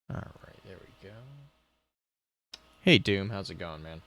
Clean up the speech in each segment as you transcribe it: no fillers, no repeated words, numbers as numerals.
Alright, there we go. Hey, Doom, how's it going, man?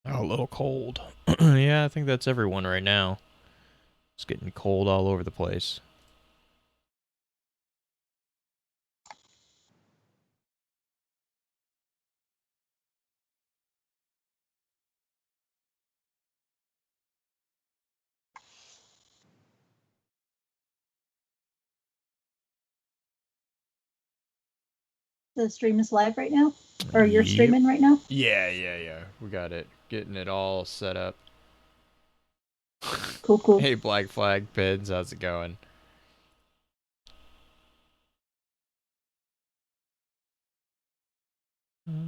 Oh, a little cold. Yeah, I think that's everyone right now. It's getting cold all over the place. The stream is live right now? Or you're streaming right now? Yeah. We got it. Getting it all set up. Cool. Hey, Black Flag Pins, how's it going? Okay,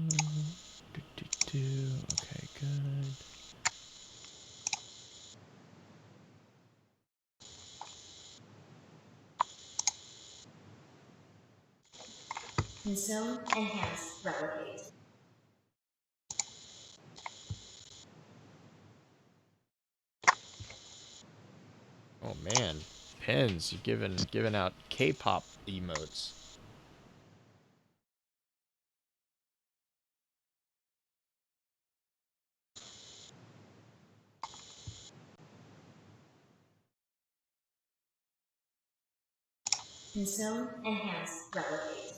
good. Consume, enhance, replicate. Oh man, Pins, you giving out K-pop emotes. Consume, enhance, replicate.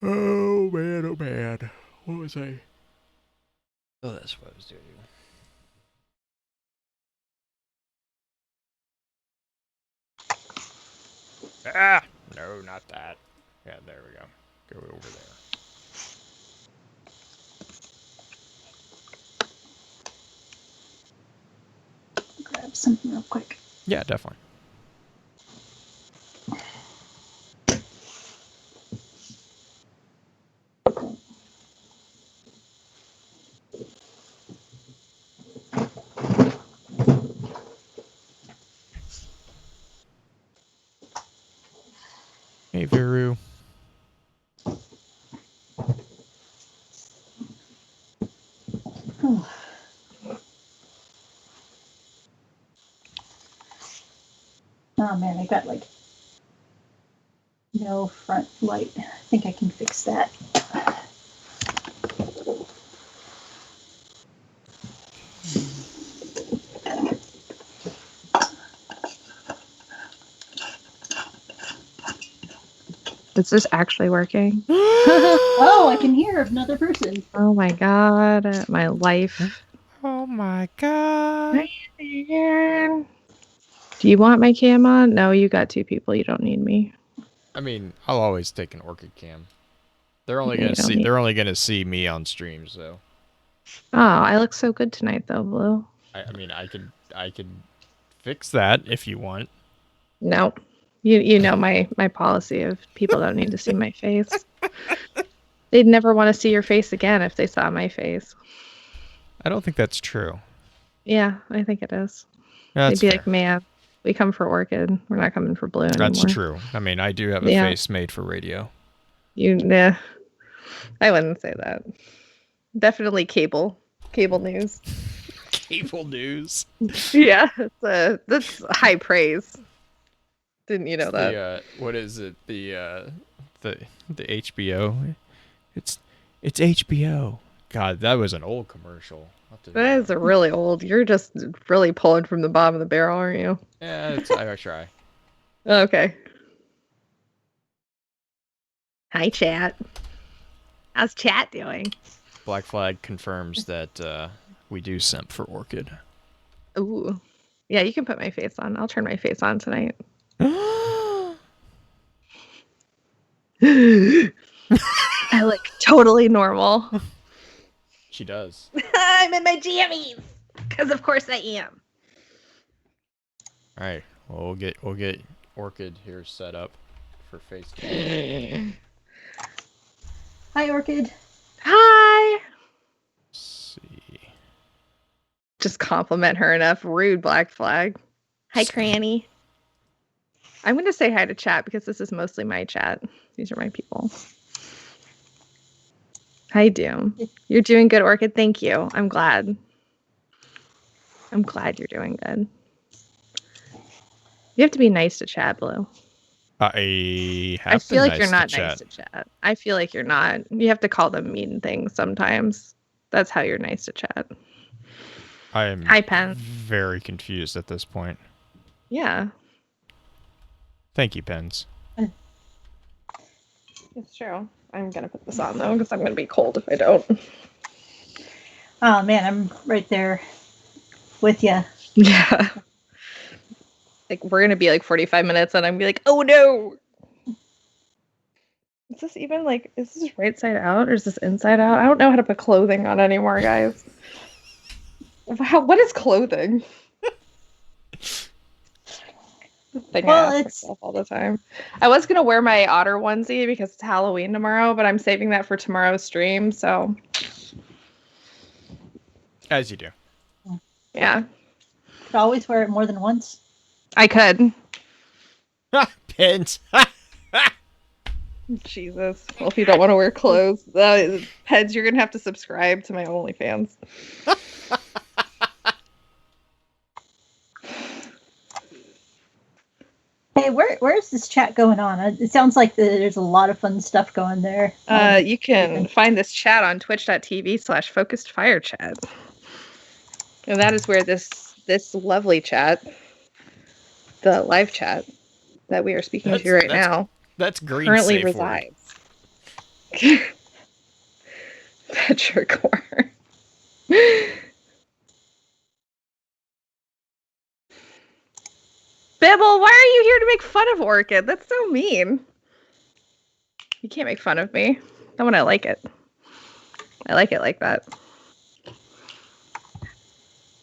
Oh man. What was I? Oh, that's what I was doing. Ah! No, not that. Yeah, there we go. Go over there. Grab something real quick. Yeah, definitely. Hey, Viru. Oh. Oh man, I got like no front light. I think I can fix that. Is this actually working? Oh, I can hear another person. Oh my god, my life. Oh my god. Do you want my cam on? No, you got two people. You don't need me. I mean, I'll always take an Orchid cam. They're only Yeah, gonna see me on stream, so. Oh, I look so good tonight, though, Blue. I mean, I can fix that if you want. Nope. You know my policy of people don't need to see my face. They'd never want to see your face again if they saw my face. I don't think that's true. Yeah, I think it is. That's They'd be fair. like, man, we come for Orchid. We're not coming for Blue That's anymore. true. I mean, I do have a Yeah. face made for radio. Nah, I wouldn't say that. Definitely cable news. Cable news. Yeah, that's high praise. Didn't you know that? The what is it? The HBO. It's HBO. God, that was an old commercial. That is really old. You're just really pulling from the bottom of the barrel, aren't you? Yeah, I try. Okay. Hi, chat. How's chat doing? Black Flag confirms that we do simp for Orchid. Ooh. Yeah, you can put my face on. I'll turn my face on tonight. I look totally normal. She does. I'm in my jammies. Because of course I am. All right. Well, we'll get Orchid here set up for FaceTime. Hi, Orchid. Hi. Let's see. Just compliment her enough. Rude Black Flag. Hi, Cranny. I'm going to say hi to chat because this is mostly my chat. These are my people. Hi, Doom. You're doing good, Orchid. Thank you. I'm glad. I'm glad you're doing good. You have to be nice to chat, Blue. I I have feel been like you're not to nice chat. to chat. I feel like you're not. You have to call them mean things sometimes. That's how you're nice to chat. I am Hi, Pen. very confused at this point. Yeah. Thank you, Pens. It's true. I'm going to put this on, though, because I'm going to be cold if I don't. Oh man, I'm right there with you. Yeah. Like, we're going to be like 45 minutes, and I'm going to be like, oh no! Is this even like, is this right side out or is this inside out? I don't know how to put clothing on anymore, guys. What is clothing? The thing I ask myself all the time. I was gonna wear my otter onesie because it's Halloween tomorrow, but I'm saving that for tomorrow's stream. So, as you do. Yeah. Could always wear it more than once. I could. Pens. Jesus. Well, if you don't want to wear clothes, Peds, you're gonna have to subscribe to my OnlyFans. Hey, where's this chat going on? It sounds like there's a lot of fun stuff going there. You can find this chat on twitch.tv/focusedfirechat. And that is where this lovely chat, the live chat that we are speaking to right now, that's green currently safe resides. Petra Corn. Bibble, why are you here to make fun of Orchid? That's so mean. You can't make fun of me. Not when I like it. I like it like that.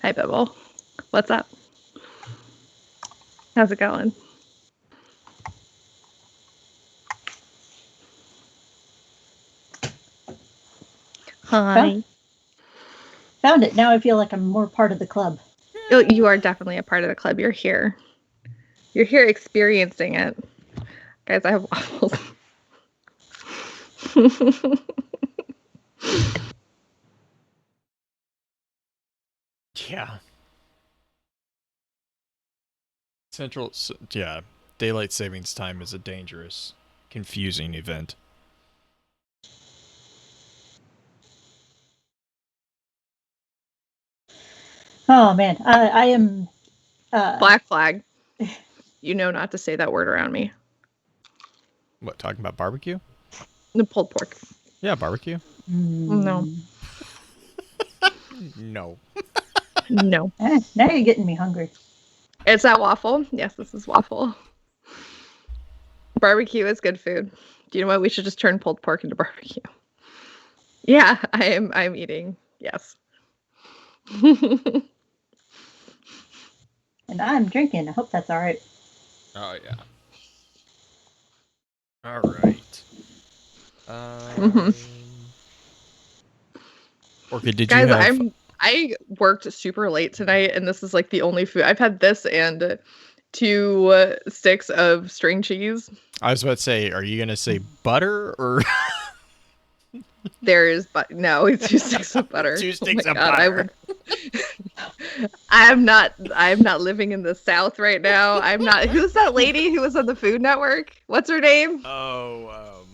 Hi, Bibble. What's up? How's it going? Hi. Found it. Now I feel like I'm more part of the club. Oh, you are definitely a part of the club. You're here. You're here experiencing it. Guys, I have waffles. Yeah. Daylight savings time is a dangerous, confusing event. Oh man, I am Black Flag. You know not to say that word around me. What, talking about barbecue? The pulled pork. Yeah, barbecue. No. No. No. Now you're getting me hungry. Is that waffle? Yes, this is waffle. Barbecue is good food. Do you know what? We should just turn pulled pork into barbecue. Yeah, I'm eating. Yes. And I'm drinking. I hope that's all right. Oh yeah. All right. Mhm. Orchid, did Guys, you have? I worked super late tonight, and this is like the only food I've had. This and 2 sticks of string cheese. I was about to say, are you gonna say butter or There is, but no, it's 2 sticks of butter. 2 sticks of I butter? I'm not living in the South right now. I'm not. Who's that lady who was on the Food Network? What's her name? Oh,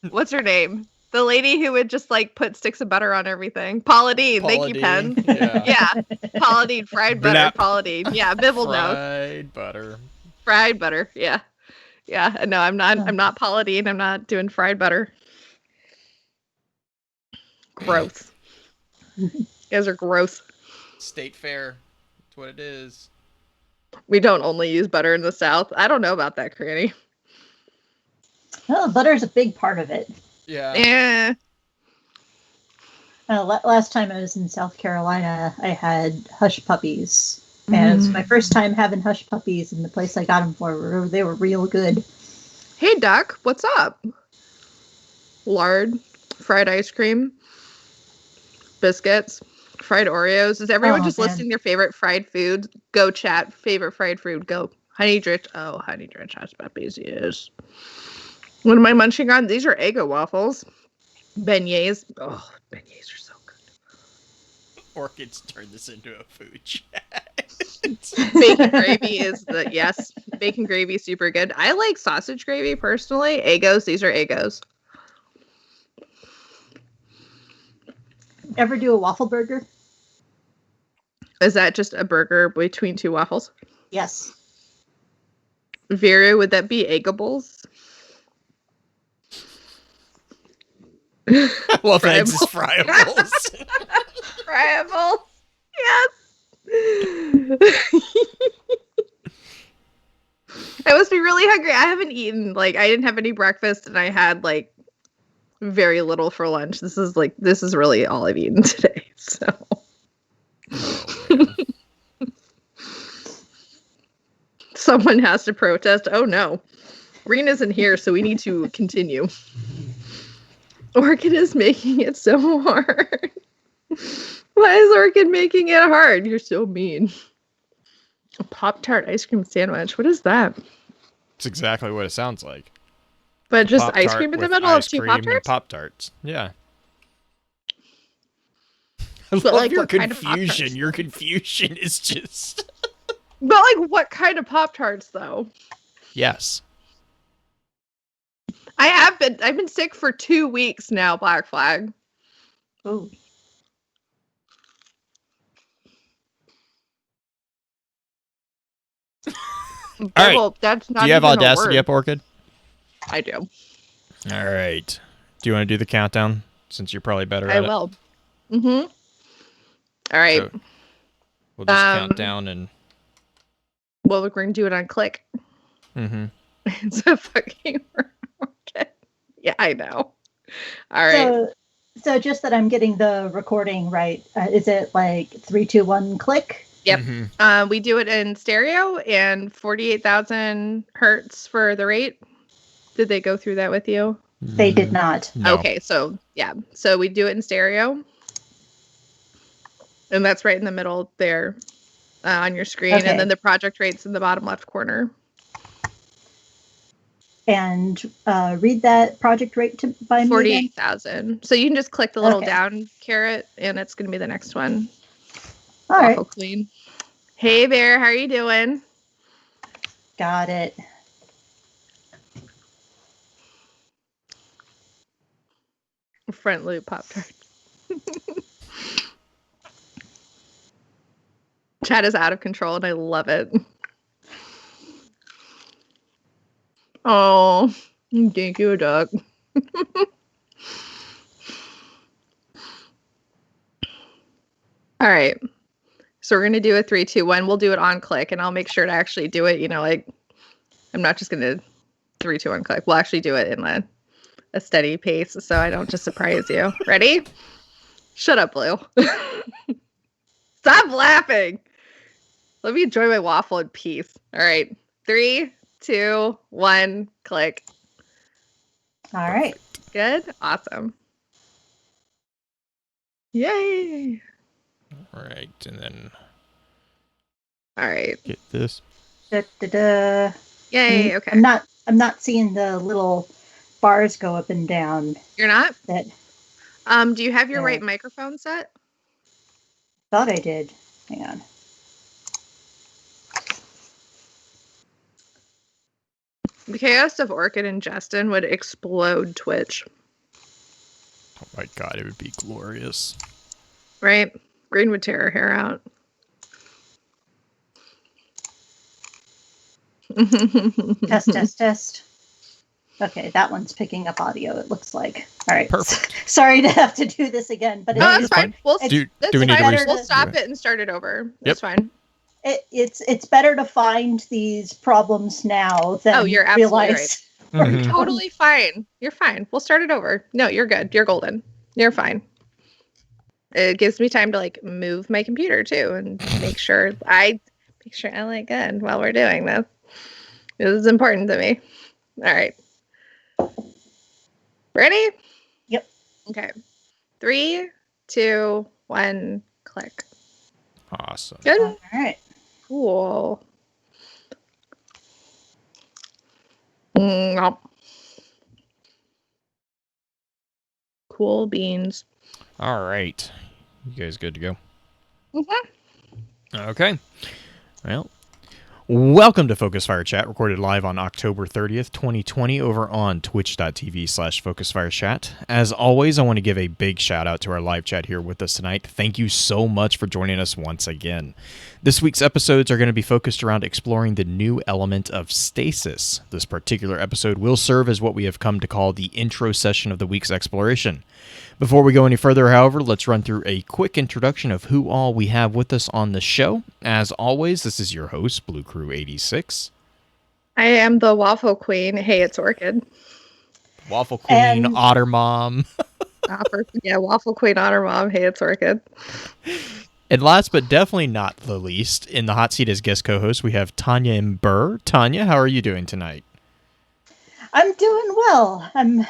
What's her name? The lady who would just like put sticks of butter on everything. Paula Deen. Thank you, Pen. Yeah. Yeah. Paula Deen, fried butter. Blap. Paula Deen. Yeah, Bibble knows. Fried butter. Fried butter. Yeah. Yeah. No, I'm not Paula Deen. I'm not doing fried butter. Gross. You guys are gross. State Fair. That's what it is. We don't only use butter in the South. I don't know about that, Cranny. Oh, butter's a big part of it. Yeah. Yeah. Last time I was in South Carolina, I had hush puppies. And it was my first time having hush puppies, and the place I got them for, they were real good. Hey, Duck, what's up? Lard, fried ice cream, biscuits, fried Oreos. Is everyone just listing their favorite fried food? Go chat. Favorite fried food. Go. Honey Drench. Oh, Honey Drench hush puppies. Yes. What am I munching on? These are Eggo waffles. Beignets. Oh, beignets are so good. Orchids turn this into a food chat. Bacon gravy is the yes. Bacon gravy super good. I like sausage gravy personally. Eggos. These are Eggos. Ever do a waffle burger? Is that just a burger between 2 waffles? Yes. Vera, would that be Eggables? Well, thanks, it's fryables. Friable. Yes. I must be really hungry. I haven't eaten. I didn't have any breakfast, and I had very little for lunch. This is really all I've eaten today. So. Oh, Someone has to protest. Oh no. Green isn't here, so we need to continue. Orchid is making it so hard. Why is Orchid making it hard? You're so mean. A Pop-Tart ice cream sandwich. What is that? It's exactly what it sounds like. But just ice cream in the middle of 2 Pop-Tarts? Pop-Tarts. Yeah. I But love your what kind of confusion. Pop-Tarts? Your confusion is just... But what kind of Pop-Tarts though? Yes. I've been sick for 2 weeks now, Black Flag. Oh. All right. Well, that's not. Do you have even a Audacity word. up, Orchid? I do. All right. Do you want to do the countdown since you're probably better at it? I will. Mm-hmm. All right. So we'll just count down and... Well, we're going to do it on click. Mm-hmm. It's a fucking okay. Yeah, I know. All right. So just that I'm getting the recording right. Is it 3, 2, 1, click? Yep. Mm-hmm. We do it in stereo and 48,000 hertz for the rate. Did they go through that with you? They did not. No. Okay, so yeah. So we do it in stereo. And that's right in the middle there on your screen. Okay. And then the project rate's in the bottom left corner. And read that project rate by me. 48,000. So you can just click the little down caret and it's going to be the next one. All right. Clean. Hey Bear, how are you doing? Got it. Front loop Pop-Tart. Chat is out of control and I love it. Oh, thank you, Doug. All right. So we're going to do a 3, 2, 1. We'll do it on click and I'll make sure to actually do it. I'm not just going to 3, 2, 1 click. We'll actually do it in a steady pace so I don't just surprise you. Ready? Shut up, Blue. Stop laughing. Let me enjoy my waffle in peace. All right. 3, 2, 1, click. All right. Good. Awesome. Yay! All right, and then All right. get this. Da-da-da. Yay. Okay. I'm not seeing the little bars go up and down. You're not? That Do you have your Yeah. right microphone set? thought I did. Hang on. The chaos of Orchid and Justin would explode Twitch, Oh my god, it would be glorious. right? Green would tear her hair out. Test, test, test. Okay, that one's picking up audio, it looks like. All right. Perfect. Sorry to have to do this again, but No, No, you're that's fine. We'll Do that's we need to fine. rest- We'll do stop it? it and start it over. That's fine. it's better to find these problems now than Oh, you're absolutely realize. You're Mhm. totally fine. You're fine. We'll start it over. No, you're good. You're golden. You're fine. It gives me time to like move my computer too and make sure I look good while we're doing this. This is important to me. All right. Ready? Yep. Okay. 3, 2, 1, click. Awesome. Good. All right. Cool. Nom. Cool beans. All right. You guys good to go? Mhm. Okay. Well, welcome to Focus Fire Chat, recorded live on October 30th, 2020, over on twitch.tv/FocusFireChat. As always, I want to give a big shout out to our live chat here with us tonight. Thank you so much for joining us once again. This week's episodes are going to be focused around exploring the new element of Stasis. This particular episode will serve as what we have come to call the intro session of the week's exploration. Before we go any further, however, let's run through a quick introduction of who all we have with us on the show. As always, this is your host, Blue Crew 86. I am the waffle queen. Hey, it's Orchid. Waffle Queen, And- Otter Mom. Yeah, waffle queen, Otter Mom. Hey, it's Orchid. And last but definitely not the least, in the hot seat as guest co-host, we have Tanya and Burr. Tanya, how are you doing tonight? I'm doing well. I'm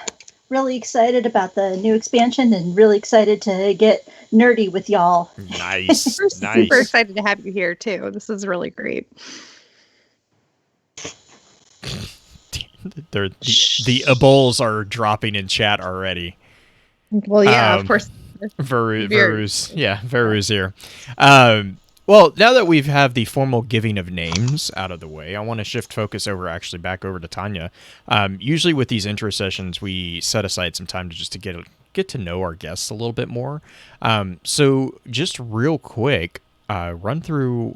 really excited about the new expansion and really excited to get nerdy with y'all. Nice. We're Nice. super excited to have you here too. This is really great. The aboles are dropping in chat already. Well, yeah, of Um, course. Veru's here. Well, now that we've have the formal giving of names out of the way, I want to shift focus back over to Tanya. Usually with these intro sessions, we set aside some time to get to know our guests a little bit more. So just real quick, run through,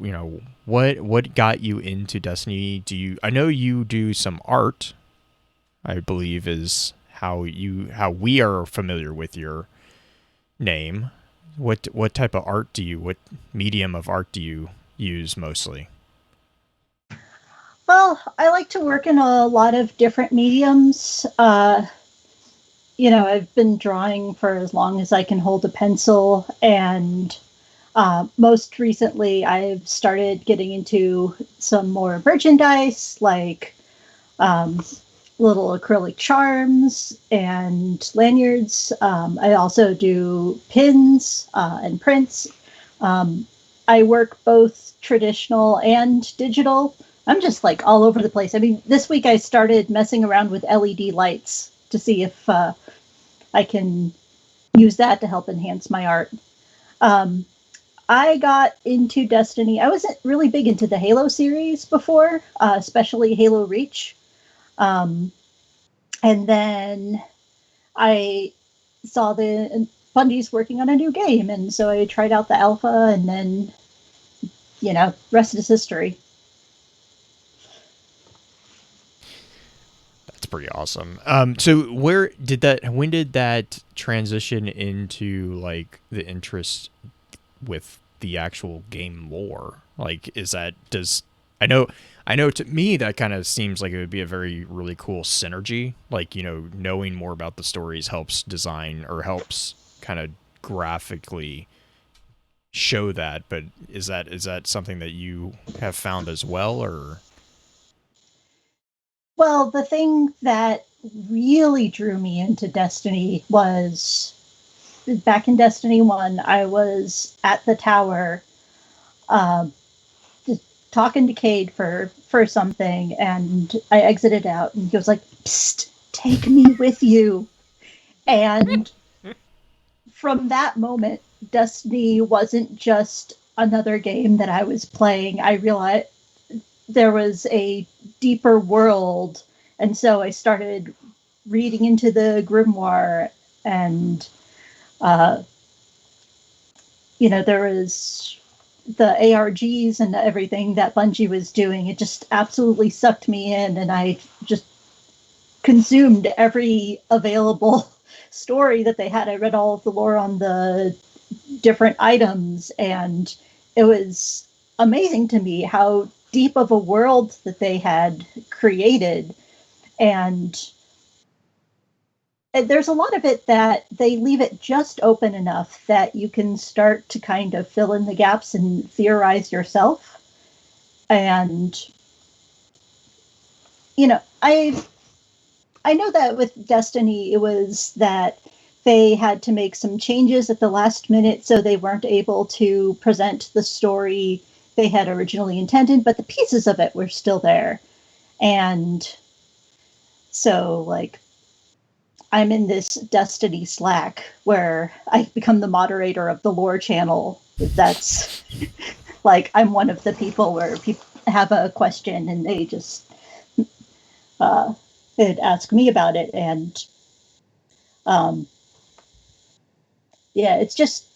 what got you into Destiny? I know you do some art, I believe is how we are familiar with your name. What type of art what medium of art do you use mostly? Well, I like to work in a lot of different mediums. I've been drawing for as long as I can hold a pencil, and most recently I've started getting into some more merchandise, like little acrylic charms and lanyards. I also do pins and prints. I work both traditional and digital. I'm just like all over the place. I mean, this week I started messing around with LED lights to see if I can use that to help enhance my art. I got into Destiny. I wasn't really big into the Halo series before, especially Halo Reach. And then I saw the Bundy's working on a new game, and so I tried out the alpha, and then, rest is history. That's pretty awesome. So when did that transition into like the interest with the actual game lore? Like, I know to me that kind of seems like it would be a very, really cool synergy. Like, knowing more about the stories helps design or helps kind of graphically show that. But is that something that you have found as well, or? Well, the thing that really drew me into Destiny was back in Destiny 1, I was at the tower just talking to Cade for something, and I exited out, and he was like, "Psst, take me with you." And from that moment, Destiny wasn't just another game that I was playing. I realized there was a deeper world, and so I started reading into the grimoire, and uh, there was the ARGs and everything that Bungie was doing. It just absolutely sucked me in, and I just consumed every available story that they had. I read all of the lore on the different items, and it was amazing to me how deep of a world that they had created. And there's a lot of it that they leave it just open enough that you can start to kind of fill in the gaps and theorize yourself. And I know that with Destiny, it was that they had to make some changes at the last minute, so they weren't able to present the story they had originally intended, but the pieces of it were still there. And so, like, I'm in this Destiny Slack where I've become the moderator of the lore channel. That's like, I'm one of the people where people have a question and they just they'd ask me about it. And yeah, it's just,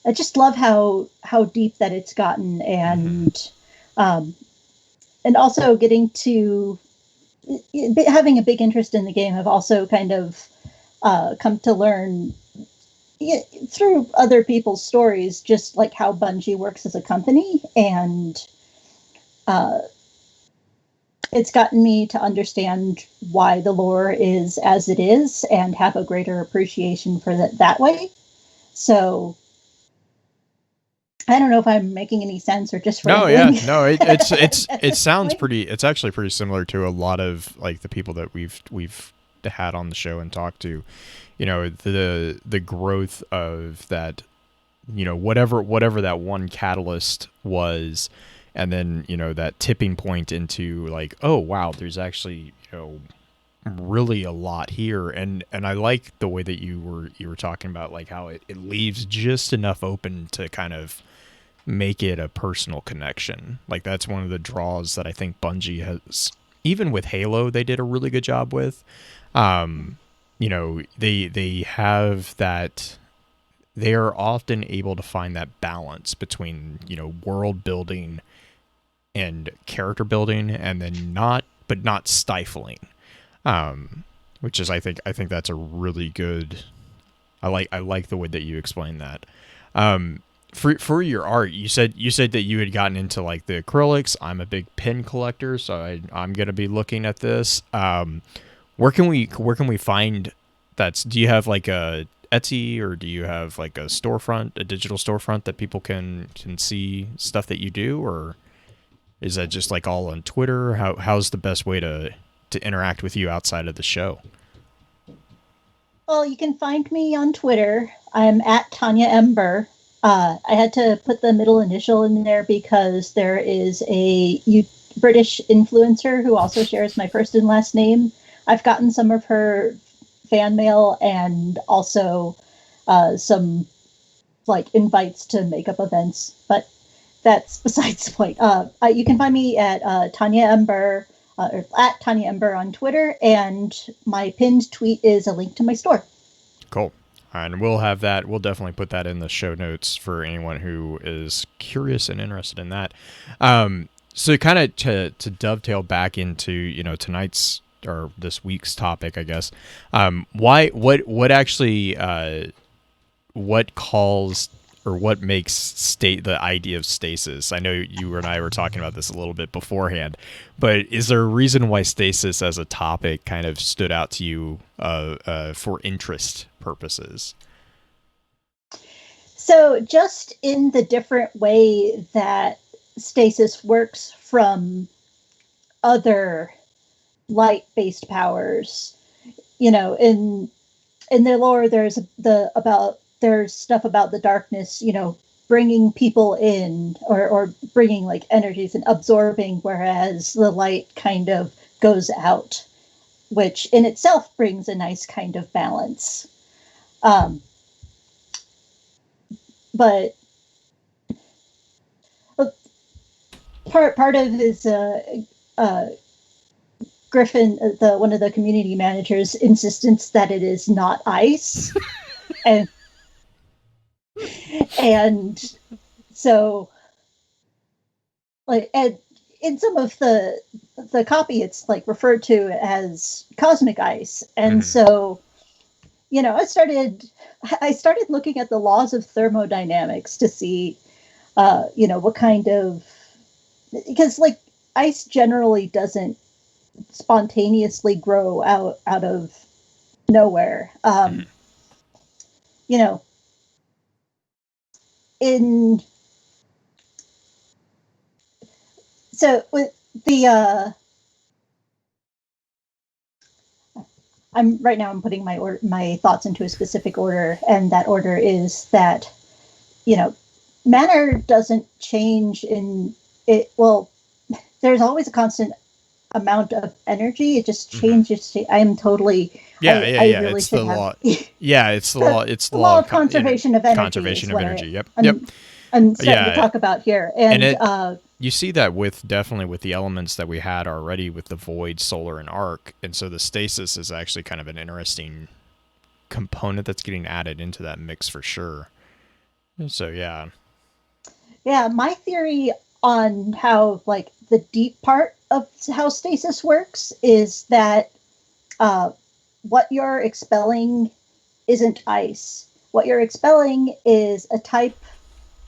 I just love how deep that it's gotten, and also getting to having a big interest in the game. I've also kind of come to learn through other people's stories, just like how Bungie works as a company, and it's gotten me to understand why the lore is as it is and have a greater appreciation for that way. So I don't know if I'm making any sense or just rambling. No, it sounds pretty. It's actually pretty similar to a lot of like the people that we've had on the show and talked to. The growth of that, whatever that one catalyst was, and then that tipping point into like, oh wow, there's actually really a lot here. And I like the way that you were talking about like how it leaves just enough open to kind of make it a personal connection. Like that's one of the draws that I think Bungie has, even with Halo, they did a really good job with. They have that, they are often able to find that balance between, world building and character building, and then not stifling. Which is, I think that's a really good, I like the way that you explain that. For your art, you said that you had gotten into like the acrylics. I'm a big pen collector, so I'm gonna be looking at this. Where can we find that? Do you have like a Etsy, or do you have like a storefront, a digital storefront that people can see stuff that you do, or is that just like all on Twitter? How's the best way to interact with you outside of the show? Well, you can find me on Twitter. I'm at Tanya M. Burr. I had to put the middle initial in there because there is a British influencer who also shares my first and last name. I've gotten some of her fan mail and also some like invites to makeup events, but that's besides the point. You can find me at Tanya M. Burr, or at Tanya M. Burr on Twitter, and my pinned tweet is a link to my store. Cool. And we'll have that. We'll definitely put that in the show notes for anyone who is curious and interested in that. So kind of to dovetail back into, tonight's or this week's topic, I guess. What actually, what calls or what makes the idea of stasis? I know you and I were talking about this a little bit beforehand, but is there a reason why stasis as a topic kind of stood out to you for interest purposes? So just in the different way that stasis works from other light-based powers, in in their lore, there's stuff about the darkness, bringing people in or bringing like energies and absorbing, whereas the light kind of goes out, which in itself brings a nice kind of balance. But part of his Griffin, one of the community managers, insistence that it is not ice, and so like in some of the copy, it's like referred to as cosmic ice, and so I started looking at the laws of thermodynamics to see what kind of, because like ice generally doesn't spontaneously grow out of nowhere. In so with the I'm putting my thoughts into a specific order, and that order is that matter doesn't change in it. Well, there's always a constant amount of energy. It just changes. I'm totally. Yeah. Really it's the law. Yeah, it's the law. It's the law of conservation of energy. Conservation of energy. Yep. I'm starting to talk about here, and you see that definitely with the elements that we had already with the void, solar, and arc, and so the stasis is actually kind of an interesting component that's getting added into that mix for sure. So yeah. My theory on how like the deep part of how stasis works is that what you're expelling isn't ice. What you're expelling is a type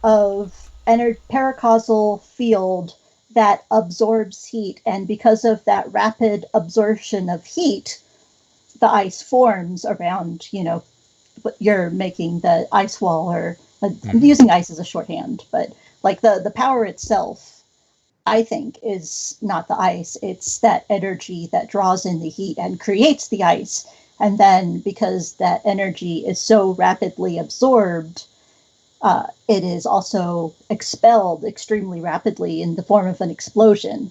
of paracausal field that absorbs heat, and because of that rapid absorption of heat, the ice forms around what you're making the ice wall, or I'm using ice as a shorthand, but like the power itself, I think, is not the ice. It's that energy that draws in the heat and creates the ice. And then because that energy is so rapidly absorbed, it is also expelled extremely rapidly in the form of an explosion.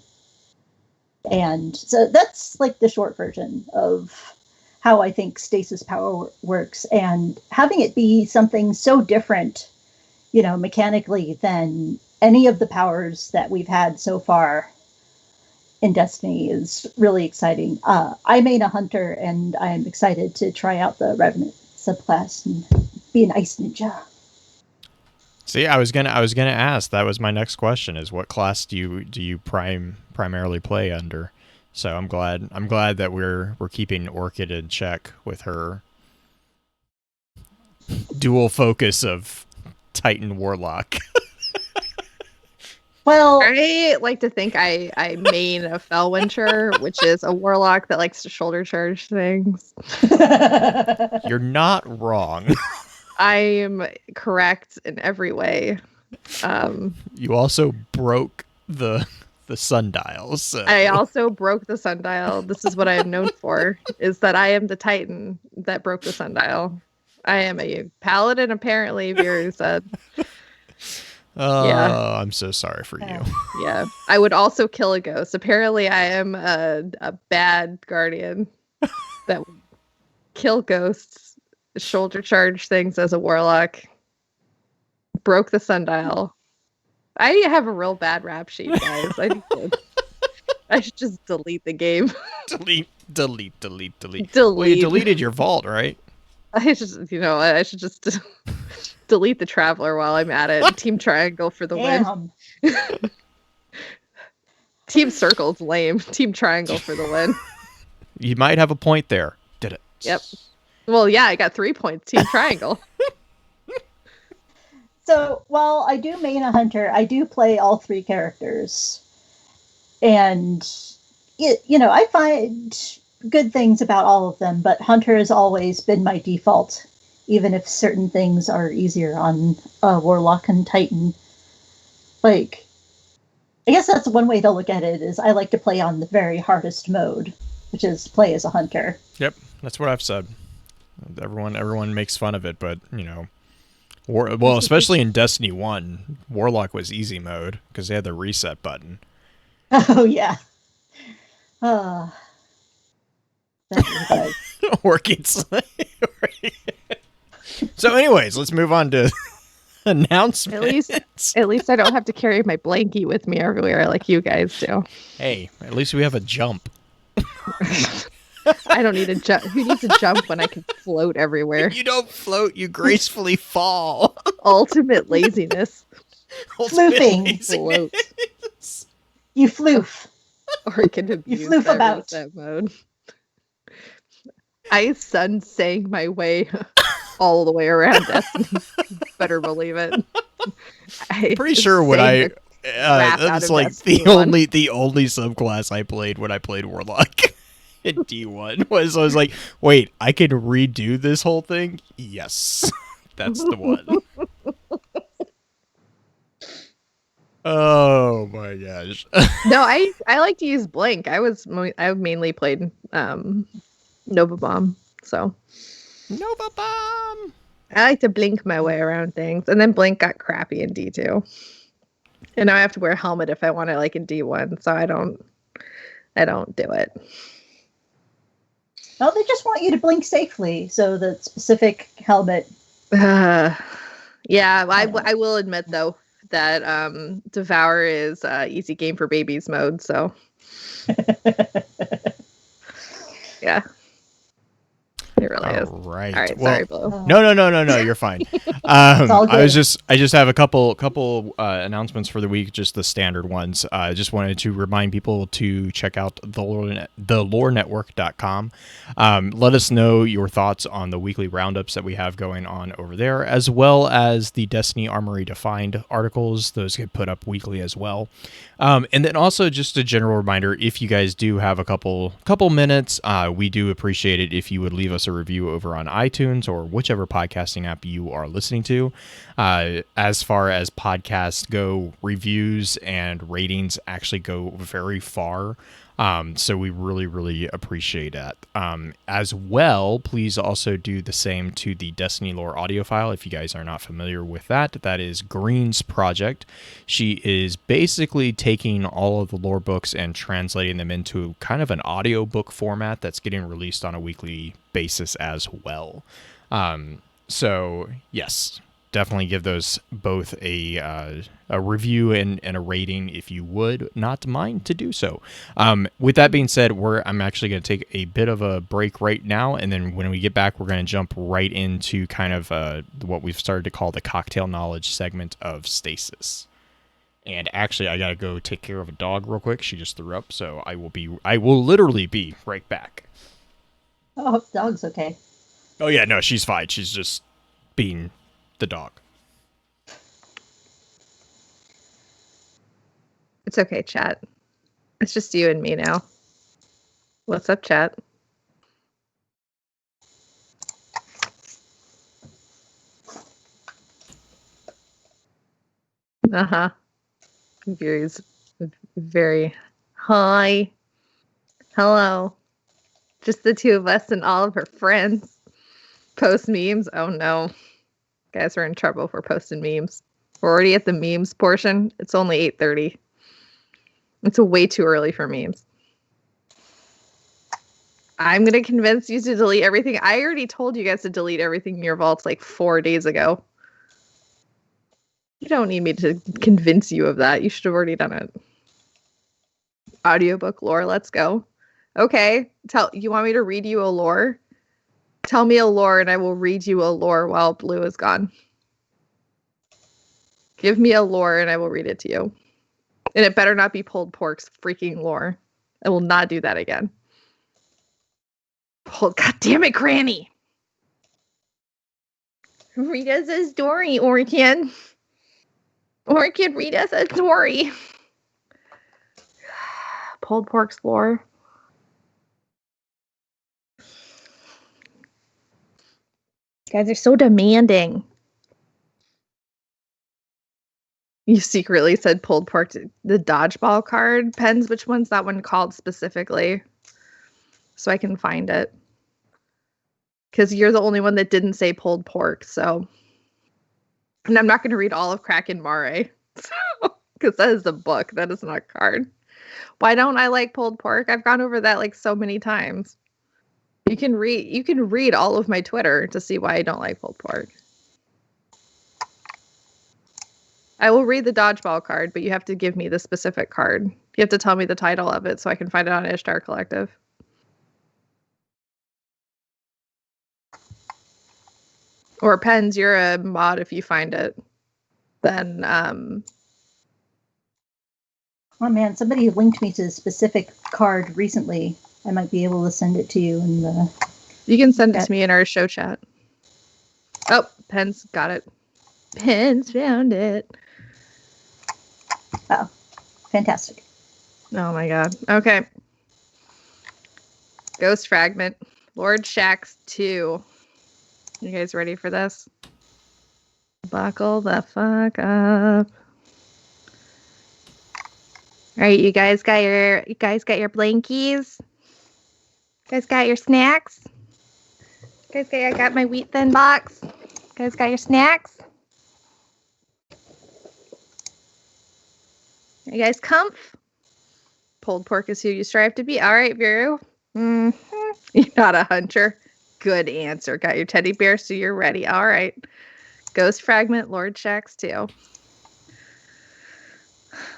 And so that's like the short version of how I think stasis power works. And having it be something so different, mechanically, than any of the powers that we've had so far in Destiny is really exciting. I main a hunter, and I'm excited to try out the Revenant subclass and be an ice ninja. See, I was gonna ask. That was my next question: is what class do you primarily play under? So I'm glad that we're keeping Orchid in check with her dual focus of Titan Warlock. Well, I like to think I main a Fellwinter, which is a warlock that likes to shoulder charge things. You're not wrong. I am correct in every way. You also broke the sundials. So. I also broke the sundial. This is what I am known for, is that I am the Titan that broke the sundial. I am a paladin, apparently, Viru said. Oh, yeah. I'm so sorry for you. Yeah. I would also kill a ghost. Apparently, I am a bad guardian that would kill ghosts, shoulder charge things as a warlock, broke the sundial. I have a real bad rap sheet, guys. I should just delete the game. Delete. Well, you deleted your vault, right? I should just delete the Traveler while I'm at it. Team Triangle for the win. Team Circle's lame. Team Triangle for the win. You might have a point there. Did it? Yep. Well, yeah, I got 3 points. Team Triangle. So, while I do main a hunter, I do play all 3 characters. And, I find good things about all of them, but hunter has always been my default, even if certain things are easier on Warlock and Titan. Like, I guess that's one way to look at it, is I like to play on the very hardest mode, which is play as a hunter. Yep, that's what I've said. Everyone makes fun of it, but well, especially in Destiny 1, Warlock was easy mode because they had the reset button. Oh yeah. That was good. Working slave. So, anyways, let's move on to announcements. At least I don't have to carry my blankie with me everywhere like you guys do. Hey, at least we have a jump. I don't need a jump. Who needs a jump when I can float everywhere? You don't float, you gracefully fall. Ultimate laziness. Floofing. Float. You floof. Or can abuse floof that about. reset mode. I sang my way all the way around Destiny. Better believe it. I'm pretty sure when that's like the only subclass I played when I played Warlock in D1 was I was like, wait, I can redo this whole thing? Yes. That's the one. Oh my gosh. No, I like to use Blink. I mainly played Nova Bomb, so Nova Bomb. I like to blink my way around things, and then Blink got crappy in D2, and now I have to wear a helmet if I want to, like in D1. So I don't do it. Well, they just want you to blink safely, so the specific helmet. Yeah, I will admit though that Devour is easy game for babies mode. So yeah. It really is. Right. All right. Well, sorry, Blue. No. You're fine. all good. I just have a couple announcements for the week, just the standard ones. I just wanted to remind people to check out thelorenetwork.com. Let us know your thoughts on the weekly roundups that we have going on over there, as well as the Destiny Armory Defined articles. Those get put up weekly as well. And then also just a general reminder, if you guys do have a couple minutes, we do appreciate it if you would leave us a review over on iTunes or whichever podcasting app you are listening to. As far as podcasts go, reviews and ratings actually go very far. So we really, really appreciate that. As well, please also do the same to the Destiny Lore audio file. If you guys are not familiar with that, that is Green's project. She is basically taking all of the lore books and translating them into kind of an audio book format that's getting released on a weekly basis as well. So yes, definitely give those both a review and a rating if you would not mind to do so. With that being said, I'm actually going to take a bit of a break right now, and then when we get back, we're going to jump right into kind of what we've started to call the cocktail knowledge segment of Stasis. And actually, I got to go take care of a dog real quick. She just threw up, so I will literally be right back. Oh, dog's okay. Oh yeah, no, she's fine. She's just being the dog. It's okay, chat. It's just you and me now. What's up, chat? Uh-huh. Very hi. Hello. Just the two of us and all of her friends. Post memes. Oh no. Guys, we're in trouble for posting memes. We're already at the memes portion. It's only 8:30. It's way too early for memes. I'm going to convince you to delete everything. I already told you guys to delete everything in your vaults like 4 days ago. You don't need me to convince you of that. You should have already done it. Audiobook lore, let's go. Okay, you want me to read you a lore? Tell me a lore and I will read you a lore while Blue is gone. Give me a lore and I will read it to you. And it better not be pulled pork's freaking lore. I will not do that again. God damn it, Granny! Read us a story, Orkin. Orkin, read us a story. Pulled pork's lore. You guys are so demanding. You secretly said pulled pork. The dodgeball card pens. Which one's that one called specifically? So I can find it. because you're the only one that didn't say pulled pork. So, and I'm not going to read all of Kraken Mare, because that is a book. That is not a card. Why don't I like pulled pork? I've gone over that like so many times. You can read all of my Twitter to see why I don't like pulled pork. I will read the dodgeball card, but you have to give me the specific card. You have to tell me the title of it so I can find it on Ishtar Collective. Or Pens, you're a mod if you find it. Then, Oh man, somebody linked me to a specific card recently. I might be able to send it to you in the... You can send it to me in our show chat. Oh, Pens got it. Pens found it. Oh, fantastic. Oh my god. Okay. Ghost Fragment. Lord Shax 2. You guys ready for this? Buckle the fuck up. Alright, you guys got your blankies? You guys got your snacks? You guys I got my wheat thin box? You guys got your snacks? Are you guys comf? Pulled pork is who you strive to be. Alright, Viru. Mm-hmm. You're not a hunter. Good answer. Got your teddy bear, so you're ready. Alright. Ghost Fragment, Lord Shax 2.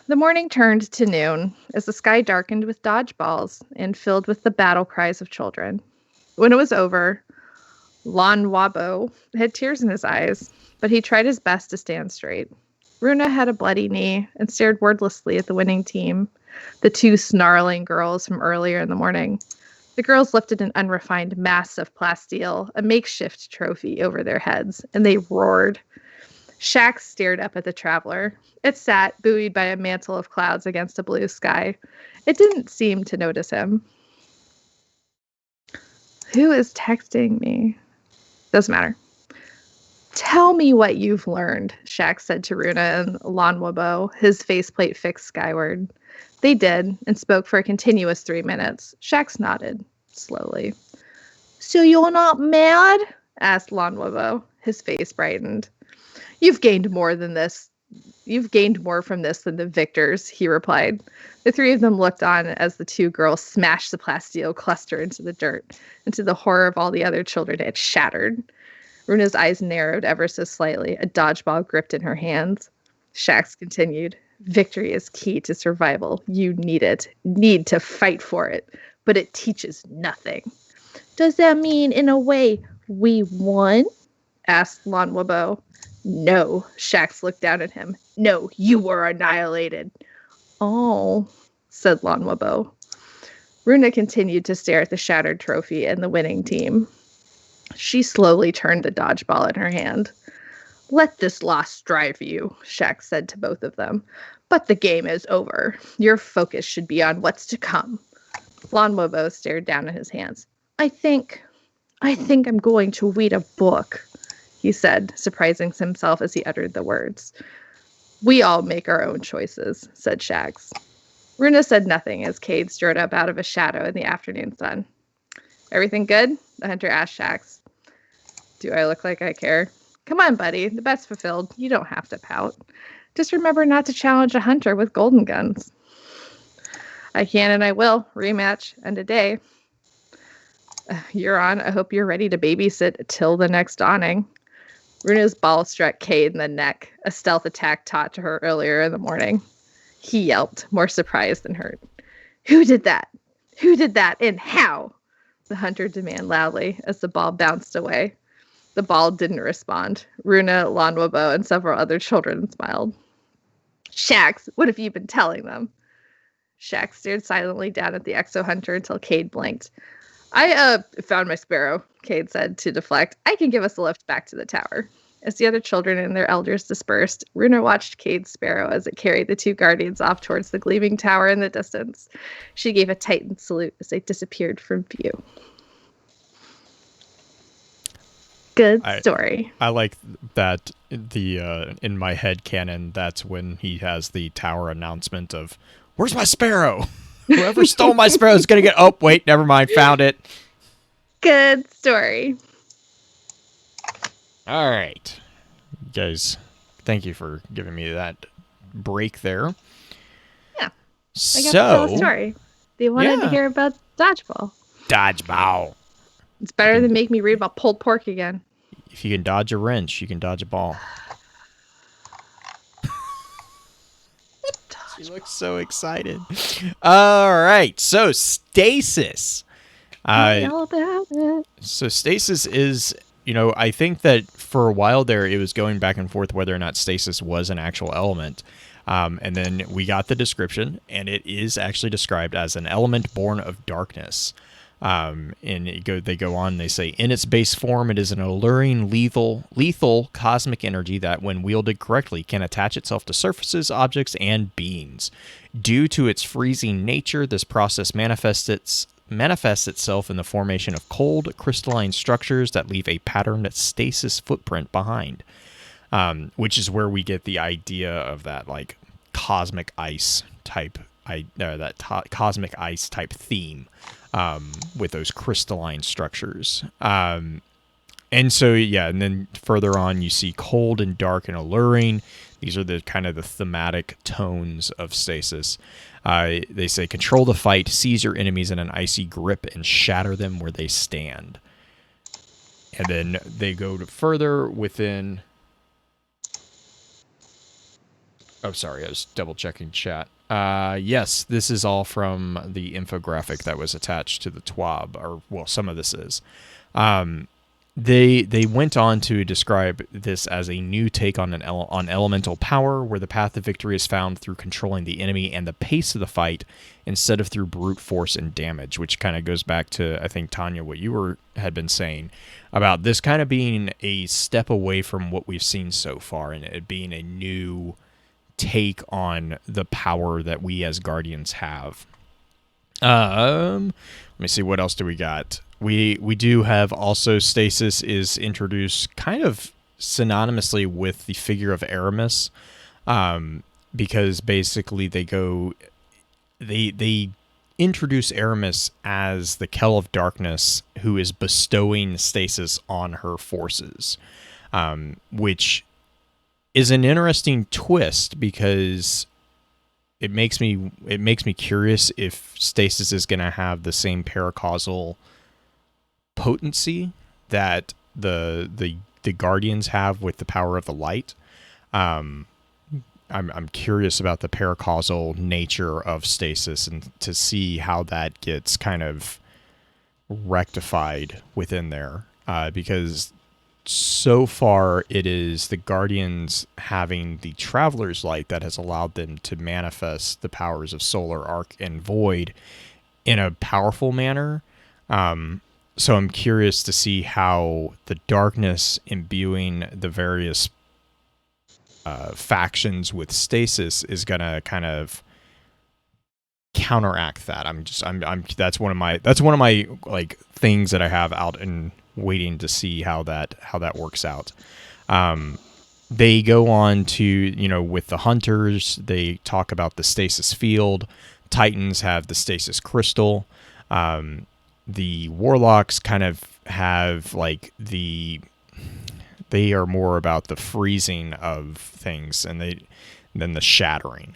The morning turned to noon as the sky darkened with dodgeballs and filled with the battle cries of children. When it was over, Lon Wabo had tears in his eyes, but he tried his best to stand straight. Runa had a bloody knee and stared wordlessly at the winning team, the two snarling girls from earlier in the morning. The girls lifted an unrefined mass of plasteel, a makeshift trophy, over their heads, and they roared. Shax stared up at the traveler. It sat, buoyed by a mantle of clouds against a blue sky. It didn't seem to notice him. Who is texting me? Doesn't matter. Tell me what you've learned, Shax said to Runa and Lanwabo, his faceplate fixed skyward. They did, and spoke for a continuous 3 minutes. Shax nodded, slowly. So you're not mad? Asked Lanwabo. His face brightened. You've gained more from this than the victors, he replied. The three of them looked on as the two girls smashed the plasteel cluster into the dirt, and to the horror of all the other children, it shattered. Runa's eyes narrowed ever so slightly, a dodgeball gripped in her hands. Shax continued. Victory is key to survival. You need to fight for it, but it teaches nothing. Does that mean, in a way, we won? Asked Lanwabo. No, Shax looked down at him. No, you were annihilated. Oh, said Lanwabo. Runa continued to stare at the shattered trophy and the winning team. She slowly turned the dodgeball in her hand. Let this loss drive you, Shax said to both of them. But the game is over. Your focus should be on what's to come. Lanwabo stared down at his hands. I think I'm going to read a book, he said, surprising himself as he uttered the words. We all make our own choices, said Shax. Runa said nothing as Cade strode up out of a shadow in the afternoon sun. Everything good? The hunter asked Shax. Do I look like I care? Come on, buddy. The bet's fulfilled. You don't have to pout. Just remember not to challenge a hunter with golden guns. I can and I will. Rematch. End of day. You're on. I hope you're ready to babysit till the next dawning. Runa's ball struck Cade in the neck, a stealth attack taught to her earlier in the morning. He yelped, more surprised than hurt. Who did that? Who did that, and how? The hunter demanded loudly as the ball bounced away. The ball didn't respond. Runa, Lanwabo, and several other children smiled. Shax, what have you been telling them? Shax stared silently down at the exo-hunter until Cade blinked. I found my sparrow, Cade said to deflect. I can give us a lift back to the tower. As the other children and their elders dispersed, Runa watched Cade's sparrow as it carried the two guardians off towards the gleaming tower in the distance. She gave a tightened salute as they disappeared from view. Good story. I like that in my head canon, that's when he has the tower announcement of, where's my sparrow? Whoever stole my sparrow is going to get... Oh, wait, never mind. Found it. Good story. All right, guys. Thank you for giving me that break there. Yeah. I got to tell a So, story. They wanted to yeah, hear about dodgeball. dodgeball. It's better than make me read about pulled pork again. If you can dodge a wrench, you can dodge a ball. She looks so excited. All right, so Stasis. Tell me all about it. So Stasis is, I think that for a while there, it was going back and forth whether or not Stasis was an actual element. And then we got the description, and it is actually described as an element born of darkness. And they go on, they say, in its base form, it is an alluring, lethal cosmic energy that, when wielded correctly, can attach itself to surfaces, objects, and beings. Due to its freezing nature, this process manifests itself in the formation of cold, crystalline structures that leave a patterned stasis footprint behind, which is where we get the idea of that like cosmic ice type, cosmic ice type theme with those crystalline structures. And so, yeah, and then further on, you see cold and dark and alluring. These are the kind of the thematic tones of Stasis. They say, control the fight, seize your enemies in an icy grip, and shatter them where they stand. And then they go to further within... Oh, sorry, I was double-checking chat. Yes, this is all from the infographic that was attached to the TWAB, or, well, some of this is. They went on to describe this as a new take on on elemental power, where the path of victory is found through controlling the enemy and the pace of the fight, instead of through brute force and damage, which kind of goes back to, I think, Tanya, what you had been saying about this kind of being a step away from what we've seen so far, and it being a new take on the power that we as Guardians have. Let me see, what else do we got? We do have also Stasis is introduced kind of synonymously with the figure of Aramis, because basically they introduce Aramis as the Kell of Darkness who is bestowing Stasis on her forces, which is an interesting twist because it makes me curious if Stasis is going to have the same paracausal potency that the Guardians have with the power of the light. I'm curious about the paracausal nature of Stasis and to see how that gets kind of rectified within there, because so far it is the Guardians having the Traveler's Light that has allowed them to manifest the powers of Solar, Arc, and Void in a powerful manner. So I'm curious to see how the darkness imbuing the various factions with Stasis is gonna kind of counteract that. That's one of my like things that I have out and waiting to see how that works out. They go on to, with the Hunters, they talk about the Stasis Field. Titans have the Stasis Crystal. The Warlocks kind of have like they are more about the freezing of things and then the shattering.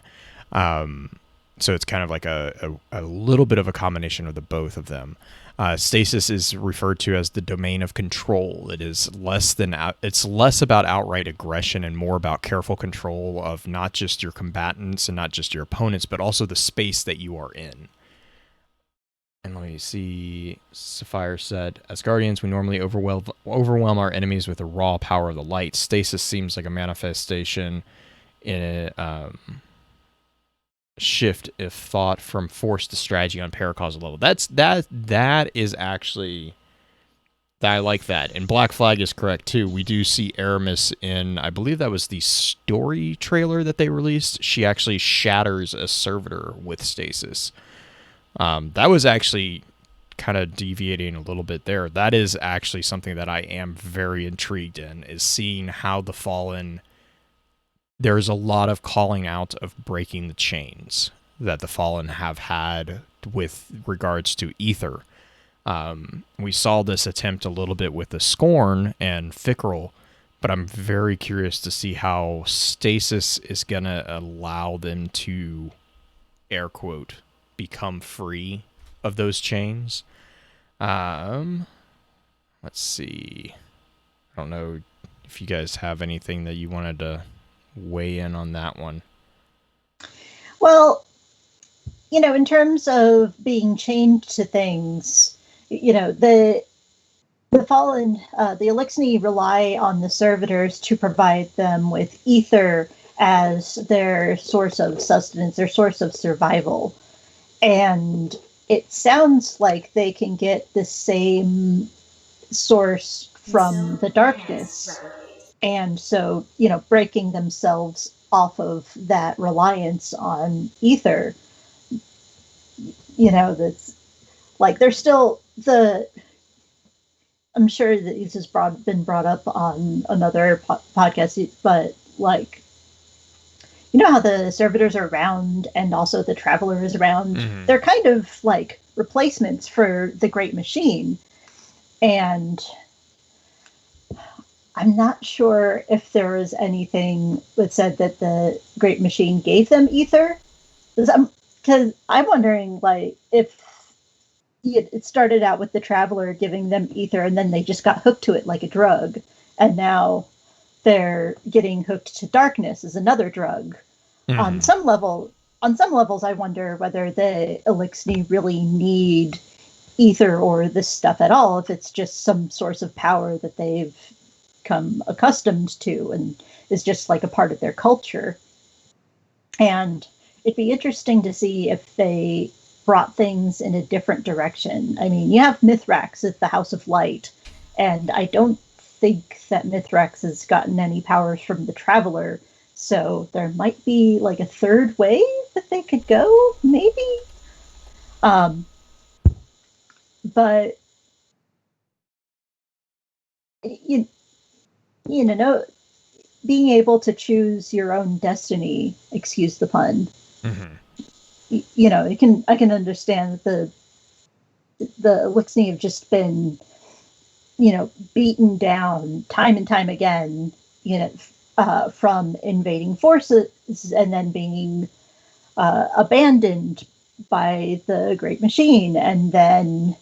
So it's kind of like a little bit of a combination of the both of them. Stasis is referred to as the domain of control. It's less about outright aggression and more about careful control of not just your combatants and not just your opponents, but also the space that you are in. And let me see. Sapphire said, as Guardians, we normally overwhelm our enemies with the raw power of the light. Stasis seems like a manifestation in a shift if thought from force to strategy on paracausal level. That is actually, I like that. And Black Flag is correct too. We do see Aramis in, I believe that was the story trailer that they released. She actually shatters a servitor with Stasis. That was actually kind of deviating a little bit there. That is actually something that I am very intrigued in, is seeing how the Fallen, there's a lot of calling out of breaking the chains that the Fallen have had with regards to Ether. We saw this attempt a little bit with the Scorn and Fickrel, but I'm very curious to see how Stasis is going to allow them to, air quote, become free of those chains. Let's see. I don't know if you guys have anything that you wanted to weigh in on that one. Well, in terms of being chained to things, the Fallen, the Elixni rely on the servitors to provide them with ether as their source of sustenance, their source of survival. And it sounds like they can get the same source from the darkness. And so, breaking themselves off of that reliance on ether, that's like they're still I'm sure that this has been brought up on another podcast, but like, how the servitors are around and also the traveler is around. Mm-hmm. They're kind of like replacements for the Great Machine. And I'm not sure if there was anything that said that the Great Machine gave them ether. Because I'm wondering, like, if it started out with the traveler giving them ether and then they just got hooked to it like a drug. And now they're getting hooked to darkness as another drug. Mm-hmm. On some levels, I wonder whether the Elixni really need ether or this stuff at all, if it's just some source of power that they've become accustomed to and is just like a part of their culture. And it'd be interesting to see if they brought things in a different direction. I mean, you have Mithrax as the House of Light, and I don't think that Mithrax has gotten any powers from the Traveler, so there might be like a third way that they could go, maybe? But you know, being able to choose your own destiny, excuse the pun. Mm-hmm. I can understand that the Elixni have just been, beaten down time and time again, from invading forces and then being abandoned by the Great Machine, and then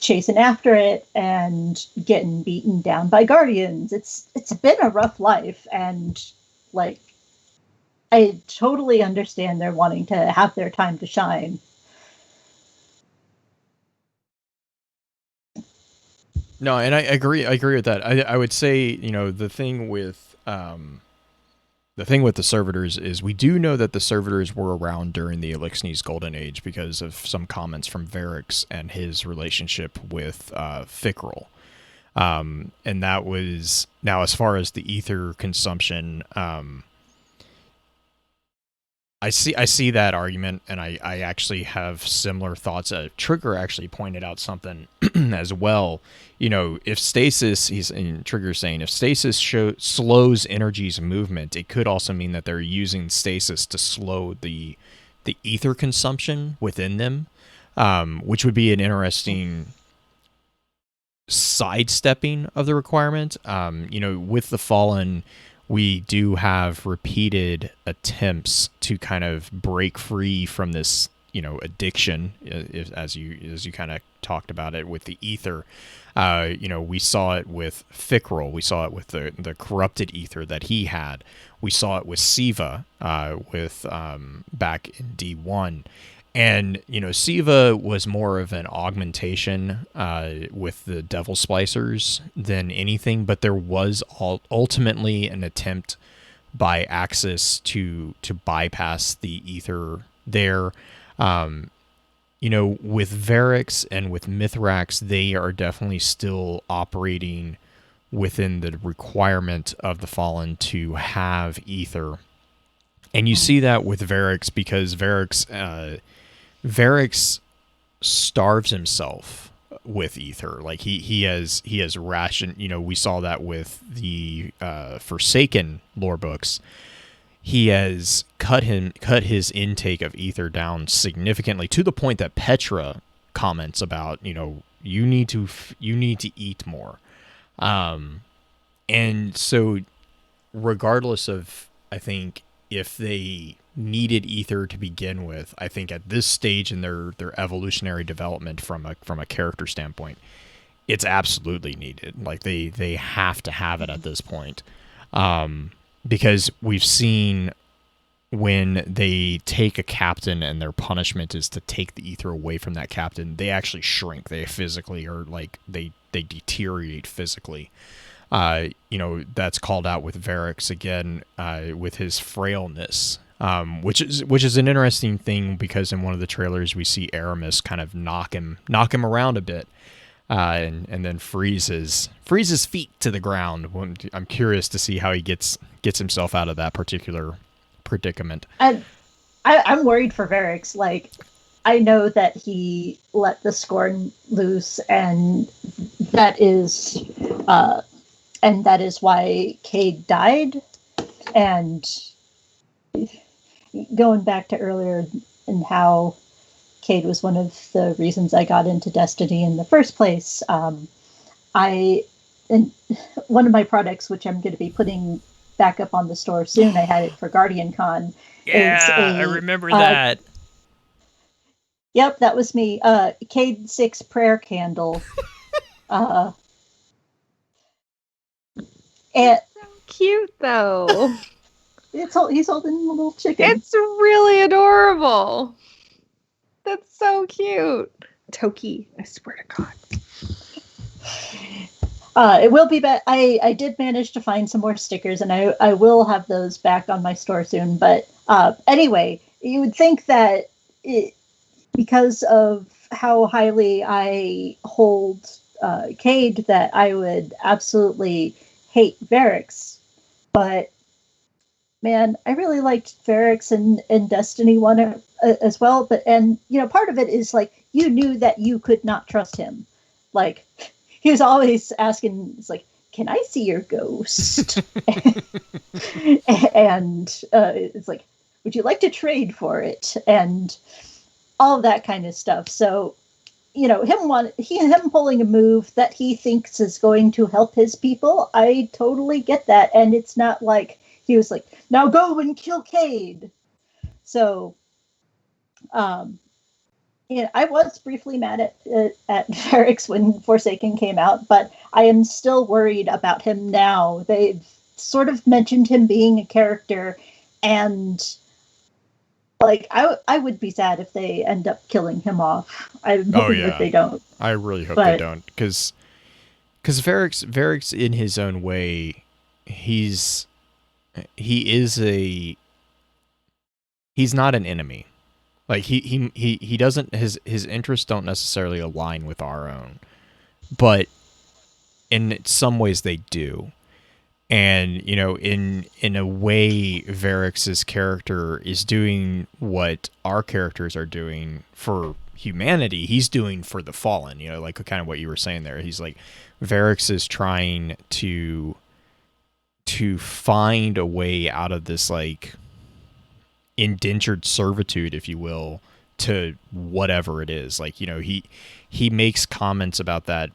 chasing after it and getting beaten down by Guardians. It's been a rough life, and like I totally understand they're wanting to have their time to shine. No, and I agree with that. I would say, the thing with the servitors is we do know that the servitors were around during the Elixni's golden age because of some comments from Varix and his relationship with Fickrel. And that was, now as far as the ether consumption, I see that argument, and I actually have similar thoughts. Trigger actually pointed out something as well. If Stasis, he's in Trigger saying, if Stasis slows energy's movement, it could also mean that they're using Stasis to slow the ether consumption within them, which would be an interesting sidestepping of the requirement. With the Fallen, we do have repeated attempts to kind of break free from this, addiction, as you kind of talked about it with the ether. We saw it with Fickrel. We saw it with the corrupted ether that he had. We saw it with Siva, with back in D1. And, Siva was more of an augmentation with the Devil Splicers than anything, but there was ultimately an attempt by Axis to bypass the ether there. With Varix and with Mithrax, they are definitely still operating within the requirement of the Fallen to have ether. And you see that with Varix because Varix starves himself with ether. Like he has rationed. We saw that with the Forsaken lore books. He has cut his intake of ether down significantly to the point that Petra comments about, you need to eat more. And so, regardless of, I think, if they needed ether to begin with, I think at this stage in their evolutionary development from a character standpoint, it's absolutely needed. Like they have to have it at this point, because we've seen when they take a captain and their punishment is to take the ether away from that captain, they actually shrink. They physically, or like they deteriorate physically. That's called out with Varix again, with his frailness, which is an interesting thing, because in one of the trailers we see Aramis kind of knock him around a bit, and then freeze his feet to the ground. I'm curious to see how he gets himself out of that particular predicament. And I'm worried for Varix. Like, I know that he let the scorn loose, and that is why Cade died. And going back to earlier, and how Cade was one of the reasons I got into Destiny in the first place. And one of my products, which I'm going to be putting back up on the store soon, I had it for Guardian Con. Yeah, I remember that. Yep, that was me. Cade 6 prayer candle. And So cute, though. he's holding a little chicken. It's really adorable. That's so cute. Toki, I swear to God. It will be back. I did manage to find some more stickers, and I will have those back on my store soon. But anyway, you would think that because of how highly I hold Cade, that I would absolutely hate Varix. But man, I really liked Varix in Destiny 1 as well. But part of it is like, you knew that you could not trust him. Like, he was always asking, it's like, can I see your ghost? And it's like, would you like to trade for it? And all of that kind of stuff. So, him pulling a move that he thinks is going to help his people, I totally get that. And it's not like he was like, now go and kill Cade. So, I was briefly mad at Varix when Forsaken came out, but I am still worried about him now. They've sort of mentioned him being a character, and like I would be sad if they end up killing him off. I'm hoping that they don't. I really hope they don't, because Varix in his own way, he's not an enemy. Like he doesn't, his interests don't necessarily align with our own, but in some ways they do. And in a way, Varix's character is doing what our characters are doing for humanity. He's doing for the fallen. Like kind of what you were saying there. He's like, Varix is trying to find a way out of this, like, indentured servitude, if you will, to whatever it is. Like, he makes comments about that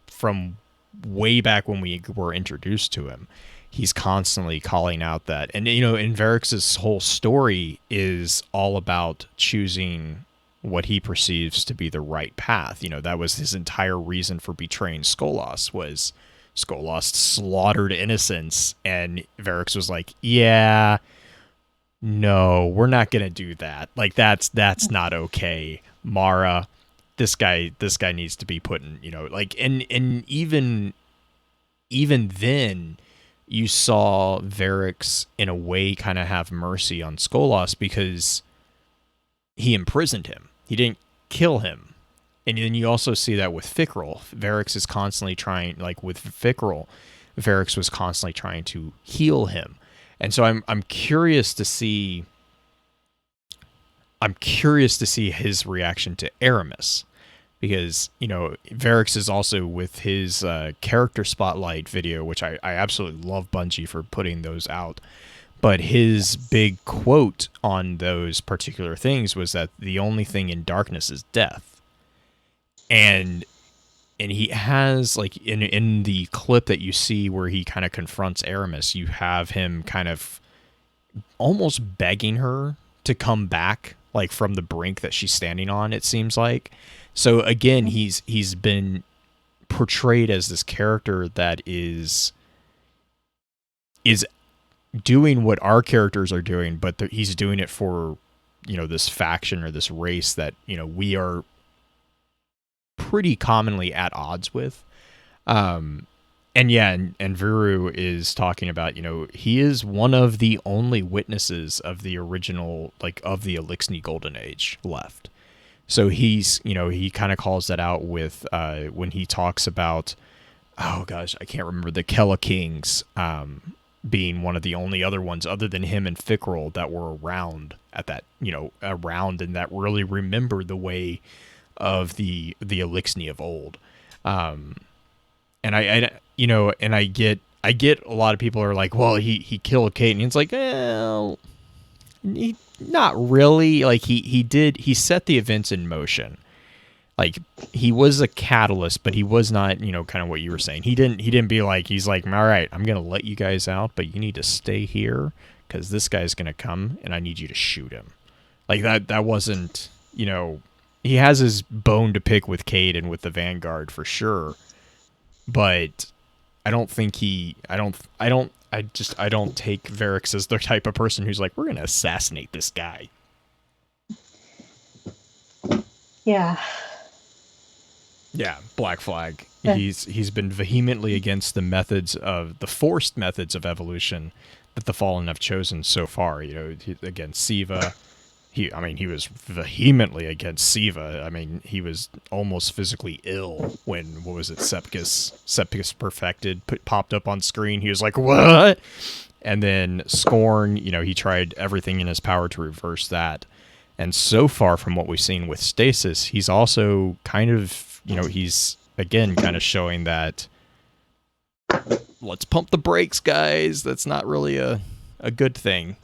from way back when we were introduced to him. He's constantly calling out that, and in Varix's whole story is all about choosing what he perceives to be the right path. That was his entire reason for betraying Skolas, was Skolas slaughtered innocents, and Varix was like, yeah, no, we're not gonna do that. Like, that's not okay, Mara. This guy needs to be put in, like, and even then, you saw Varix in a way kind of have mercy on Skolas, because he imprisoned him. He didn't kill him. And then you also see that with Fikrul. Varix is constantly trying, like with Fikrul, Varix was constantly trying to heal him. And so I'm curious to see his reaction to Aramis, because Varix is also, with his character spotlight video, which I absolutely love Bungie for putting those out. But his big quote on those particular things was that the only thing in darkness is death. And he has, like, in the clip that you see where he kind of confronts Aramis, you have him kind of almost begging her to come back, like from the brink that she's standing on, it seems like. So again, he's been portrayed as this character that is doing what our characters are doing, but he's doing it for, this faction or this race that, we are pretty commonly at odds with. And Viru is talking about, he is one of the only witnesses of the original, like, of the Elixni Golden Age left. So he's, he kind of calls that out with, when he talks about, oh gosh, I can't remember, the Kella Kings, being one of the only other ones other than him and Fickrell that were around at that, around and that really remember the way of the Elixni of old. And I get a lot of people are like, well, he killed Kate, and it's like, well, not really. Like he set the events in motion. Like, he was a catalyst, but he was not, kind of what you were saying. He didn't be like, he's like, all right, I'm going to let you guys out, but you need to stay here because this guy's going to come and I need you to shoot him. Like, that wasn't, he has his bone to pick with Cade and with the Vanguard for sure. But I don't think I don't take Varix as the type of person who's like, we're going to assassinate this guy. Yeah. Yeah, Black Flag. Yeah. He's been vehemently against the forced methods of evolution that the Fallen have chosen so far. Against Siva, he was vehemently against Siva. I mean, he was almost physically ill when, what was it, Septicus Perfected popped up on screen. He was like, what? And then Scorn, he tried everything in his power to reverse that. And so far from what we've seen with Stasis, he's also kind of, he's, again, kind of showing that, let's pump the brakes, guys. That's not really a good thing.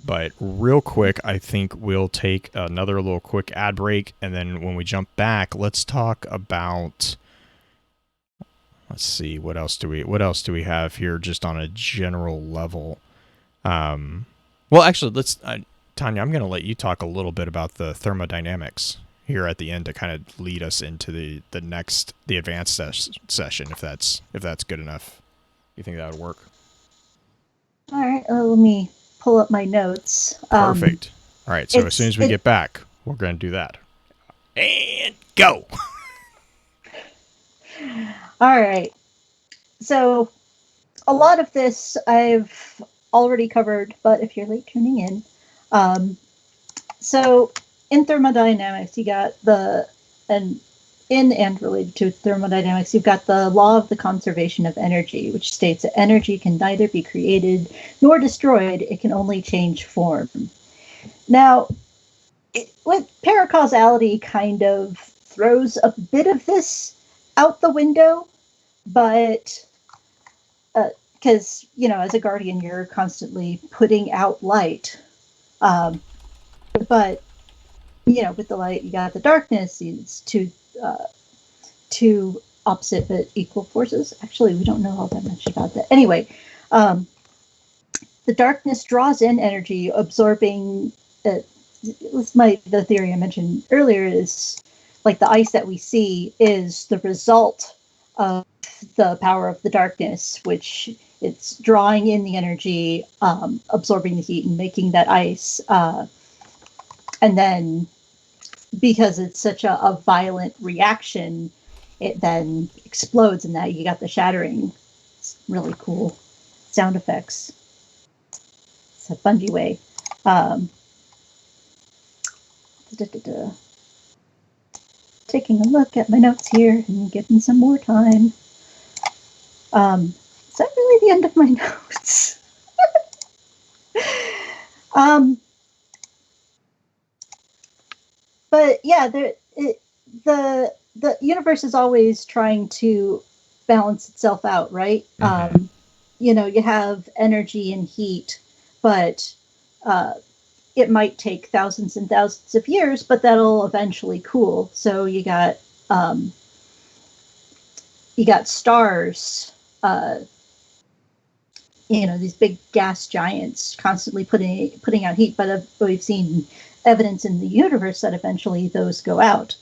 But real quick, I think we'll take another little quick ad break. And then when we jump back, let's talk about, let's see, what else do we have here just on a general level? Well, actually, Tanya, I'm going to let you talk a little bit about the thermodynamics here at the end to kind of lead us into the advanced session, if that's good enough. You think that would work? All right. Let me pull up my notes. Perfect. All right. So as soon as we get back, we're going to do that. And go. All right. So a lot of this I've already covered, but if you're late tuning in, so in thermodynamics, you got and related to thermodynamics, you've got the law of the conservation of energy, which states that energy can neither be created nor destroyed. It can only change form. Now, with paracausality kind of throws a bit of this out the window, but because, as a guardian, you're constantly putting out light. But, with the light, you got the darkness. It's two opposite but equal forces. Actually, we don't know all that much about that. Anyway, the darkness draws in energy, absorbing. The theory I mentioned earlier is like the ice that we see is the result of the power of the darkness, which it's drawing in the energy, absorbing the heat, and making that ice. And then, because it's such a violent reaction, it then explodes, and now you got the shattering. It's really cool sound effects. It's a Bungie way. Taking a look at my notes here and giving some more time. Is that really the end of my notes? But yeah, the universe is always trying to balance itself out, right? Mm-hmm. You have energy and heat, but it might take thousands and thousands of years, but that'll eventually cool. So you got stars, these big gas giants constantly putting out heat, but we've seen evidence in the universe that eventually those go out.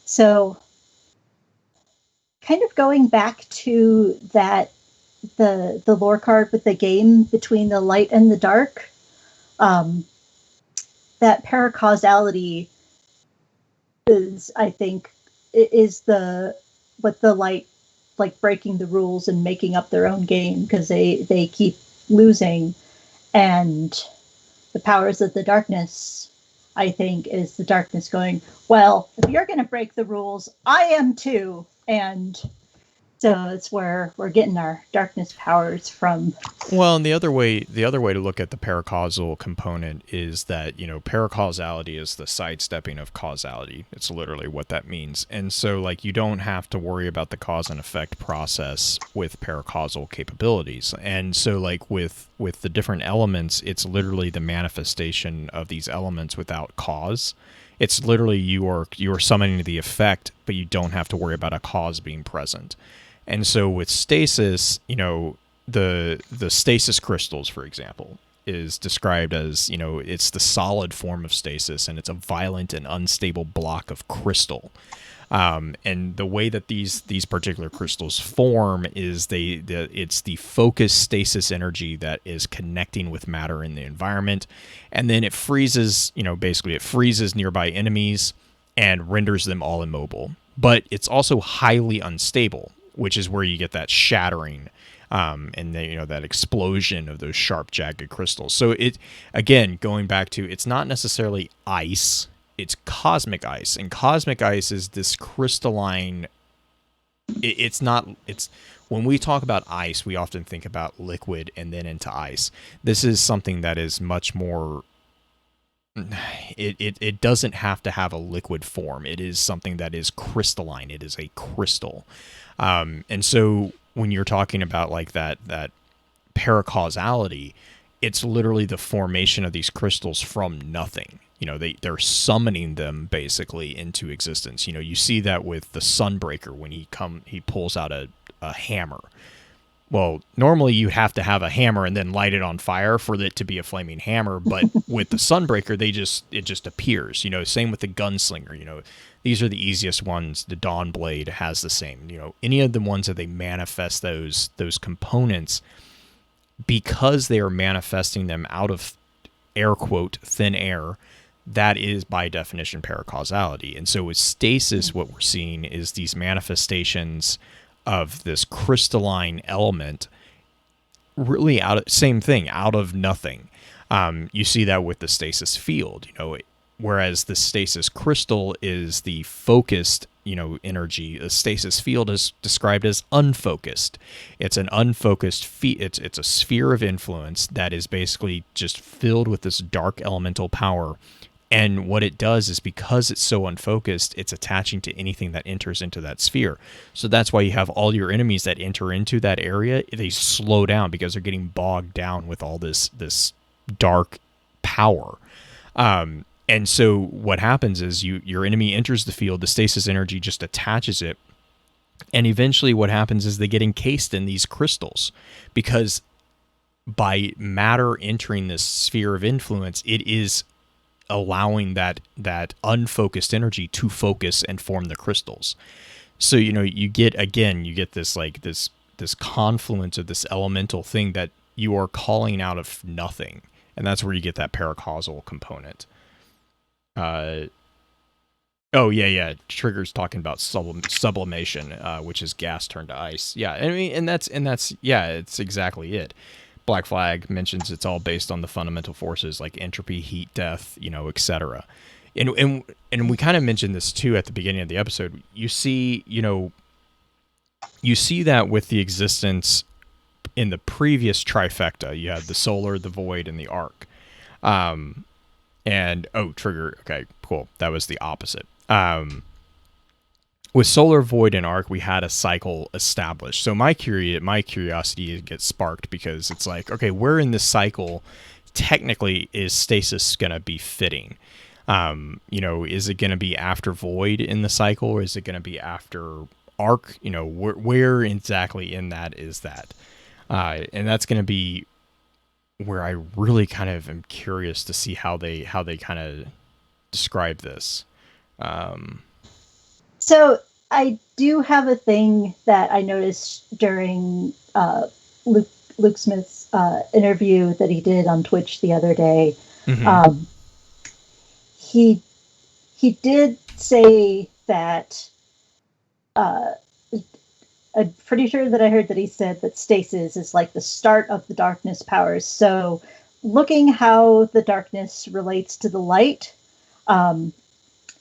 So kind of going back to that, the lore card with the game between the light and the dark, that paracausality is, I think, is what the light, like breaking the rules and making up their own game because they keep losing, and the powers of the darkness, I think, is the darkness going, well, if you're going to break the rules, I am too. And so it's where we're getting our darkness powers from. Well, and the other way to look at the paracausal component is that, paracausality is the sidestepping of causality. It's literally what that means. And so, like, you don't have to worry about the cause and effect process with paracausal capabilities. And so, like, with the different elements, it's literally the manifestation of these elements without cause. It's literally you are summoning the effect, but you don't have to worry about a cause being present. And so with stasis, the stasis crystals, for example, is described as, it's the solid form of stasis, and it's a violent and unstable block of crystal. And the way that these particular crystals form is it's the focused stasis energy that is connecting with matter in the environment, and then it freezes, basically it freezes nearby enemies and renders them all immobile. But it's also highly unstable, which is where you get that shattering, and then, that explosion of those sharp, jagged crystals. So it, again, going back to, it's not necessarily ice, it's cosmic ice, and cosmic ice is this crystalline. It's when we talk about ice, we often think about liquid and then into ice. This is something that is much more. It doesn't have to have a liquid form. It is something that is crystalline. It is a crystal. And so when you're talking about like that paracausality, it's literally the formation of these crystals from nothing. They're summoning them basically into existence. You see that with the Sunbreaker when he pulls out a hammer. Well, normally you have to have a hammer and then light it on fire for it to be a flaming hammer. But with the Sunbreaker, it just appears. Same with the Gunslinger. These are the easiest ones. The Dawnblade has the same. Any of the ones that they manifest those components, because they are manifesting them out of air quote thin air, that is by definition paracausality. And so with stasis, what we're seeing is these manifestations of this crystalline element, really out of nothing. You see that with the stasis field, whereas the stasis crystal is the focused, energy. The stasis field is described as unfocused. It's an unfocused it's a sphere of influence that is basically just filled with this dark elemental power. And what it does is, because it's so unfocused, it's attaching to anything that enters into that sphere. So that's why you have all your enemies that enter into that area, they slow down because they're getting bogged down with all this dark power. And so what happens is your enemy enters the field, the stasis energy just attaches it, and eventually what happens is they get encased in these crystals, because by matter entering this sphere of influence, it is allowing that unfocused energy to focus and form the crystals. So you get this confluence of this elemental thing that you are calling out of nothing, and that's where you get that paracausal component. Trigger's talking about sublimation, which is gas turned to ice. Yeah, I mean, and that's it's exactly it. Black Flag mentions it's all based on the fundamental forces like entropy, heat, death, etc. And we kind of mentioned this too at the beginning of the episode. You see that with the existence in the previous trifecta. You had the solar, the void, and the arc. Trigger. Okay, cool. That was the opposite. With solar, void, and arc, we had a cycle established. So my curiosity gets sparked because it's like, okay, where in this cycle technically is stasis going to be fitting? Is it going to be after void in the cycle, or is it going to be after arc? Where exactly in that is that? And that's going to be where I really kind of am curious to see how they kind of describe this. So I do have a thing that I noticed during Luke Smith's interview that he did on Twitch the other day. Mm-hmm. He did say that. I'm pretty sure that I heard that he said that stasis is like the start of the darkness powers. So, looking how the darkness relates to the light,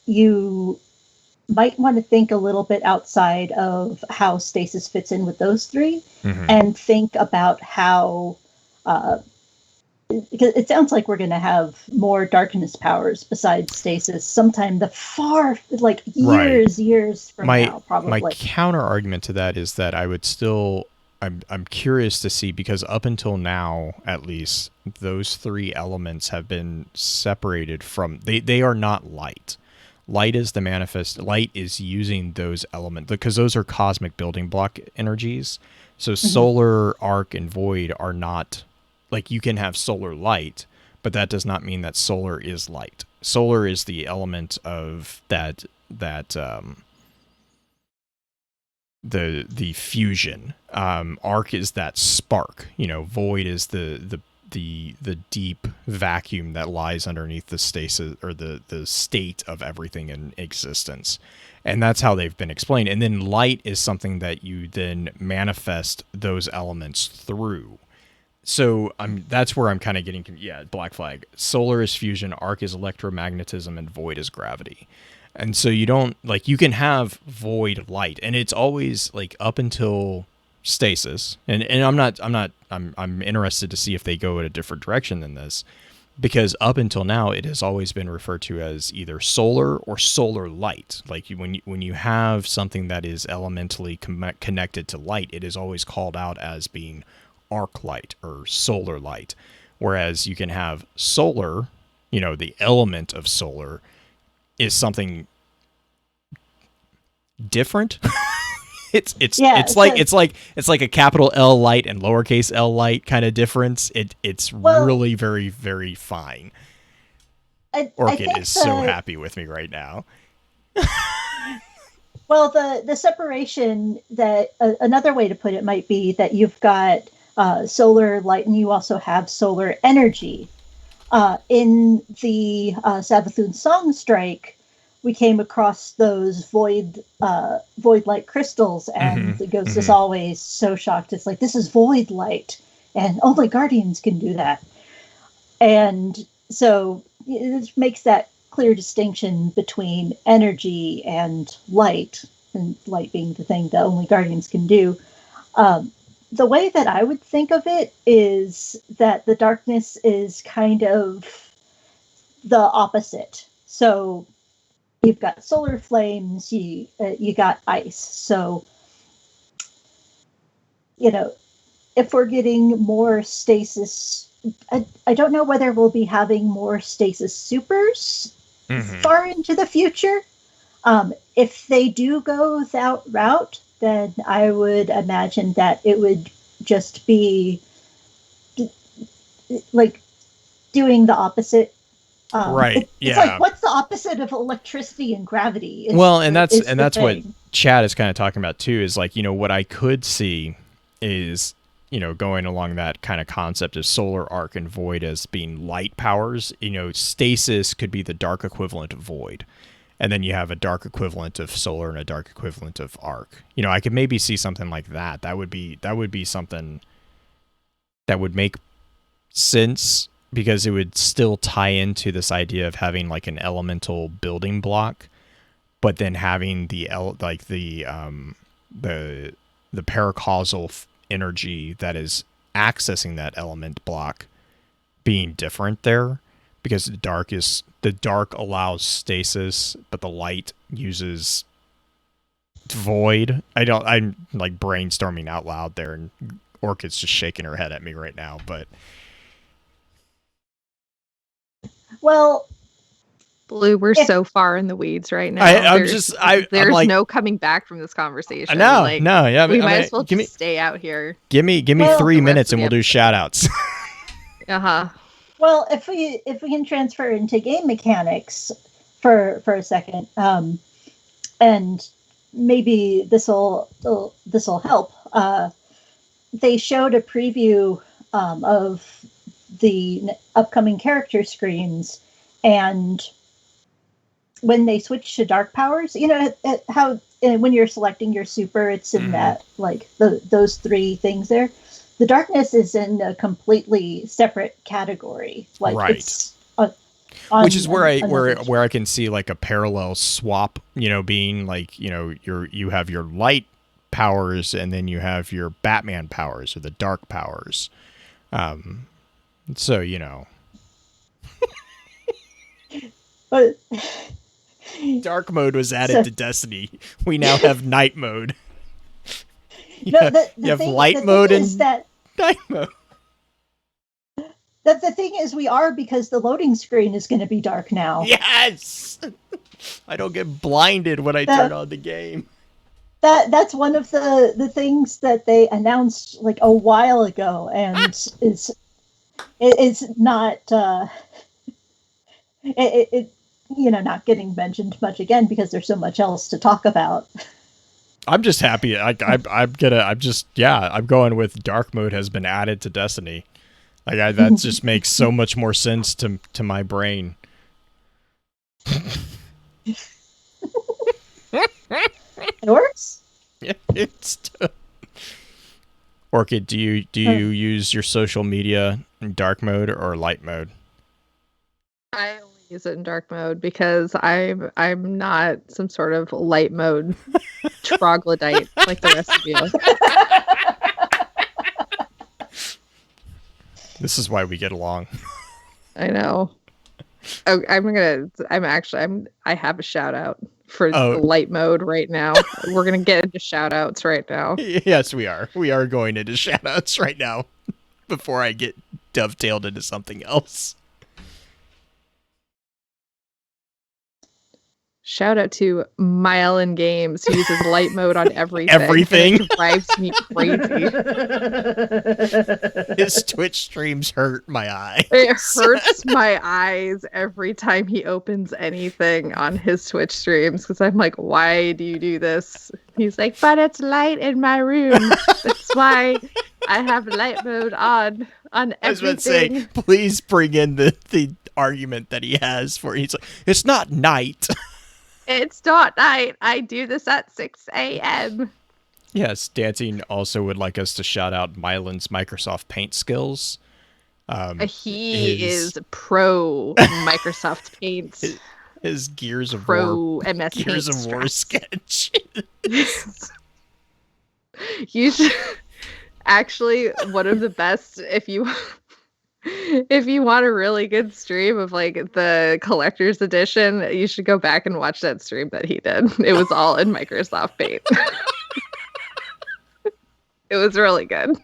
you might want to think a little bit outside of how stasis fits in with those three, and think about how, because it sounds like we're going to have more darkness powers besides stasis sometime the far, like years from now, probably. My counter argument to that is that I would still, I'm curious to see, because up until now, at least, those three elements have been separated from, they are not light. Light is the manifest. Light is using those elements because those are cosmic building block energies. So solar, arc, and void are not, like, you can have solar light, but that does not mean that solar is light. Solar is the element of that the fusion. Arc is that spark. Void is the deep vacuum that lies underneath the stasis, or the state of everything in existence. And that's how they've been explained. And then light is something that you then manifest those elements through. So that's where I'm kind of getting, black flag. Solar is fusion, arc is electromagnetism, and void is gravity. And so you don't, like, you can have void light, and it's always like up until stasis. And I'm interested to see if they go in a different direction than this, because up until now it has always been referred to as either solar or solar light. Like when you have something that is elementally connected to light, it is always called out as being arc light or solar light. Whereas you can have solar, the element of solar is something different. It's like a capital L light and lowercase l light kind of difference. It's really very, very fine. Orchid is so happy with me right now. Well, the separation, that another way to put it might be that you've got solar light and you also have solar energy. In the Savathun Song Strike, we came across those void light crystals, and the ghost is always so shocked. It's like, this is void light, and only guardians can do that. And so it makes that clear distinction between energy and light being the thing that only guardians can do. The way that I would think of it is that the darkness is kind of the opposite. So you've got solar flames, you got ice. So, if we're getting more stasis, I don't know whether we'll be having more stasis supers far into the future. If they do go that route, then I would imagine that it would just be like doing the opposite. Right. It's like, what's the opposite of electricity and gravity? That's what Chad is kind of talking about too, is like, what I could see is, going along that kind of concept of solar, arc, and void as being light powers. Stasis could be the dark equivalent of void. And then you have a dark equivalent of solar and a dark equivalent of arc. I could maybe see something like that. That would be something that would make sense, because it would still tie into this idea of having like an elemental building block, but then having the paracausal energy that is accessing that element block being different there, because the dark allows stasis, but the light uses void. I'm like brainstorming out loud there, and Orchid's just shaking her head at me right now, but Well, Blue, we're If- so far in the weeds right now. I'm There's like, no coming back from this conversation. no, Like, no, yeah. we might as well just stay out here. Give me Well, 3 the rest minutes of and the we'll do episode. shout outs. Uh-huh. well, if we can transfer into game mechanics for a second, and maybe this'll help. They showed a preview of the upcoming character screens, and when they switch to dark powers, you know how when you're selecting your super, it's in that like those three things there. The darkness is in a completely separate category, like Right. it's which is where I can see like a parallel swap, you know, being like, you know, you have your light powers and then you have your Batman powers or the dark powers. So, you know, But dark mode was added So- to Destiny. We now have night mode. no, the you have thing, light the mode thing and is that night mode. the thing is we are, because the loading screen is going to be dark now. Yes. I don't get blinded when I turn on the game. That's one of the things that they announced like a while ago, and it's not it you know, not getting mentioned much again because there's so much else to talk about. I'm just happy. I'm going with dark mode has been added to Destiny. Like that just makes so much more sense to my brain. It works. Yeah, it's Orchid, do you use your social media in dark mode or light mode? I only use it in dark mode because I'm not some sort of light mode troglodyte like the rest of you. This is why we get along. I know. Oh, I have a shout out for light mode right now. We're gonna get into shout outs right now. Yes, we are. We are going into shout outs right now before I get dovetailed into something else. Shout out to Myelin Games, who uses light mode on everything. Everything. It drives me crazy. His Twitch streams hurt my eyes. It hurts my eyes every time he opens anything on his Twitch streams because I'm like, why do you do this? He's like, but it's light in my room. That's why I have light mode on everything. I was about to say, please bring in the argument that he has for it. He's like, it's not night. It's not night. I do this at 6 a.m. Yes, Dancing also would like us to shout out Mylan's Microsoft Paint skills. He is pro Microsoft Paint. His Gears of Pro War, MS Gears Paint of War straps. sketch. You should actually, one of the best, if you want a really good stream of like the collector's edition, you should go back and watch that stream that he did. It was all in Microsoft Paint. It was really good.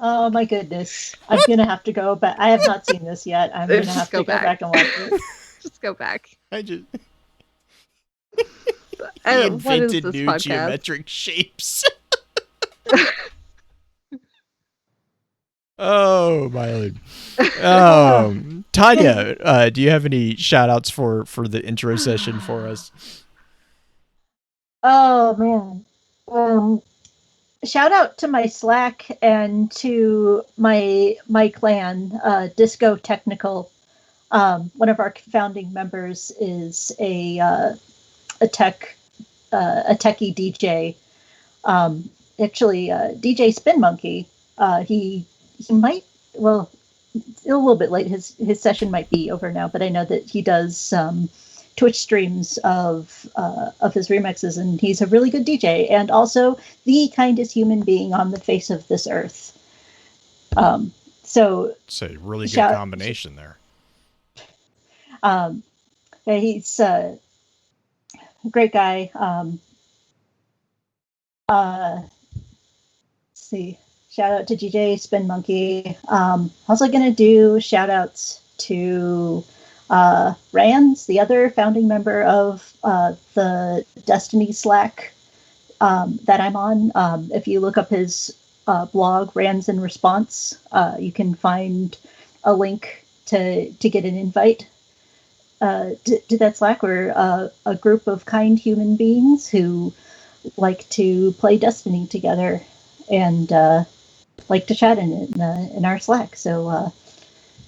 Oh my goodness. I'm going to have to go back. I have not seen this yet. I'm going to have to go back and watch it. Just go back. He What is invented this new podcast? geometric shapes. Oh, Mylan. Tanya, do you have any shout outs for the intro session for us? Oh man. Shout out to my Slack and to my clan, Disco Technical. One of our founding members is a techie DJ. Actually, DJ Spin Monkey. He might, well, a little bit late. His session might be over now, but I know that he does Twitch streams of his remixes, and he's a really good DJ and also the kindest human being on the face of this earth. So it's a really good combination there. He's a great guy. Let's see. Shout out to GJ Spin Monkey. Also going to do shout outs to Rands, the other founding member of the Destiny Slack that I'm on. If you look up his blog, Rands in Response, you can find a link to get an invite to that Slack. We're a group of kind human beings who like to play Destiny together and like to chat in our Slack. So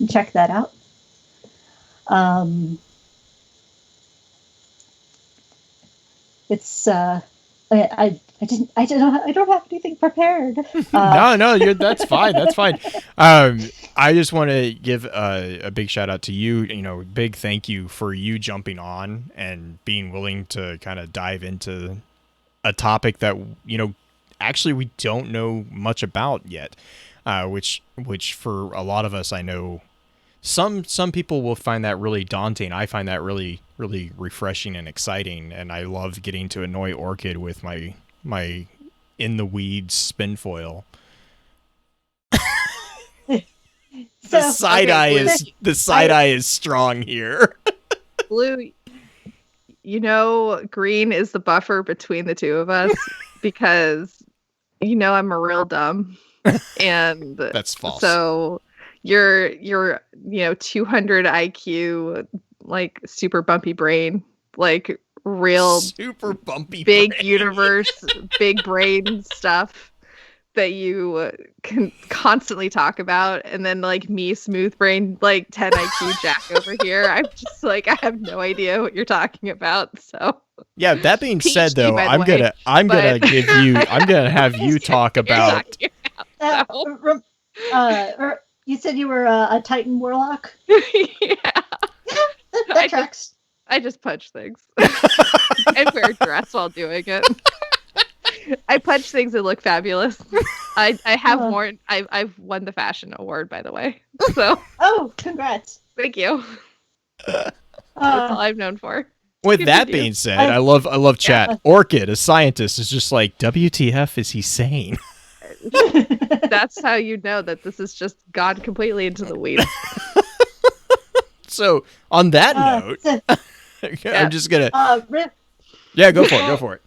check that out. It's I don't have anything prepared. No, that's fine. That's fine. I just want to give a big shout out to you. Big thank you for you jumping on and being willing to kind of dive into a topic that actually we don't know much about yet. Which for a lot of us, I know some people will find that really daunting. I find that really refreshing and exciting, and I love getting to annoy Orchid with my in the weeds spin foil. The side eye is strong here. Blue, green is the buffer between the two of us because I'm a real dumb, and that's false. So you're 200 IQ, like super bumpy brain, like real super bumpy big brain. universe, big brain stuff that you can constantly talk about, and then like me, smooth brain, like 10 IQ Jack over here. I'm just like, I have no idea what you're talking about. So yeah, that being PhD, said though, I'm gonna have you talk about you said you were a Titan Warlock? Yeah. That tracks. I just punch things. And wear a dress while doing it. I punch things that look fabulous. I have worn. I've won the fashion award, by the way. So. Oh, congrats! Thank you. That's all I'm known for. With that being said, I love chat. Yeah. Orchid, a scientist, is just like, WTF is he saying? That's how you know that this has just gone completely into the weeds. So on that note, I'm just gonna. Go for it.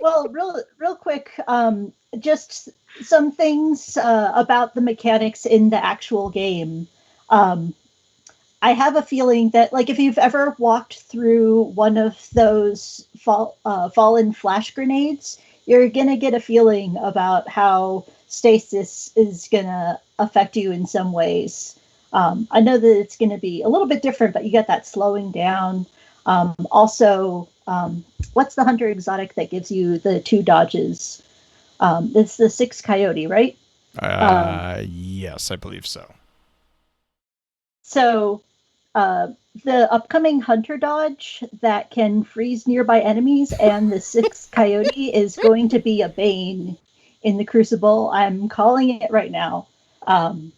Well, real quick, just some things about the mechanics in the actual game. I have a feeling that, like, if you've ever walked through one of those fallen flash grenades, you're gonna get a feeling about how stasis is gonna affect you in some ways. I know that it's gonna be a little bit different, but you get that slowing down. Also, what's the hunter exotic that gives you the 2 dodges? It's the 6 coyote, right? Yes, I believe so. So, the upcoming hunter dodge that can freeze nearby enemies and the 6 coyote is going to be a bane in the Crucible. I'm calling it right now. I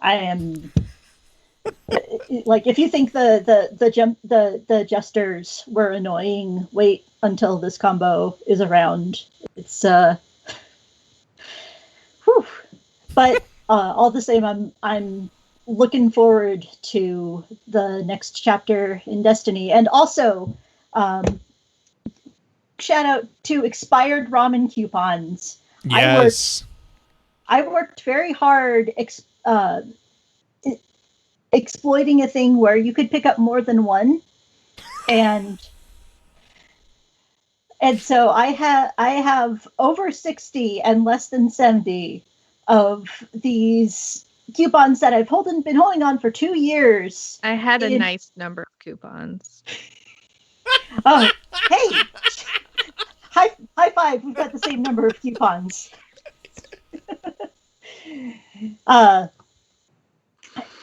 am like, if you think the jesters were annoying, wait until this combo is around. It's whew. But all the same, I'm looking forward to the next chapter in Destiny, and also shout out to expired ramen coupons. Yes, I worked very hard exploiting a thing where you could pick up more than one, and so I have over 60 and less than 70 of these coupons that I've been holding on for 2 years. I had a nice number of coupons. Oh, hey! High five! We've got the same number of coupons.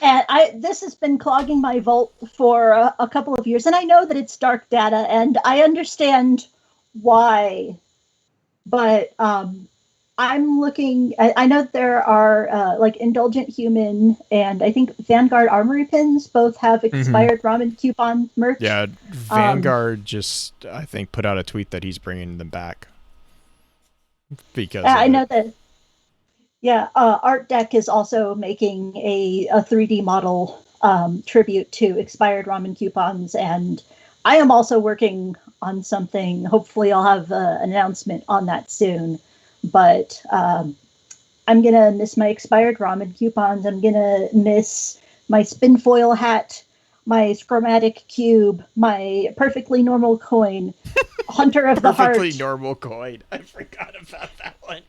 And this has been clogging my vault for a couple of years, and I know that it's dark data, and I understand why, but I'm looking. I know there are like Indulgent Human and I think Vanguard Armory Pins both have expired ramen coupon merch. Yeah, Vanguard just, I think, put out a tweet that he's bringing them back because I know that. Yeah, Art Deck is also making a 3D model tribute to expired ramen coupons, and I am also working on something. Hopefully, I'll have an announcement on that soon. But I'm gonna miss my expired ramen coupons. I'm gonna miss my spin foil hat, my chromatic cube, my perfectly normal coin, Hunter of the Heart. Perfectly normal coin. I forgot about that one.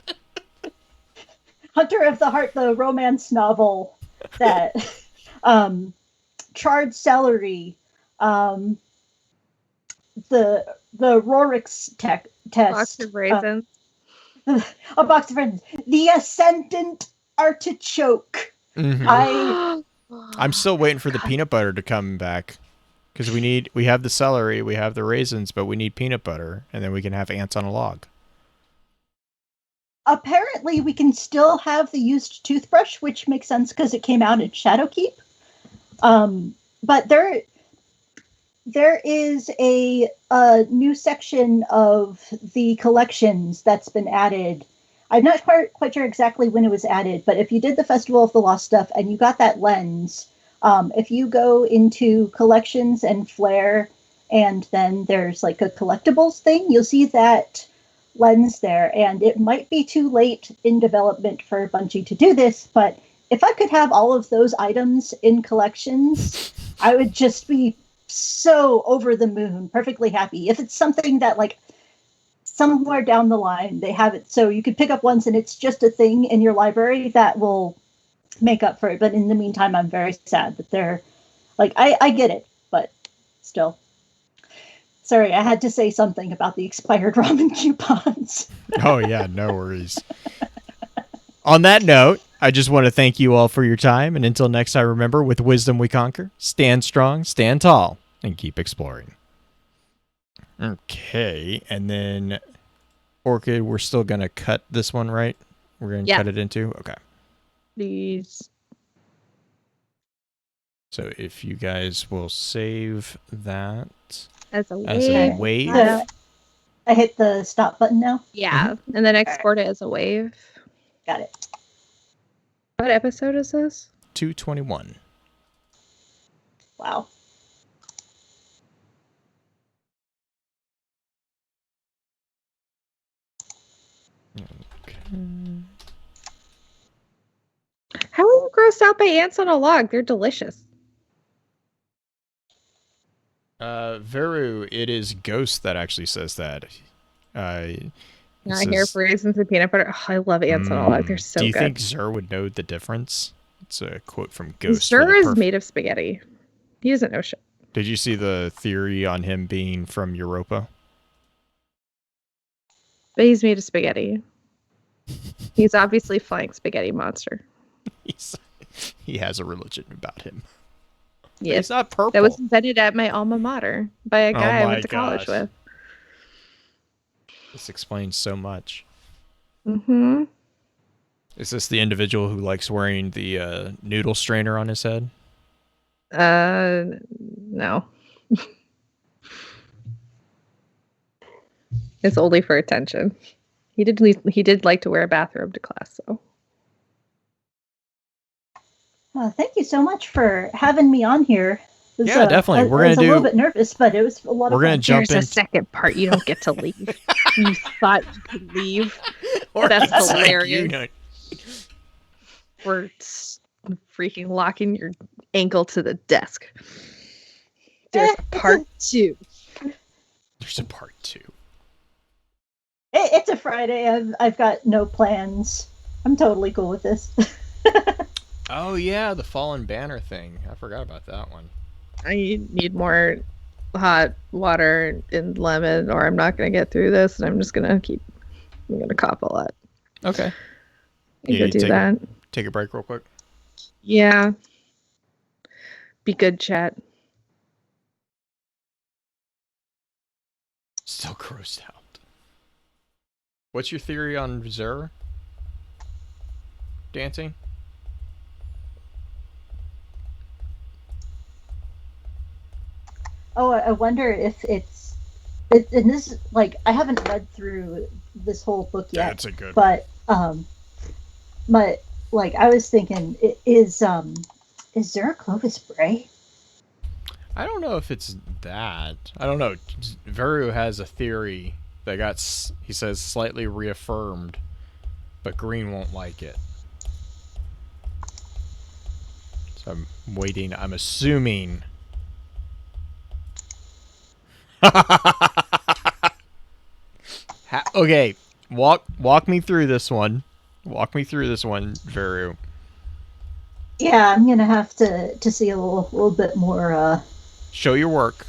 Hunter of the Heart, the romance novel that charred celery, the Rorik's test, Box of raisins. a box of raisins, the Ascendant Artichoke. Mm-hmm. I'm still waiting for the peanut butter to come back because we have the celery, we have the raisins, but we need peanut butter, and then we can have ants on a log. Apparently, we can still have the used toothbrush, which makes sense because it came out in Shadowkeep. But there is a new section of the collections that's been added. I'm not quite sure exactly when it was added, but if you did the Festival of the Lost stuff and you got that lens, if you go into collections and Flare, and then there's like a collectibles thing, you'll see that lens there. And it might be too late in development for Bungie to do this, but if I could have all of those items in collections, I would just be so over the moon, perfectly happy. If it's something that like somewhere down the line they have it so you could pick up once and it's just a thing in your library, that will make up for it. But in the meantime, I'm very sad that they're like, I get it, but still. Sorry, I had to say something about the expired ramen coupons. Oh yeah, no worries. On that note, I just want to thank you all for your time, and until next time, remember, with wisdom we conquer. Stand strong, stand tall, and keep exploring. Okay, and then Orchid, we're still going to cut this one, right? We're going to cut it into? Okay. Please. So if you guys will save that as a wave. I hit the stop button now? Yeah, and then export it as a wave. Got it. What episode is this? 221. Wow. Okay. How are you grossed out by ants on a log? They're delicious. Veru, it is Ghost that actually says that. Not here for raisins and peanut butter. Oh, I love ants on a log. They're so good. Do you think Zer would know the difference? It's a quote from Ghost. Zer is made of spaghetti. He doesn't know shit. Did you see the theory on him being from Europa? But he's made of spaghetti. He's obviously flying spaghetti monster. He has a religion about him. Yes. He's not purple. That was invented at my alma mater by a guy I went to college with. This explains so much. Mm-hmm. Is this the individual who likes wearing the noodle strainer on his head? No. It's only for attention. He did like to wear a bathrobe to class, though. Thank you so much for having me on here. Yeah, definitely. We're gonna do. I was a little bit nervous, but it was a lot of fun. We're gonna jump in. There's a second part. You don't get to leave. You thought you could leave. That's hilarious. We're freaking locking your ankle to the desk. There's a part 2. There's a part 2. It's a Friday. I've got no plans. I'm totally cool with this. Oh yeah, the Fallen Banner thing. I forgot about that one. I need more hot water and lemon, or I'm not gonna get through this, and I'm gonna cough a lot. Okay. You go do that. Take a break real quick. Yeah. Be good, chat. Still grossed out. What's your theory on Zer dancing? Oh, I wonder if and this, like, I haven't read through this whole book yet. That's a good. But like, I was thinking, is Is there a Clovis Bray? I don't know if it's that. I don't know. Veru has a theory that got, he says, slightly reaffirmed, but Green won't like it. So I'm waiting. I'm assuming. Okay, walk me through this one. Walk me through this one, Veru. Yeah, I'm gonna have to see a little bit more. Show your work.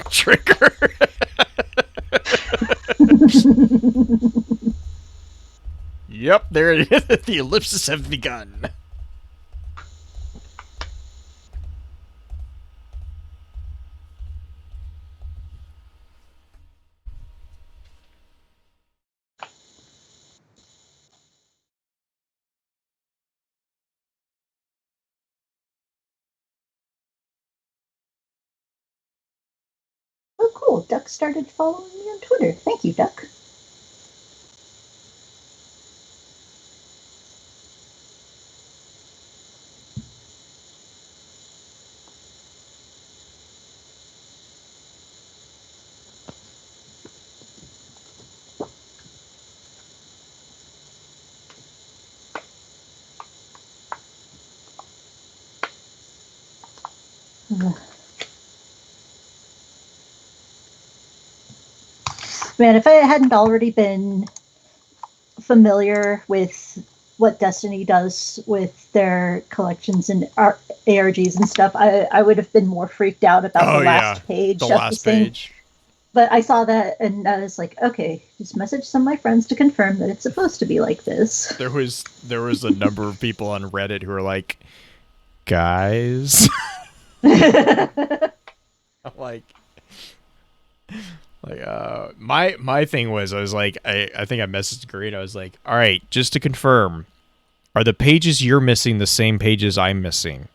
Trigger. Yep, there it is. The ellipses have begun. Oh, cool! Duck started following me on Twitter. Thank you, Duck. Man, if I hadn't already been familiar with what Destiny does with their collections and ARGs and stuff, I would have been more freaked out about the last page the of last this thing. page. But I saw that and I was like, okay, just message some of my friends to confirm that it's supposed to be like this. There was a number of people on Reddit who were like, guys. I'm like my thing was, I was like, I think I messaged Green. I was like, all right, just to confirm, are the pages you're missing the same pages I'm missing?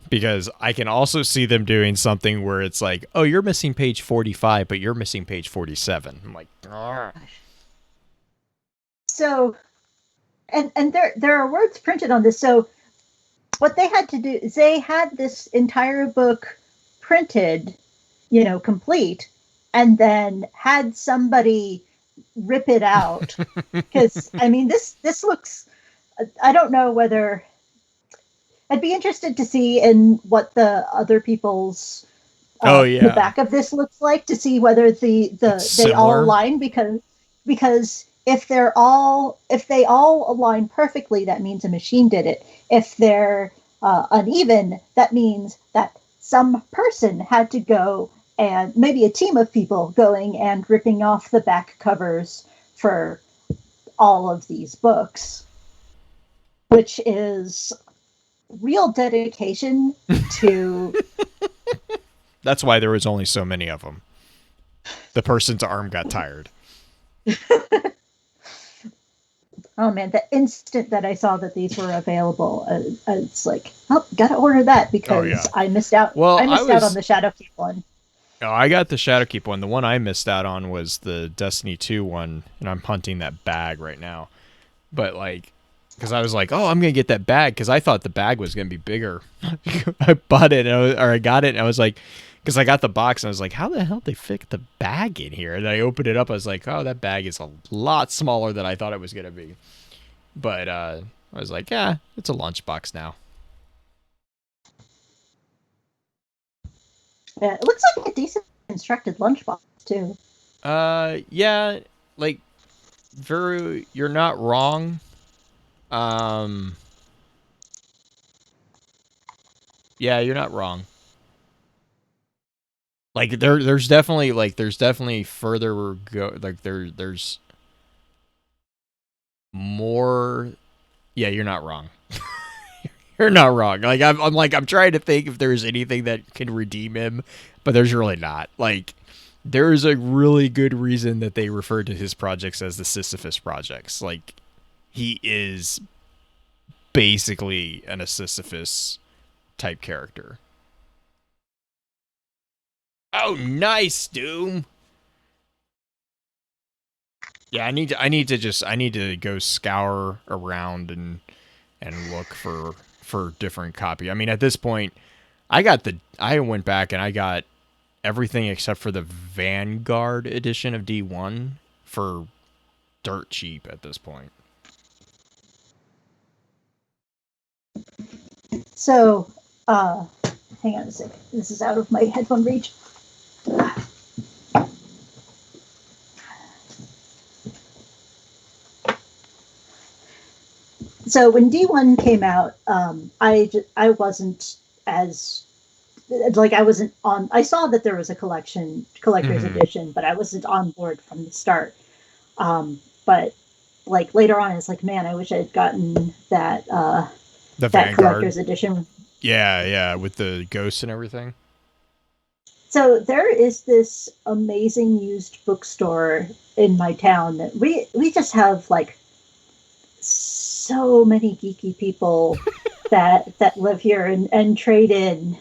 Because I can also see them doing something where it's like, oh, you're missing page 45, but you're missing page 47. I'm like, argh. So, and there are words printed on this. So, what they had to do is they had this entire book printed, complete, and then had somebody rip it out. Because I mean, this looks. I don't know whether. I'd be interested to see in what the other people's the back of this looks like, to see whether they all align, because if they all align perfectly, that means a machine did it. If they're uneven, that means that some person had to go, and maybe a team of people going and ripping off the back covers for all of these books, which is real dedication to. That's why there was only so many of them. The person's arm got tired. Oh man, the instant that I saw that these were available, it's like, oh, gotta order that, because I missed out. Well, I missed out on the Shadowkeep one. No, I got the Shadowkeep one. The one I missed out on was the Destiny 2 one, and I'm hunting that bag right now. But like, because I was like, oh, I'm gonna get that bag, because I thought the bag was gonna be bigger. I bought it, I got it, and I was like, because I got the box, and I was like, how the hell did they fit the bag in here? And I opened it up, I was like, oh, that bag is a lot smaller than I thought it was gonna be. But I was like, yeah, it's a lunchbox now. Yeah, it looks like a decent constructed lunchbox too. Yeah, like, Veru, you're not wrong. Yeah, you're not wrong. Like, there's definitely further there's more. Yeah, you're not wrong. You're not wrong. Like, I'm trying to think if there's anything that can redeem him, but there's really not. Like, there is a really good reason that they refer to his projects as the Sisyphus projects. Like, he is basically a Sisyphus type character. Oh, nice, Doom. Yeah, I need to go scour around and look for different copy. I mean, at this point, I went back and I got everything except for the Vanguard edition of D1 for dirt cheap at this point. So, hang on a second. This is out of my headphone reach. So when D1 came out, I wasn't as like I wasn't on. I saw that there was a collector's edition, but I wasn't on board from the start. But like later on, it's like, man, I wish I had gotten that The that Vanguard. collector's edition. Yeah, with the ghosts and everything. So there is this amazing used bookstore in my town that we just have like so many geeky people that live here and trade in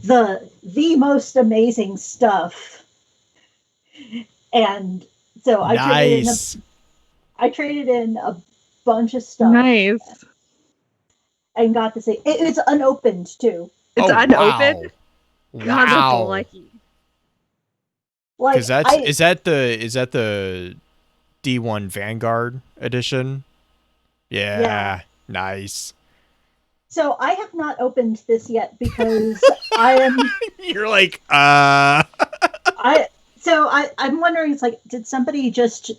the most amazing stuff. And so Nice. I traded in a bunch of stuff. Nice. And got to say it's unopened too. It's unopened. Wow. God, that's lucky. Like, Because is that the D1 Vanguard edition? Yeah. Nice. So I have not opened this yet because I am. You're like, I'm wondering. It's like, did somebody just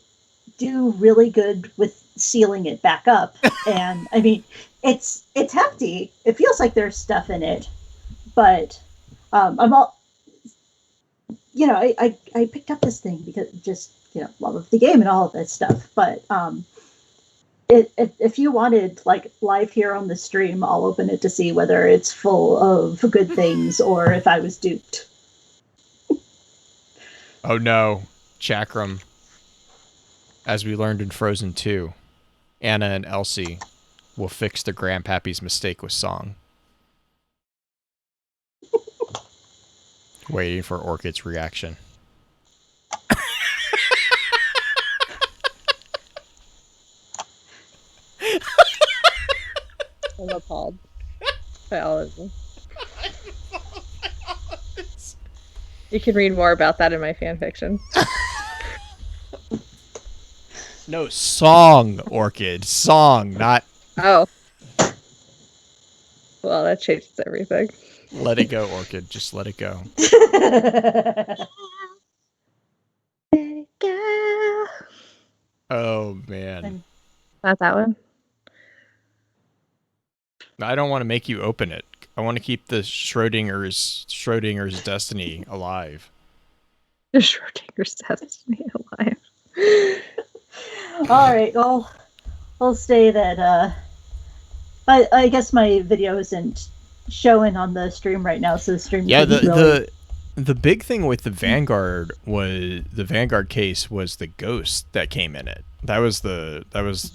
do really good with sealing it back up? And I mean, it's hefty. It feels like there's stuff in it, but I'm all. You know, I picked up this thing because just love of the game and all of that stuff, but if you wanted like live here on the stream, I'll open it to see whether it's full of good things or if I was duped. oh no, Chakram. As we learned in Frozen 2, Anna and Elsie will fix the Grandpappy's mistake with song. Waiting for Orchid's reaction. I'm appalled by all of them. You can read more about that in my fan fiction. No, song, Orchid. Song, not... Oh. Well, that changes everything. Let it go, Orchid. Just let it go. Oh, man. Not that one? I don't want to make you open it. I want to keep the Schrodinger's destiny alive. Schrodinger's destiny alive. All right, I'll say that. I guess my video isn't showing on the stream right now, so the stream. Yeah, really... the big thing with the Vanguard case was the ghost that came in it. That was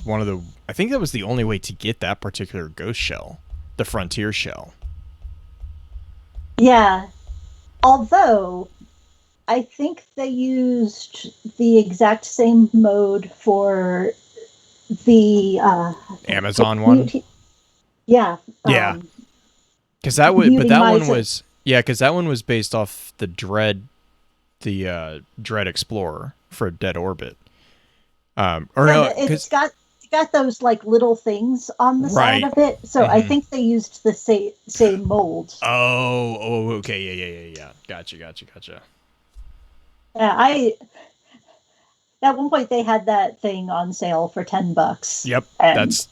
one of the. I think that was the only way to get that particular ghost shell, the Frontier shell. Yeah, although I think they used the exact same mode for the Amazon one. Yeah. Yeah. Because that one was based off the Dread Explorer for Dead Orbit. It's got those like little things on the side of it, so I think they used the same mold. Oh, okay, yeah. Gotcha. Yeah, at one point they had that thing on sale for $10.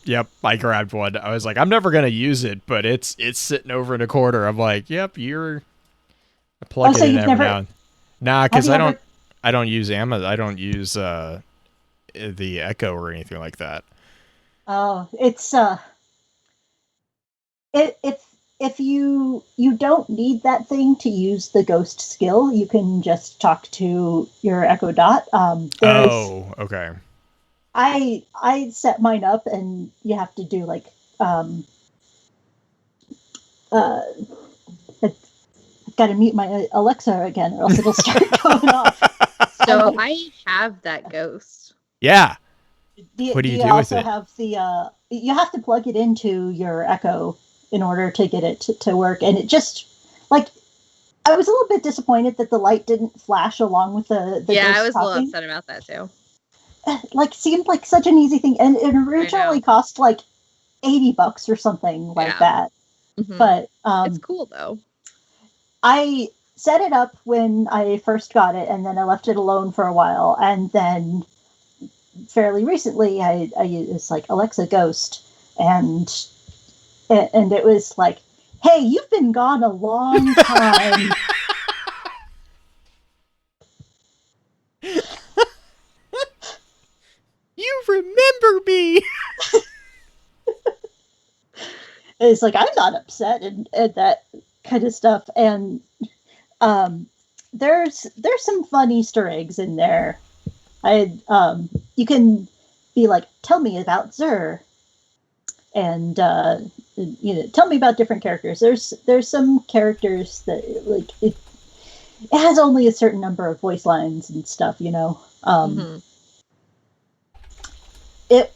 Yep. I grabbed one. I was like, I'm never gonna use it, but it's sitting over in a corner. I'm like, yep, I plug it in every now. Nah, because I don't use Amazon. I don't use the Echo or anything like that. Oh, it's if you don't need that thing to use the ghost skill, you can just talk to your Echo Dot. Okay. I set mine up, and you have to do like I've got to mute my Alexa again, or else it'll start going off. So I have that ghost. Yeah. Do, What do do you you do with also it? have the? You have to plug it into your Echo in order to get it to work, and it just like I was a little bit disappointed that the light didn't flash along with the Yeah, I ghost was a little talking. upset about that too. Like seemed like such an easy thing, and it I know. originally cost like $80 or something like Yeah. that. Hmm. But It's cool though. I set it up when I first got it, and then I left it alone for a while, and then fairly recently, I it's like Alexa Ghost, and and it was like, hey, you've been gone a long time. You remember me. It's like I'm not upset and that kind of stuff, and um, there's some fun Easter eggs in there. You can be like, tell me about Zer, and tell me about different characters. There's some characters that like it has only a certain number of voice lines and stuff. Hmm. It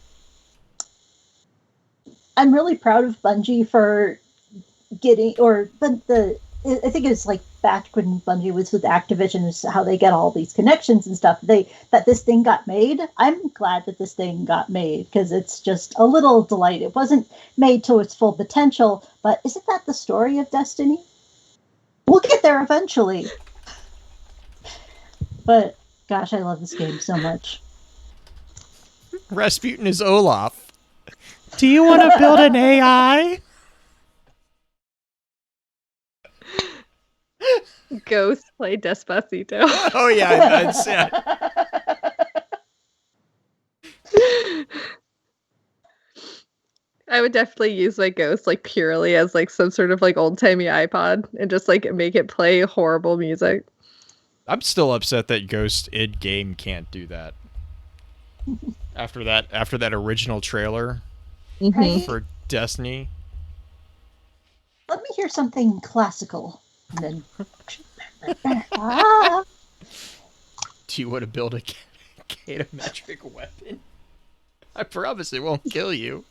I'm really proud of Bungie for getting but the I think it's like back when Bungie was with Activision is how they get all these connections and stuff. That this thing got made. I'm glad that this thing got made because it's just a little delight. It wasn't made to its full potential, but isn't that the story of Destiny? We'll get there eventually. But gosh, I love this game so much. Rasputin is Olaf. Do you want to build an AI? Ghost play Despacito. Oh yeah, that's yeah. I would definitely use my Ghost like purely as like some sort of like old timey iPod and just like make it play horrible music. I'm still upset that Ghost id game can't do that. After that original trailer Right? for Destiny. Let me hear something classical. And then ah, Do you want to build a catometric weapon? I promise it won't kill you.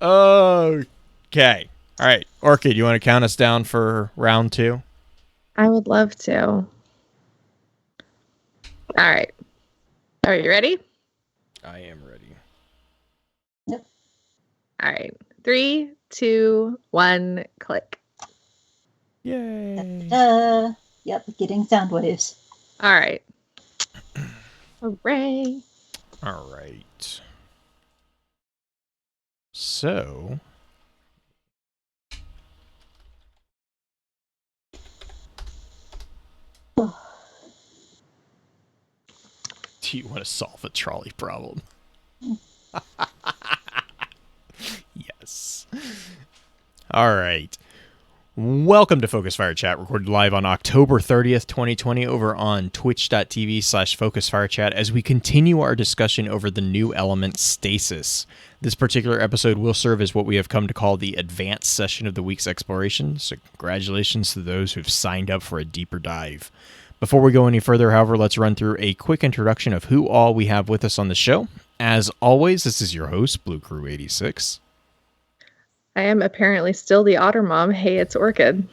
Okay. All right. Orchid, you want to count us down for round 2? I would love to. All right. Are you ready? I am ready. yep. All right. 3, 2, 1, click. Yay. Yep, getting sound waves. All right. Hooray. All right. So, do you want to solve a trolley problem? Yes. All right. Welcome to Focus Fire Chat, recorded live on October 30th, 2020, over on twitch.tv/FocusFireChat as we continue our discussion over the new element Stasis. This particular episode will serve as what we have come to call the advanced session of the week's exploration, so congratulations to those who've signed up for a deeper dive. Before we go any further, however, let's run through a quick introduction of who all we have with us on the show. As always, this is your host, Blue Crew 86. I am apparently still the otter mom. Hey, it's Orchid.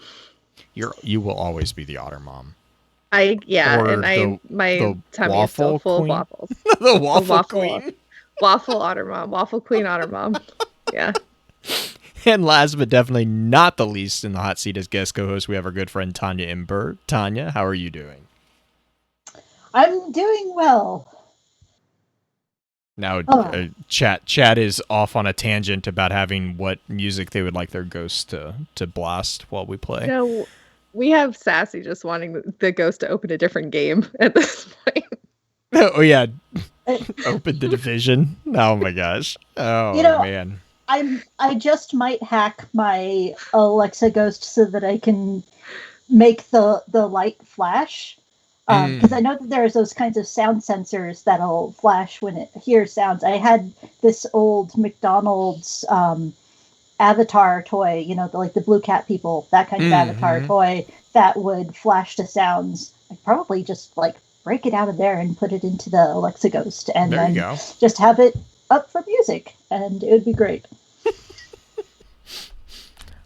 You will always be the otter mom. My the tummy is still waffle full queen? of waffles. The waffle queen. Waffle otter mom. Waffle queen otter mom. Yeah. And last but definitely not the least in the hot seat as guest co-host, we have our good friend Tanya Imber. Tanya, how are you doing? I'm doing well. Now, chat is off on a tangent about having what music they would like their ghosts to blast while we play. No, we have Sassy just wanting the ghost to open a different game at this point. Oh yeah, open the division. Oh my gosh. Oh man. I just might hack my Alexa Ghost so that I can make the light flash. Because I know that there's those kinds of sound sensors that'll flash when it hears sounds. I had this old McDonald's avatar toy, like the Blue Cat people, that kind of avatar toy that would flash to sounds. I probably just like break it out of there and put it into the Alexa Ghost, and There you then go. just have it up for music, and it would be great.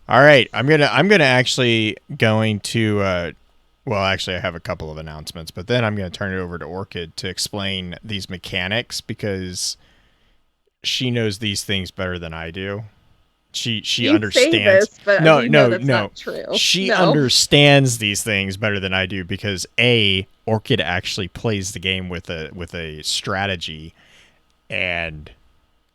All right, I'm gonna actually going to. Well, actually, I have a couple of announcements, but then I'm going to turn it over to Orchid to explain these mechanics because she knows these things better than I do. She You understands. say this, but No, you know no, that's no. not true. She No. understands these things better than I do because Orchid actually plays the game with a strategy, and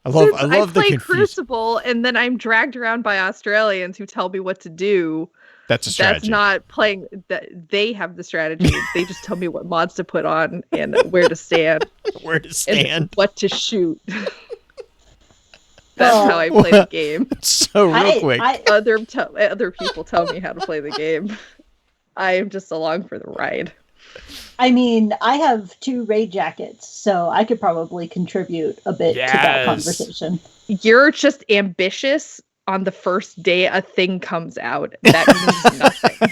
I love the play confusion. Crucible, and then I'm dragged around by Australians who tell me what to do. That's a strategy. That's not playing. That they have the strategy. They just tell me what mods to put on and where to stand, Where to stand, and what to shoot. That's how I play the game. So real quick, Other people tell me how to play the game. I am just along for the ride. I mean, I have 2 raid jackets, so I could probably contribute a bit to that conversation. You're just ambitious on the first day a thing comes out. That means nothing.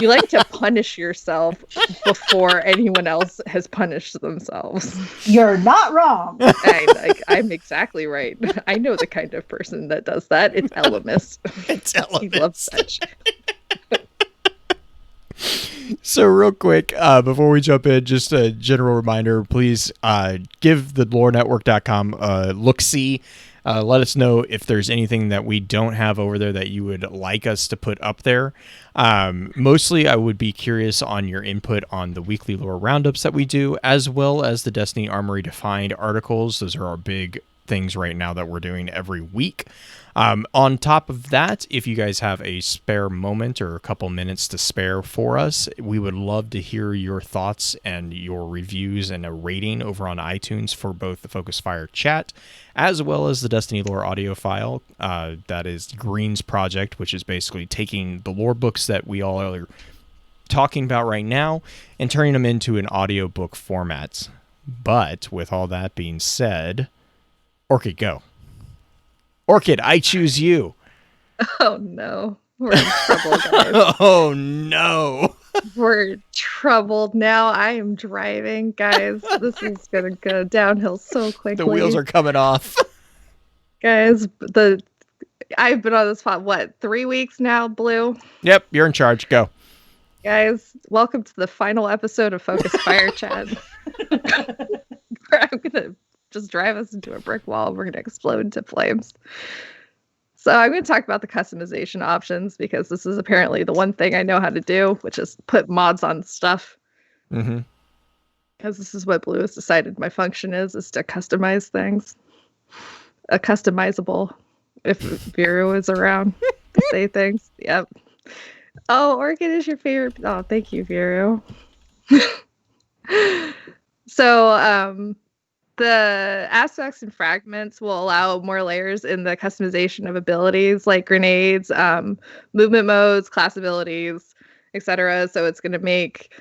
You like to punish yourself before anyone else has punished themselves. You're not wrong. I'm exactly right. I know the kind of person that does that. It's Elemis. It's Elemis. He loves that shit. So real quick, before we jump in, just a general reminder, please give the lorenetwork.com a look-see. Let us know if there's anything that we don't have over there that you would like us to put up there. Mostly, I would be curious on your input on the weekly lore roundups that we do, as well as the Destiny Armory Defined articles. Those are our big things right now that we're doing every week. On top of that, if you guys have a spare moment or a couple minutes to spare for us, we would love to hear your thoughts and your reviews and a rating over on iTunes for both the Focus Fire chat as well as the Destiny Lore audio file. That is Green's project, which is basically taking the lore books that we all are talking about right now and turning them into an audiobook format. But with all that being said, Orchid, go. Orchid, I choose you. Oh no. We're in trouble, guys. Oh no. We're troubled now. I am driving, guys. This is gonna go downhill so quickly. The wheels are coming off. Guys, I've been on this spot, 3 weeks now, Blue? Yep, you're in charge. Go. Guys, welcome to the final episode of Focus Fire Chat. Where I'm gonna just drive us into a brick wall. We're gonna explode into flames. So I'm going to talk about the customization options because this is apparently the one thing I know how to do, which is put mods on stuff. Mm-hmm. Because this is what Blue has decided my function is to customize things. A customizable, if Vero is around to say things. Yep. Oh, Orchid is your favorite. Oh, thank you, Vero. So, the aspects and fragments will allow more layers in the customization of abilities like grenades, movement modes, class abilities, etc. So it's going to make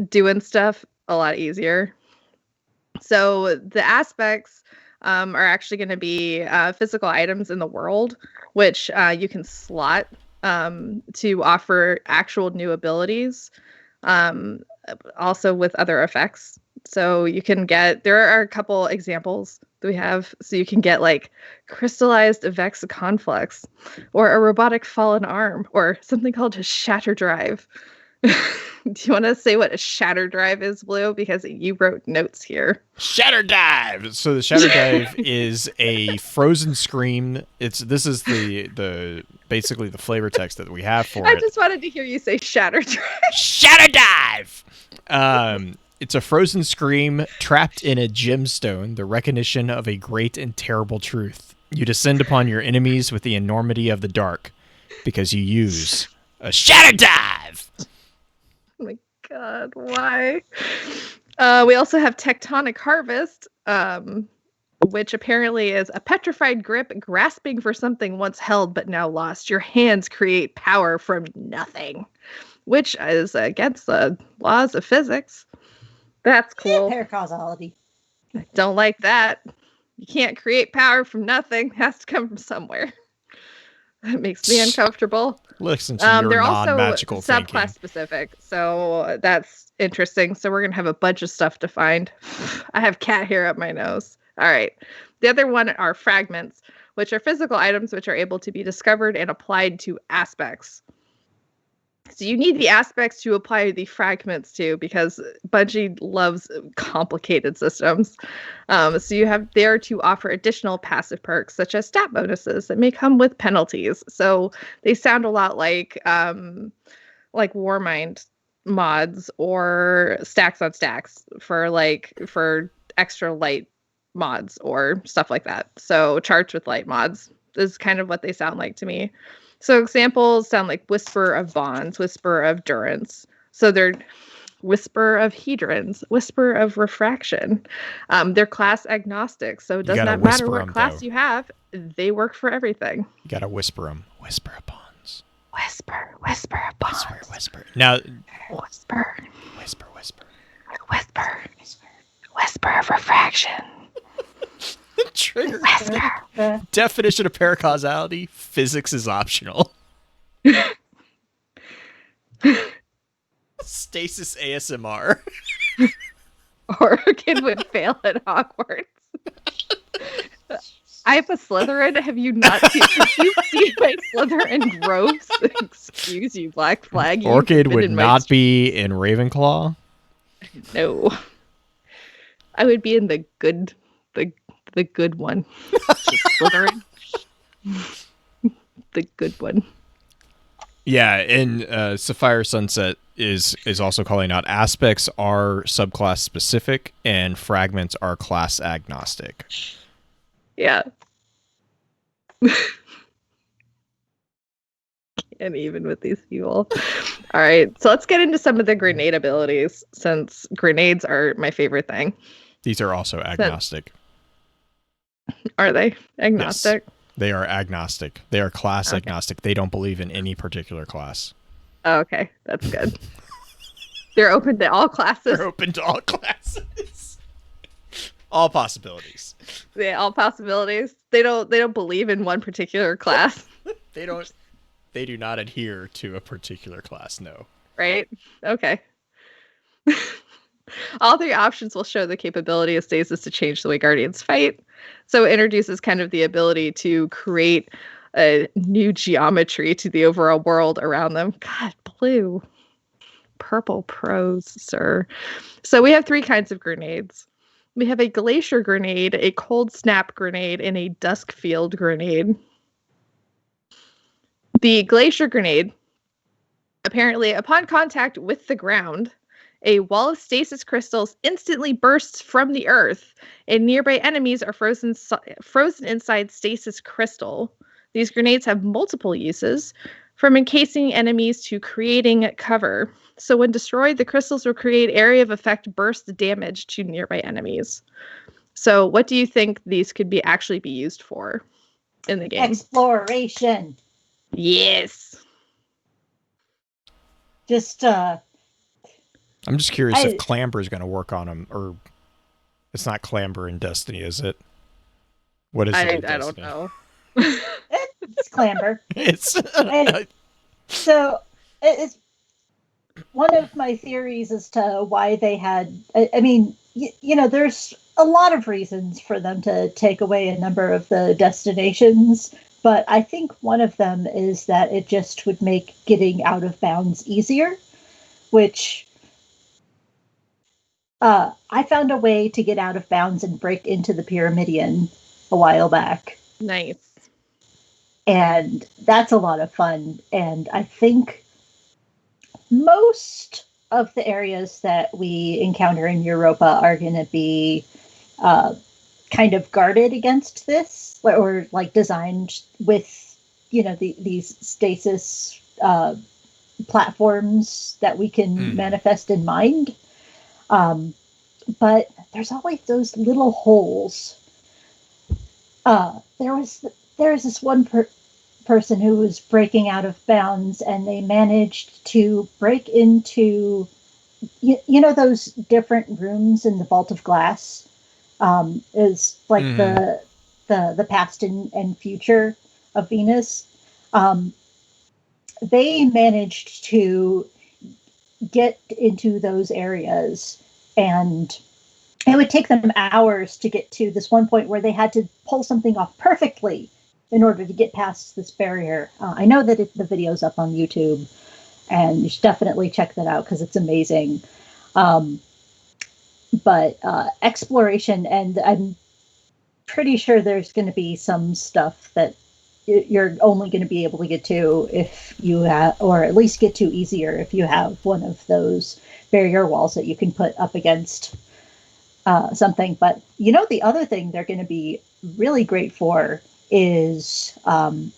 doing stuff a lot easier. So the aspects are actually going to be physical items in the world, which you can slot to offer actual new abilities, also with other effects. So you can there are a couple examples that we have. So you can get like crystallized Avexa Conflux or a robotic fallen arm or something called a shatter drive. Do you want to say what a shatter drive is, Blue? Because you wrote notes here. Shatter dive. So the shatter dive is a frozen scream. This is the basically the flavor text that we have for it. I just wanted to hear you say shatter drive. Shatter dive. It's a frozen scream trapped in a gemstone, the recognition of a great and terrible truth. You descend upon your enemies with the enormity of the dark because you use a shatter dive. Oh my god, why? We also have Tectonic Harvest, which apparently is a petrified grip grasping for something once held but now lost. Your hands create power from nothing, which is against the laws of physics. That's cool. Pair causality. Don't like that. You can't create power from nothing. It has to come from somewhere. It makes me uncomfortable. Listen to your They're also non-magical subclass thinking. specific, so that's interesting. So we're gonna have a bunch of stuff to find. I have cat hair up my nose. All right. The other one are fragments, which are physical items which are able to be discovered and applied to aspects. So you need the aspects to apply the fragments to, because Bungie loves complicated systems. So you have there to offer additional passive perks such as stat bonuses that may come with penalties. So they sound a lot like Warmind mods or stacks on stacks for extra light mods or stuff like that. So charged with light mods is kind of what they sound like to me. So examples sound like Whisper of Bonds, Whisper of Durance. So they're Whisper of Hedrons, Whisper of Refraction. They're class agnostic, so it does not matter what class you have. They work for everything. You gotta whisper them. Whisper of Bonds. Whisper, Whisper of Bonds. Whisper, whisper. Now, Whisper. whisper, whisper. Whisper. Whisper of Refraction. Trigger. The- Definition of paracausality: physics is optional. Stasis ASMR. Orchid would fail at Hogwarts. I have a Slytherin. Have you not seen? Did you see my Slytherin groves? Excuse you, Black Flag. You Orchid would forbidden my not be in Ravenclaw. No. I would be in the good one. Slytherin. The good one. Yeah, and Sapphire Sunset is also calling out aspects are subclass specific and fragments are class agnostic. Yeah. And even with these people. All right, so let's get into some of the grenade abilities, since grenades are my favorite thing. These are also agnostic. Are they agnostic? Yes, they are agnostic. They are class Okay. agnostic. They don't believe in any particular class. Oh, okay, that's good. They're open to all classes. They're open to all classes. All possibilities. Yeah, all possibilities. They don't believe in one particular class, They do not adhere to a particular class, no. right? Okay. All three options will show the capability of Stasis to change the way Guardians fight. So it introduces kind of the ability to create a new geometry to the overall world around them. God, blue. Purple prose, sir. So we have three kinds of grenades. We have a glacier grenade, a cold snap grenade, and a dusk field grenade. The glacier grenade, apparently, upon contact with the ground, a wall of stasis crystals instantly bursts from the earth, and nearby enemies are frozen inside stasis crystal. These grenades have multiple uses, from encasing enemies to creating cover. So when destroyed, the crystals will create area of effect burst damage to nearby enemies. So what do you think these could actually be used for in the game? Exploration. Yes. Just I'm just curious if Clamber is going to work on them, or it's not Clamber in Destiny, is it? What is it? I don't know. it's clamber. It's So it's one of my theories as to why they had. I mean, there's a lot of reasons for them to take away a number of the destinations, but I think one of them is that it just would make getting out of bounds easier, which I found a way to get out of bounds and break into the Pyramidion a while back. Nice. And that's a lot of fun. And I think most of the areas that we encounter in Europa are going to be kind of guarded against this, or like designed with, these stasis platforms that we can manifest in mind. But there's always those little holes. There was this one person who was breaking out of bounds, and they managed to break into, those different rooms in the Vault of Glass. Is like the past and future of Venus. they managed to get into those areas, and it would take them hours to get to this one point where they had to pull something off perfectly in order to get past this barrier. I know that the video's up on YouTube, and you should definitely check that out because it's amazing. But exploration, and I'm pretty sure there's going to be some stuff that you're only going to be able to get to if you have, or at least get to easier if you have one of those barrier walls that you can put up against something. But the other thing they're going to be really great for is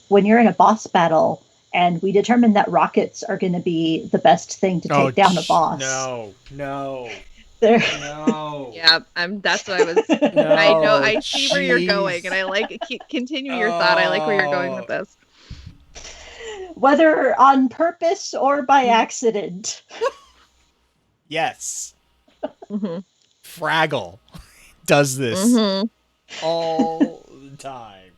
when you're in a boss battle, and we determine that rockets are going to be the best thing to take down a boss. No. No. Yeah, that's what I was. No, I know. I see where you're going, and I like continue your thought. I like where you're going with this. Whether on purpose or by accident. Yes. Mm-hmm. Fraggle does this all the time.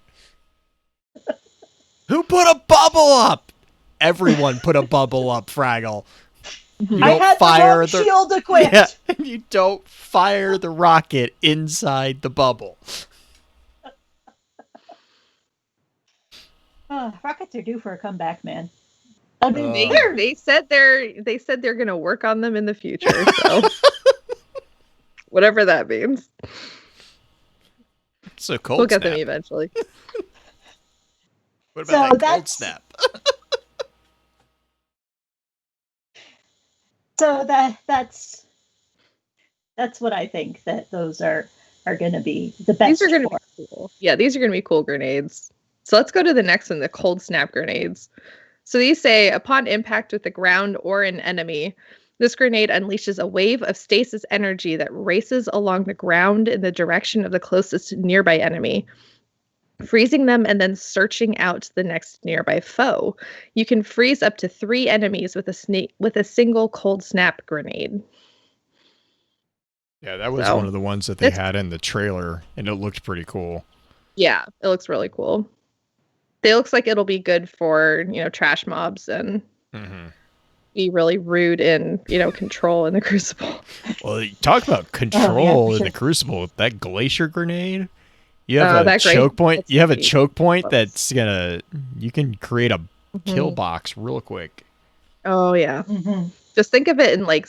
Who put a bubble up? Everyone put a bubble up, Fraggle. You I don't had fire the shield equipped. Yeah, you don't fire the rocket inside the bubble. Rockets are due for a comeback, man. I mean, they said they're gonna work on them in the future. So whatever that means. So cold we'll get snap. them eventually. What about that cold that's snap? So that's what I think that those are going to be the best. These are going to be cool. Yeah, these are going to be cool grenades. So let's go to the next one, the cold snap grenades. So these say, upon impact with the ground or an enemy, this grenade unleashes a wave of stasis energy that races along the ground in the direction of the closest nearby enemy, freezing them and then searching out the next nearby foe. You can freeze up to 3 enemies with a single cold snap grenade. Yeah, that was one of the ones that they had in the trailer, and it looked pretty cool. Yeah, it looks really cool. It looks like it'll be good for, trash mobs and be really rude in, control in the Crucible. Well, you talk about control in the Crucible. That glacier grenade. You have a choke point. You have a choke point that's you can create a kill box real quick. Oh yeah. Just think of it in like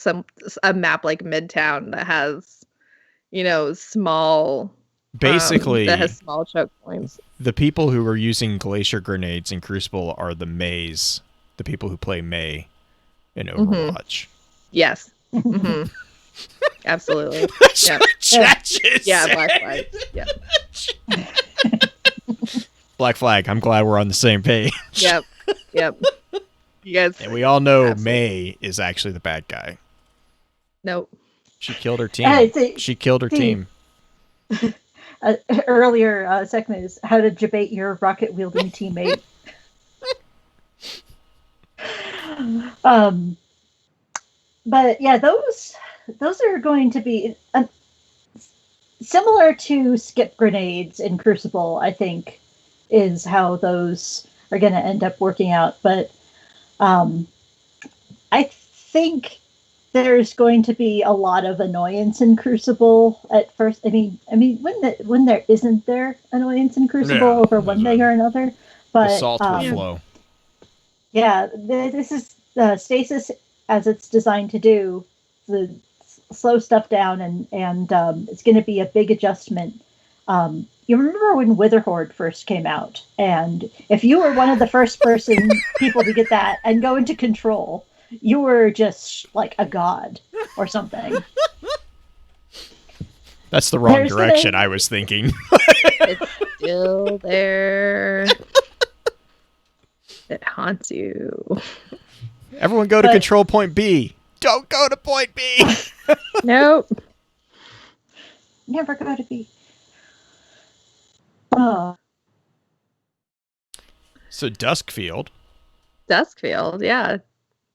a map like Midtown that has, small. Basically, that has small choke points. The people who are using glacier grenades in Crucible are the Mays, the people who play May in Overwatch. Yes. Absolutely. Yeah, Black Flag. Yeah. Black Flag. I'm glad we're on the same page. Yep. You guys. And we all know May is actually the bad guy. Nope. She killed her team. She killed her team. Earlier segment is how to debate your rocket wielding teammate. But yeah, those are going to be similar to skip grenades in Crucible, I think, is how those are going to end up working out. But I think there's going to be a lot of annoyance in Crucible at first. I mean, when there isn't there annoyance in Crucible over one thing or another, but the salt will flow. Yeah, this is Stasis, as it's designed to do, the slow stuff down, and it's going to be a big adjustment. You remember when Witherhoard first came out, and if you were one of the first people to get that and go into control, you were just like a god or something. That's the wrong direction I was thinking. It's still there. It haunts you. Everyone go to control point B. Don't go to point B. Nope. Never go to B. Oh. So Duskfield, yeah.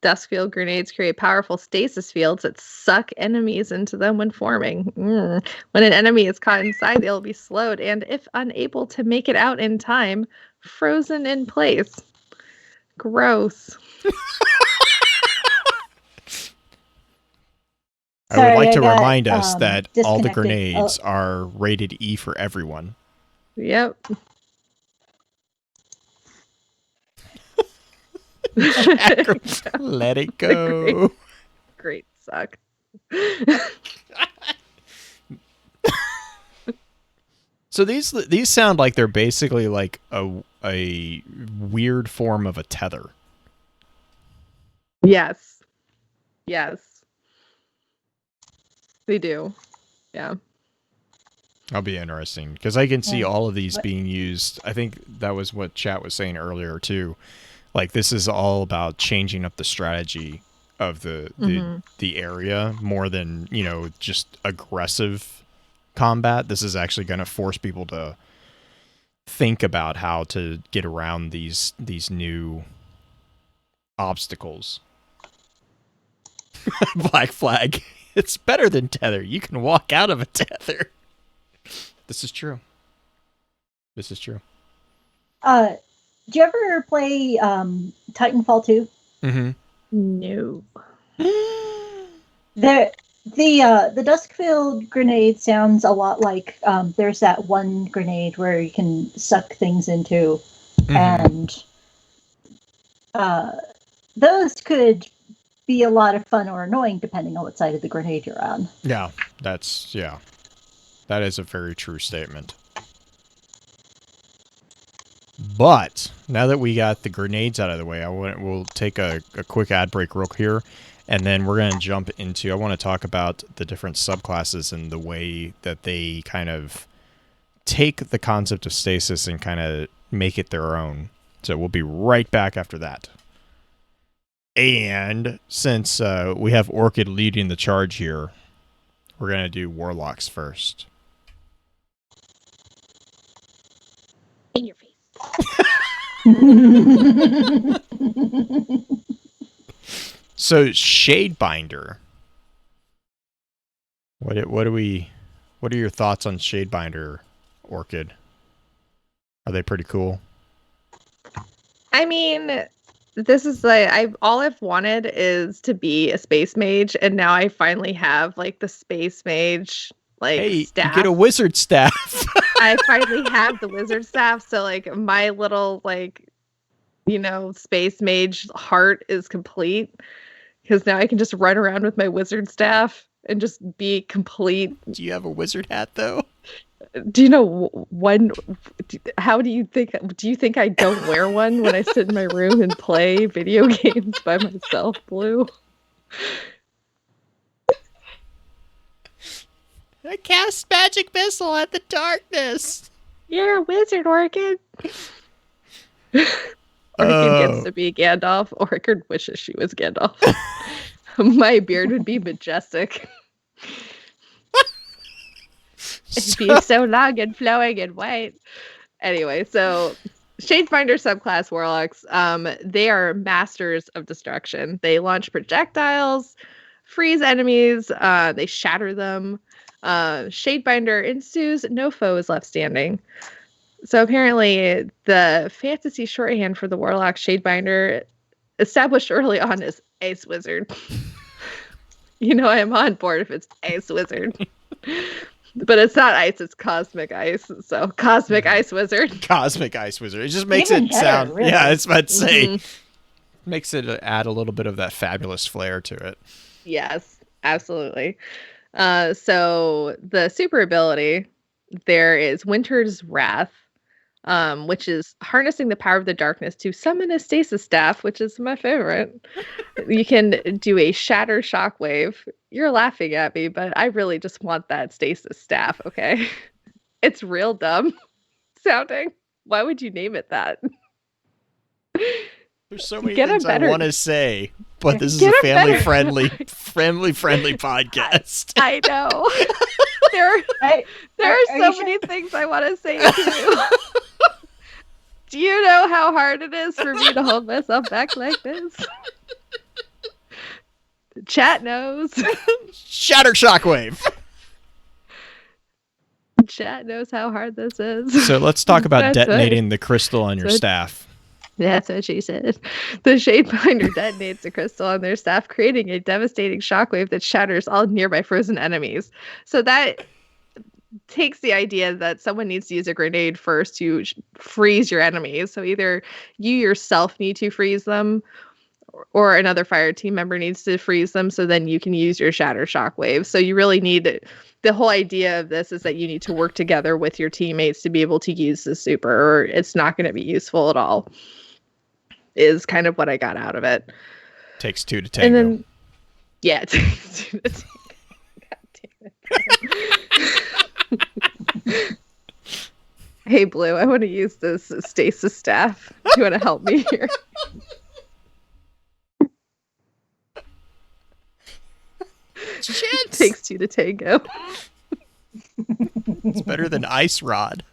Duskfield grenades create powerful stasis fields that suck enemies into them when forming. When an enemy is caught inside, they'll be slowed and, if unable to make it out in time, frozen in place. Gross. I would Sorry, like I to got, remind us that all the disconnected. grenades are rated E for everyone. Yep. Let it go. Great suck. So these sound like they're basically like a weird form of a tether. Yes. Yes. They do. Yeah. That'll be interesting because I can see Yeah. all of these What- being used. I think that was what chat was saying earlier too. Like this is all about changing up the strategy of the area more than, you know, just aggressive combat. This is actually going to force people to think about how to get around these new obstacles. Black flag. It's better than tether. You can walk out of a tether. This is true. This is true. Do you ever play Titanfall 2? Mm-hmm. No. The Duskfield grenade sounds a lot like there's that one grenade where you can suck things into, and those could be a lot of fun or annoying depending on what side of the grenade you're on. Yeah, that is a very true statement. But now that we got the grenades out of the way, we'll take a quick ad break real here, and then we're going to jump into, I want to talk about the different subclasses and the way that they kind of take the concept of stasis and kind of make it their own. So we'll be right back after that. And since we have Orchid leading the charge here, we're going to do Warlocks first. In your face. So Shadebinder. What are your thoughts on Shadebinder, Orchid? Are they pretty cool? I mean, this is like all I've wanted is to be a space mage, and now I finally have like the space mage staff. You get a wizard staff. I finally have the wizard staff, so like my little space mage heart is complete because now I can just run around with my wizard staff and just be complete. Do you have a wizard hat though? Do you know when? How do you think? Do you think I don't wear one when I sit in my room and play video games by myself, Blue? I cast magic missile at the darkness. You're a wizard, Orchid. Orchid gets to be Gandalf. Orchid wishes she was Gandalf. My beard would be majestic. It'd be so long and flowing and white. Anyway, so Shadefinder subclass Warlocks, they are masters of destruction. They launch projectiles, freeze enemies, they shatter them. Shadebinder ensues, no foe is left standing. So apparently the fantasy shorthand for the Warlock Shadebinder established early on as Ace Wizard. You know I'm on board if it's Ace Wizard. But it's not ice, it's cosmic ice. So cosmic ice wizard. Cosmic ice wizard. It just makes Even it better, sound really. Yeah, I was about to say. Mm-hmm. Makes it add a little bit of that fabulous flair to it. Yes, absolutely. So the super ability, there is Winter's Wrath, which is harnessing the power of the darkness to summon a stasis staff, which is my favorite. You can do a shatter shockwave. You're laughing at me, but I really just want that stasis staff, okay? It's real dumb sounding. Why would you name it that? There's so many Get a things better- I want to say, but this is Get a a better- family-friendly podcast. I know. There are Are so you many things I want to say too. Do you know how hard it is for me to hold myself back like this? Chat knows. Shatter shockwave. Chat knows how hard this is. So let's talk about That's right. detonating the crystal on your So- staff. That's what she said. The Shadebinder detonates the crystal on their staff, creating a devastating shockwave that shatters all nearby frozen enemies. So that takes the idea that someone needs to use a grenade first to freeze your enemies. So either you yourself need to freeze them, or another fire team member needs to freeze them, so then you can use your shatter shockwave. So you really need the whole idea of this is that you need to work together with your teammates to be able to use the super, or it's not going to be useful at all. Is kind of what I got out of it. Takes two to tango. And then, yeah, it takes two to tango. God damn it. Hey, Blue, I want to use this stasis staff. Do you want to help me here? Shit. Takes two to tango. It's better than ice rod.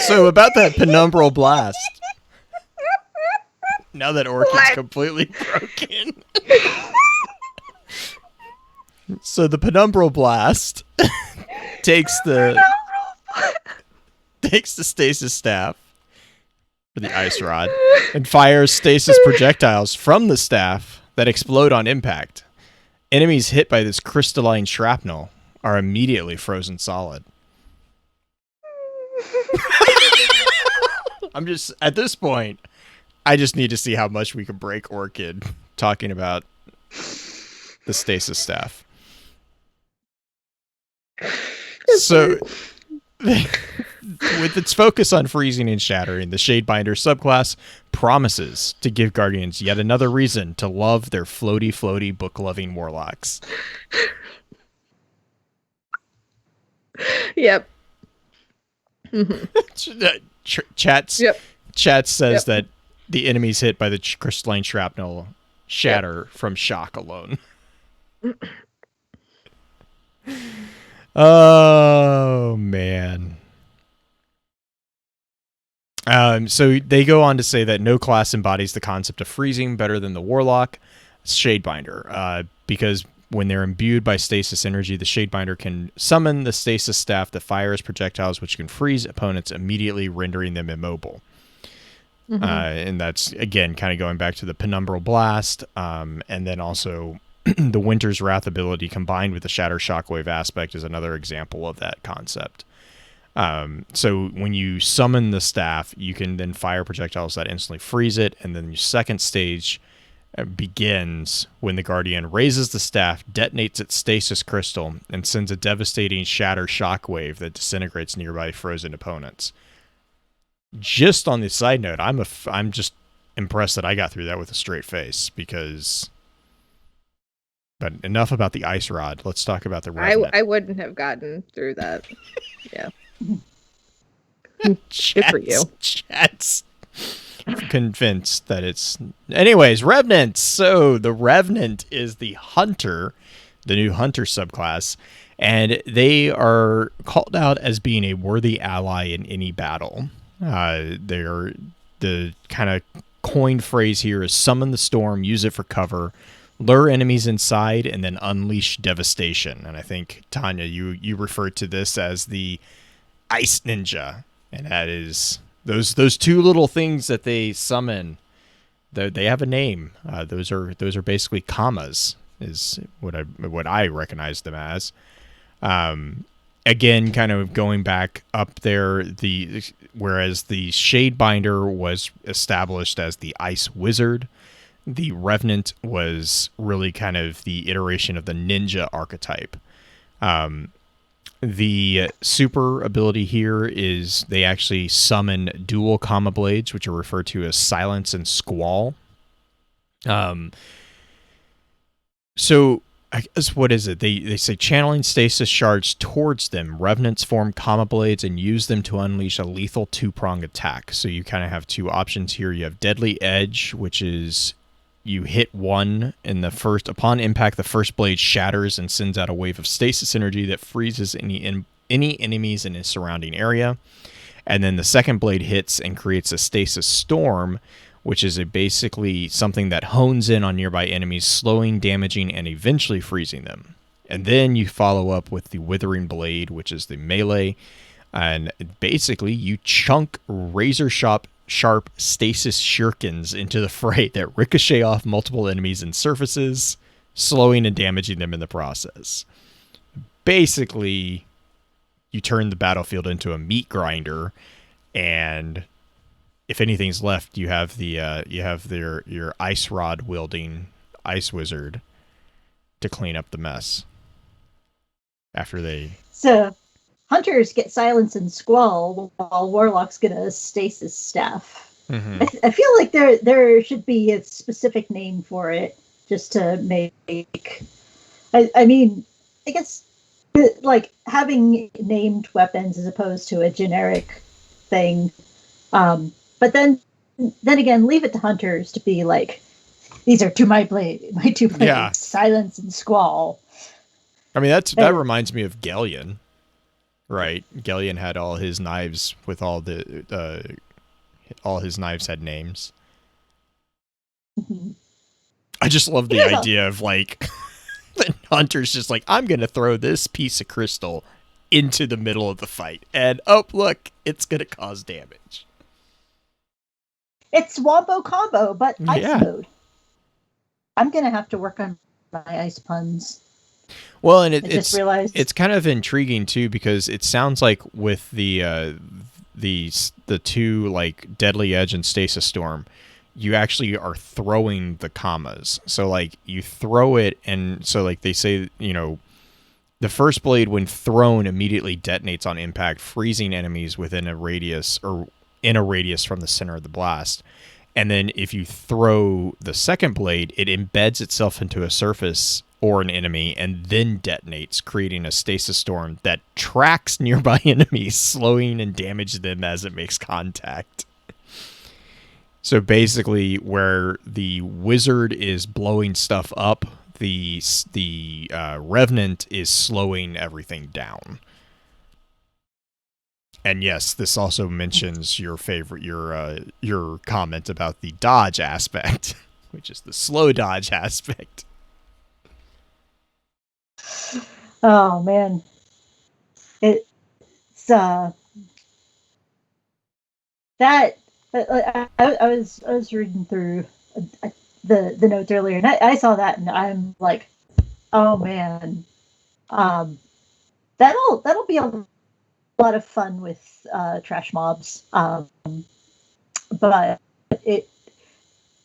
So about that penumbral blast. Now that Orchid's completely broken. So the penumbral blast takes the stasis staff for the ice rod and fires stasis projectiles from the staff that explode on impact. Enemies hit by this crystalline shrapnel are immediately frozen solid. I'm just, at this point, I just need to see how much we can break Orchid talking about the stasis staff. So, with its focus on freezing and shattering, the Shadebinder subclass promises to give Guardians yet another reason to love their floaty, book-loving warlocks. Yep. Mm-hmm. Chat says that the enemies hit by the crystalline shrapnel shatter from shock alone. Oh, man. So they go on to say that no class embodies the concept of freezing better than the Warlock Shadebinder, because when they're imbued by stasis energy, the Shadebinder can summon the stasis staff that fires projectiles which can freeze opponents immediately, rendering them immobile. Mm-hmm. And that's, again, kind of going back to the penumbral blast, and then also the Winter's Wrath ability combined with the Shatter Shockwave aspect is another example of that concept. So when you summon the staff, you can then fire projectiles that instantly freeze it, and then your second stage begins when the Guardian raises the staff, detonates its stasis crystal, and sends a devastating Shatter Shockwave that disintegrates nearby frozen opponents. Just on the side note, I'm just impressed that I got through that with a straight face, because... But enough about the ice rod. Let's talk about the Revenant. I wouldn't have gotten through that. Yeah. Good for you. Chat's convinced that it's... Anyways, Revenants. So the Revenant is the Hunter, the new Hunter subclass, and they are called out as being a worthy ally in any battle. They're the kind of coined phrase here is summon the storm, use it for cover, lure enemies inside, and then unleash devastation. And I think, Tanya, you referred to this as the Ice Ninja, and that is those two little things that they summon. They have a name. Those are basically commas, is what I recognize them as. Again, kind of going back up there, whereas the Shadebinder was established as the Ice Wizard, the Revenant was really kind of the iteration of the ninja archetype. The super ability here is they actually summon dual comma blades, which are referred to as Silence and Squall. So I guess, what is it? They say channeling stasis shards towards them, Revenants form comma blades and use them to unleash a lethal two-prong attack. So you kind of have two options here. You have Deadly Edge, which is you hit one in the first, upon impact, the first blade shatters and sends out a wave of stasis energy that freezes any enemies in a surrounding area. And then the second blade hits and creates a stasis storm, which is basically something that hones in on nearby enemies, slowing, damaging, and eventually freezing them. And then you follow up with the Withering Blade, which is the melee And basically, you chunk razor sharp stasis shurikens into the fray that ricochet off multiple enemies and surfaces, slowing and damaging them in the process. Basically, you turn the battlefield into a meat grinder, and if anything's left, you have your ice rod wielding ice wizard to clean up the mess after they. So hunters get silence and squall, while warlocks get a stasis staff. Mm-hmm. I feel like there should be a specific name for it, just to make. I mean, I guess like having named weapons as opposed to a generic thing. But then again, leave it to hunters to be like, these are my two blades, Yeah. silence and squall. I mean, that reminds me of Galleon, right? Galleon had all his knives with all his knives had names. Mm-hmm. I just love the idea of like the hunter's just like, I'm gonna throw this piece of crystal into the middle of the fight, and oh look, it's gonna cause damage. It's wombo combo, but ice Yeah. mode. I'm gonna have to work on my ice puns. Well, and I just realized it's kind of intriguing too, because it sounds like with the two, like Deadly Edge and Stasis Storm, you actually are throwing the commas. So like you throw it, and so like they say, you know, the first blade when thrown immediately detonates on impact, freezing enemies within a radius or in a radius from the center of the blast. And then if you throw the second blade, it embeds itself into a surface or an enemy and then detonates, creating a stasis storm that tracks nearby enemies, slowing and damaging them as it makes contact. So basically, where the wizard is blowing stuff up, the revenant is slowing everything down. And yes, this also mentions your comment about the dodge aspect, which is the slow dodge aspect. Oh man, it's that I was reading through the notes earlier, and I saw that, and I'm like, oh man, that'll be a lot of fun with trash mobs, but it,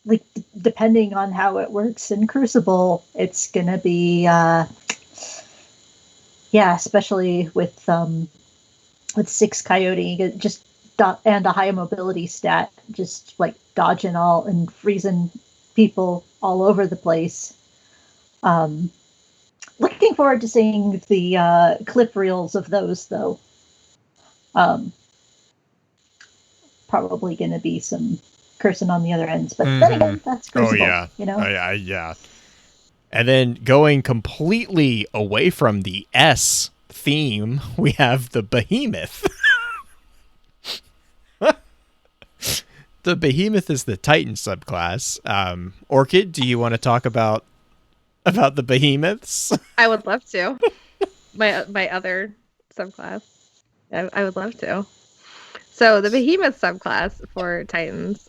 like, depending on how it works in Crucible, it's gonna be especially with 6 Coyote, just and a high mobility stat, just like dodging all and freezing people all over the place. Looking forward to seeing the clip reels of those, though. Probably going to be some cursing on the other ends, but then again, that's Crucible. Oh yeah, you know. Yeah. And then going completely away from the S theme, we have the Behemoth. The Behemoth is the Titan subclass. Orchid, do you want to talk about the Behemoths? I would love to. My other subclass. I would love to. So the Behemoth subclass for Titans,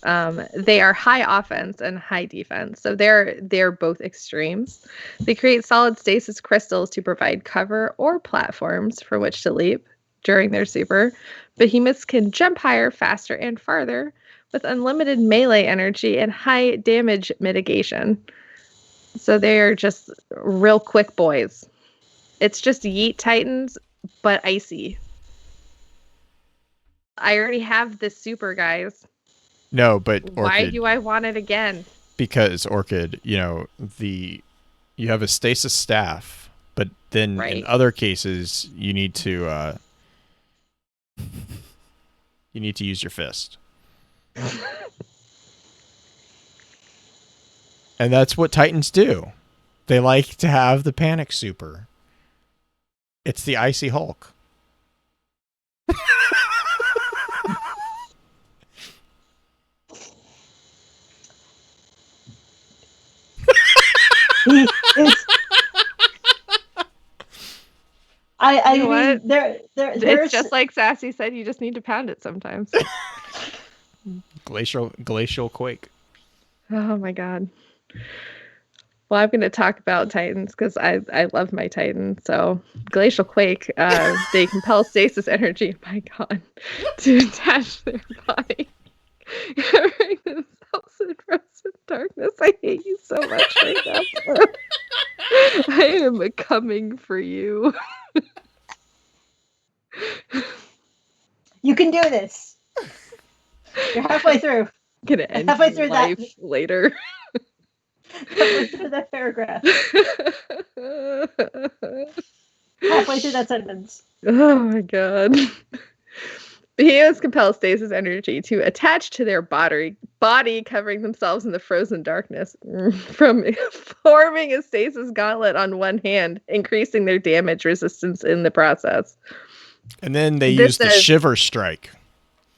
they are high offense and high defense. So they're both extremes. They create solid stasis crystals to provide cover or platforms from which to leap during their super. Behemoths can jump higher, faster, and farther with unlimited melee energy and high damage mitigation. So they are just real quick boys. It's just Yeet Titans, but icy. I already have this super, guys. No, but Orchid, why do I want it again? Because Orchid, you have a stasis staff, but then in other cases you need to use your fist. And that's what Titans do. They like to have the panic super. It's the Icy Hulk. I You know mean, what? there's It's just like Sassy said, you just need to pound it sometimes. Glacial quake. Oh my god. Well, I'm going to talk about Titans because I love my Titan. So, Glacial Quake, they compel stasis energy, my god, to attach their body, covering themselves in frozen darkness. I hate you so much right now, Blue. I am coming for you. you can do this. You're halfway through. I'm gonna end Halfway your through life that. later. Halfway through that paragraph. Halfway through that sentence. Oh my god. Behemoths compel stasis energy to attach to their body, covering themselves in the frozen darkness, from forming a stasis gauntlet on one hand, increasing their damage resistance in the process. And then they use the shiver strike.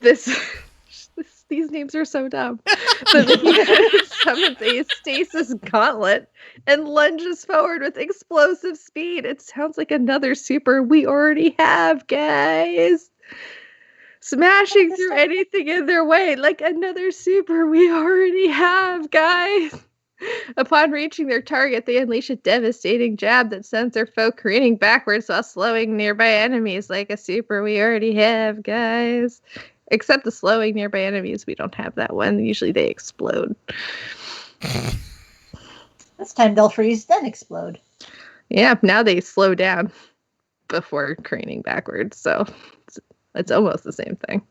These names are so dumb. The behemoth summons a stasis gauntlet and lunges forward with explosive speed. It sounds like another super we already have, guys. Smashing through anything in their way, like another super we already have, guys. Upon reaching their target, they unleash a devastating jab that sends their foe careening backwards while slowing nearby enemies, like a super we already have, guys. Except the slowing nearby enemies, we don't have that one. Usually they explode. This time they'll freeze, then explode. Yeah, now they slow down before careening backwards, so it's almost the same thing.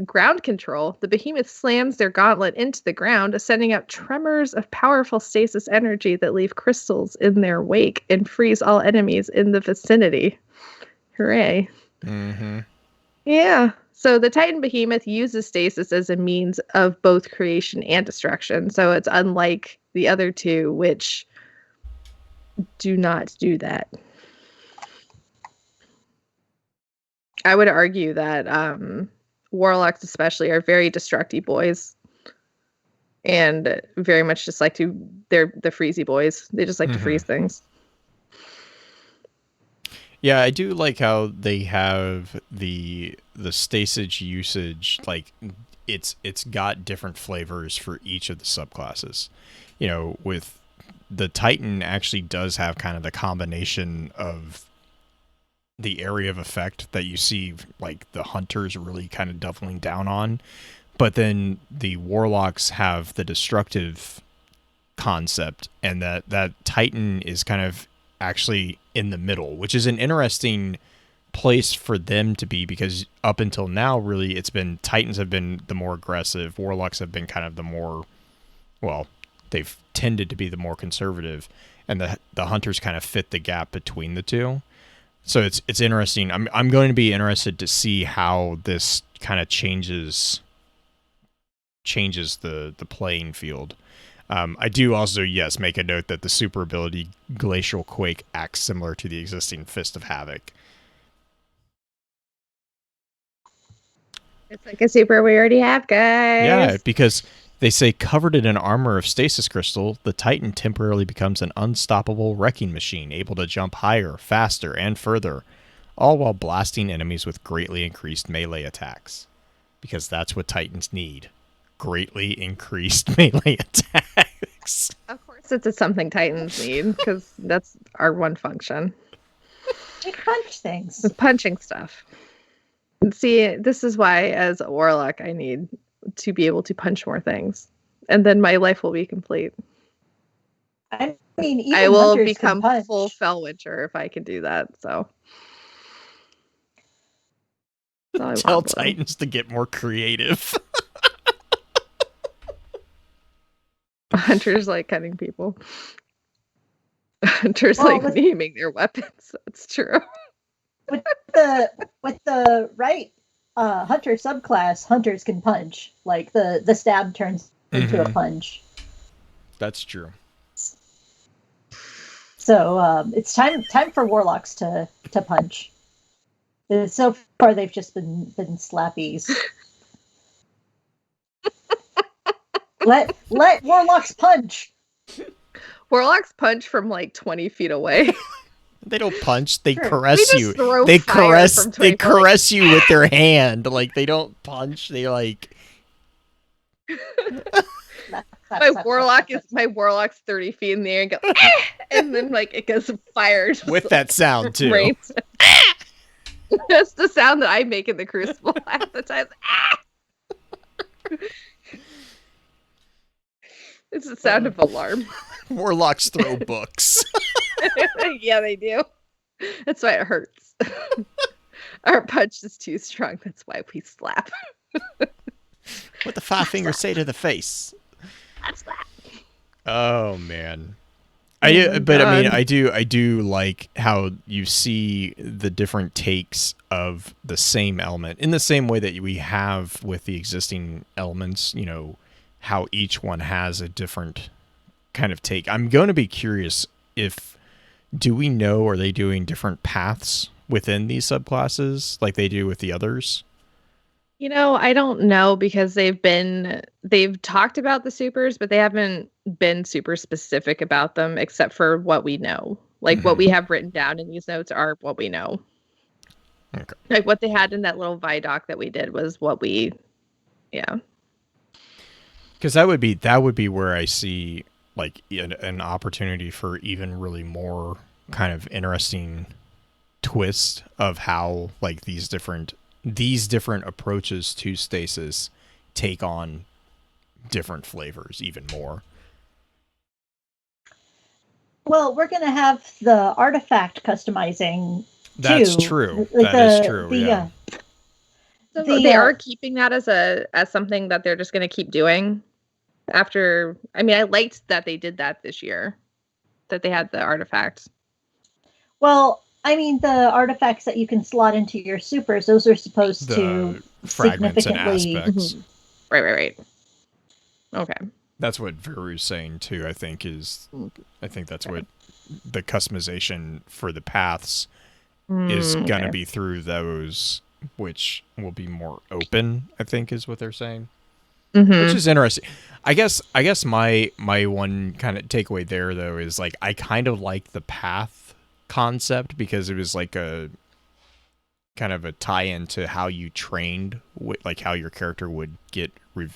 Ground control. The behemoth slams their gauntlet into the ground, sending out tremors of powerful stasis energy that leave crystals in their wake and freeze all enemies in the vicinity. Hooray. Mm-hmm. Yeah. So the Titan behemoth uses stasis as a means of both creation and destruction. So it's unlike the other two, which do not do that. I would argue that warlocks especially are very destructy boys, and very much just like they're the freezy boys. They just like to freeze things. Yeah, I do like how they have the stasis usage. Like it's got different flavors for each of the subclasses. You know, with the Titan actually does have kind of the combination of the area of effect that you see, like the hunters really kind of doubling down on, but then the warlocks have the destructive concept, and that Titan is kind of actually in the middle, which is an interesting place for them to be, because up until now, really, it's been Titans have been the more aggressive, warlocks have been kind of the more, well, they've tended to be the more conservative, and the hunters kind of fit the gap between the two. So it's interesting. I'm going to be interested to see how this kind of changes the playing field. I do also, yes, make a note that the super ability Glacial Quake acts similar to the existing Fist of Havoc. It's like a super we already have, guys. Yeah, because they say covered in an armor of stasis crystal, the Titan temporarily becomes an unstoppable wrecking machine, able to jump higher, faster, and further, all while blasting enemies with greatly increased melee attacks. Because that's what Titans need. Greatly increased melee attacks. Of course, it's something Titans need, because that's our one function. They punch things. It's punching stuff. And see, this is why, as a warlock, I need to be able to punch more things, and then my life will be complete. I mean, even I will hunters become can punch. full Fellwinter if I can do that. So Tell Titans to get more creative. Hunters like cutting people. Hunters like naming their weapons. That's true. With the right hunter subclass, hunters can punch. Like the stab turns into a punch. That's true. So it's time for warlocks to punch. So far, they've just been slappies. let warlocks punch. Warlocks punch from like 20 feet away. They don't punch. They Sure. caress We you. just throw They fire caress. from They 20 foot, like, caress you with their hand. Like they don't punch. They like. my warlock's 30 feet in the air and go, and then like it goes fire just, With that sound too. rains. That's the sound that I make in the Crucible half the time. It's the sound of alarm. Warlocks throw books. Yeah, they do. That's why it hurts. Our punch is too strong. That's why we slap. What the five fingers say to the face? That's that. Oh man. Oh my But I mean, God. I do like how you see the different takes of the same element in the same way that we have with the existing elements, you know, how each one has a different kind of take. I'm going to be curious if do we know, are they doing different paths within these subclasses like they do with the others? You know, I don't know because they've talked about the supers, but they haven't been super specific about them except for what we know. Like what we have written down in these notes are what we know. Okay. Like what they had in that little Vidoc that we did was what we, yeah. Because that would be where I see like an opportunity for even really more kind of interesting twist of how like these different approaches to stasis take on different flavors even more. Well, we're going to have the artifact customizing That's too. true. Like That is true. Yeah. So The, they are keeping that as something that they're just going to keep doing after. I mean, I liked that they did that this year, that they had the artifacts. Well, I mean, the artifacts that you can slot into your supers, those are supposed to The fragments and significantly. aspects. Right. Okay. That's what Veru's saying too. I think that's what the customization for the paths is gonna be through those, which will be more open. I think is what they're saying, which is interesting. I guess my one kind of takeaway there though is like I kind of like the path concept because it was like a kind of a tie-in to how you trained, like how your character would get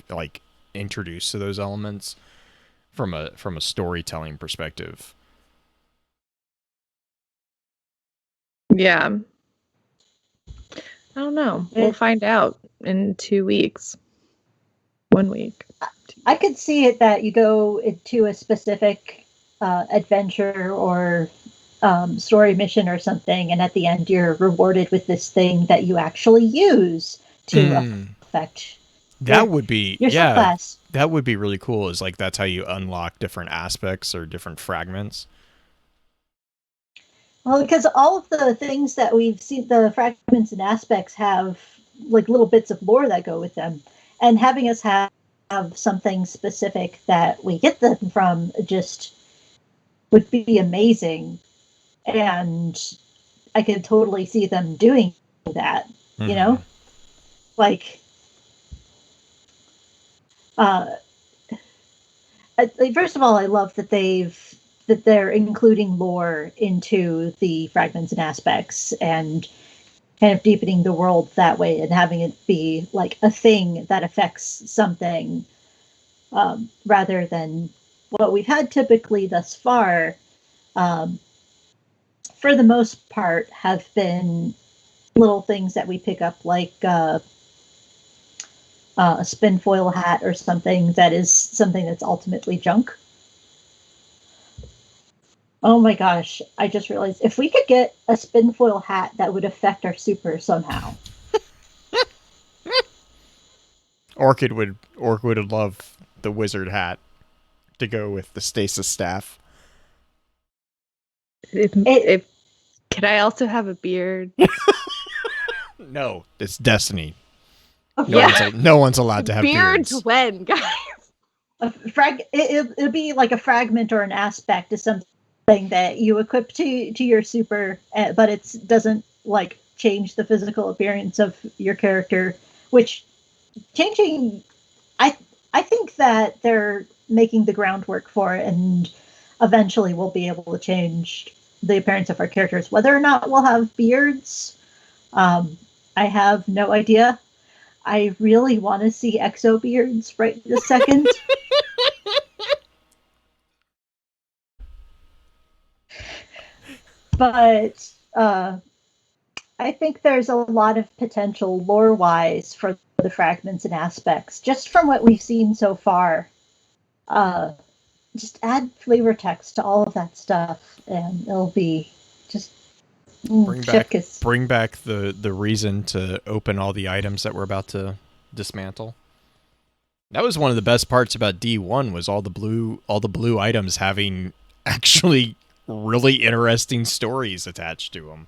like introduced to those elements from a storytelling perspective. Yeah. I don't know. We'll find out in 2 weeks. 1 week. I could see it that you go into a specific adventure or story mission or something, and at the end you're rewarded with this thing that you actually use to affect that would be your subclass. That would be really cool. Is like that's how you unlock different aspects or different fragments. Well, because all of the things that we've seen, the fragments and aspects have like little bits of lore that go with them, and having us have something specific that we get them from just would be amazing. And I could totally see them doing that, you know? Like, first of all, I love that they're including lore into the fragments and aspects and kind of deepening the world that way and having it be like a thing that affects something rather than what we've had typically thus far, for the most part, have been little things that we pick up like a spin foil hat or something that is something that's ultimately junk. Oh my gosh, I just realized if we could get a spin foil hat that would affect our super somehow. Orchid would love the wizard hat to go with the stasis staff. Can I also have a beard? No, it's destiny. No one's allowed to have beards. When, guys? It'll be like a fragment or an aspect of something that you equip to your super, but it doesn't like change the physical appearance of your character. Which changing, I think that they're making the groundwork for it, and eventually we'll be able to change the appearance of our characters. Whether or not we'll have beards, I have no idea. I really want to see exo beards right this second. But I think there's a lot of potential lore-wise for the fragments and aspects, just from what we've seen so far. Just add flavor text to all of that stuff, and it'll be just bring back the reason to open all the items that we're about to dismantle. That was one of the best parts about D1 was all the blue items having actually really interesting stories attached to them.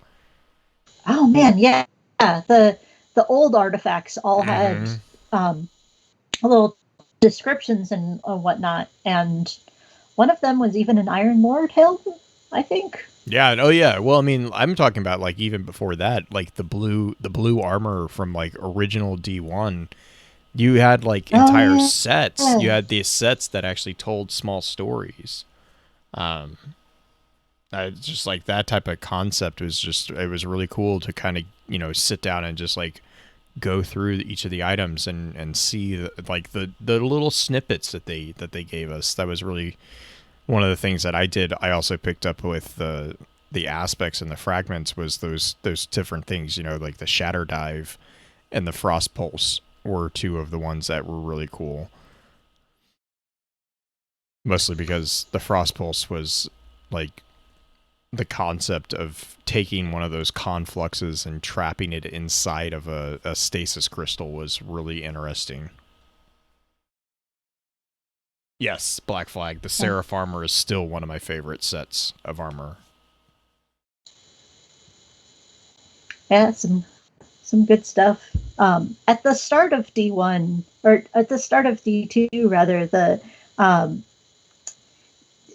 Oh man, yeah. The old artifacts all had little descriptions and whatnot, and one of them was even an Iron Lord hill, I think. Yeah. Oh, yeah. Well, I mean, I'm talking about like even before that, like the blue armor from like original D1. You had like entire sets. You had these sets that actually told small stories. Just like that type of concept it was really cool to kind of, sit down and just like go through each of the items and see the little snippets that they gave us. That was really one of the things that I did. I also picked up with the aspects and the fragments was those different things, like the shatter dive and the frost pulse were two of the ones that were really cool. Mostly because the frost pulse was like the concept of taking one of those confluxes and trapping it inside of a stasis crystal was really interesting. Yes, Black Flag. The Seraph armor is still one of my favorite sets of armor. Yeah, some good stuff. At the start of D1, or at the start of D2, rather, the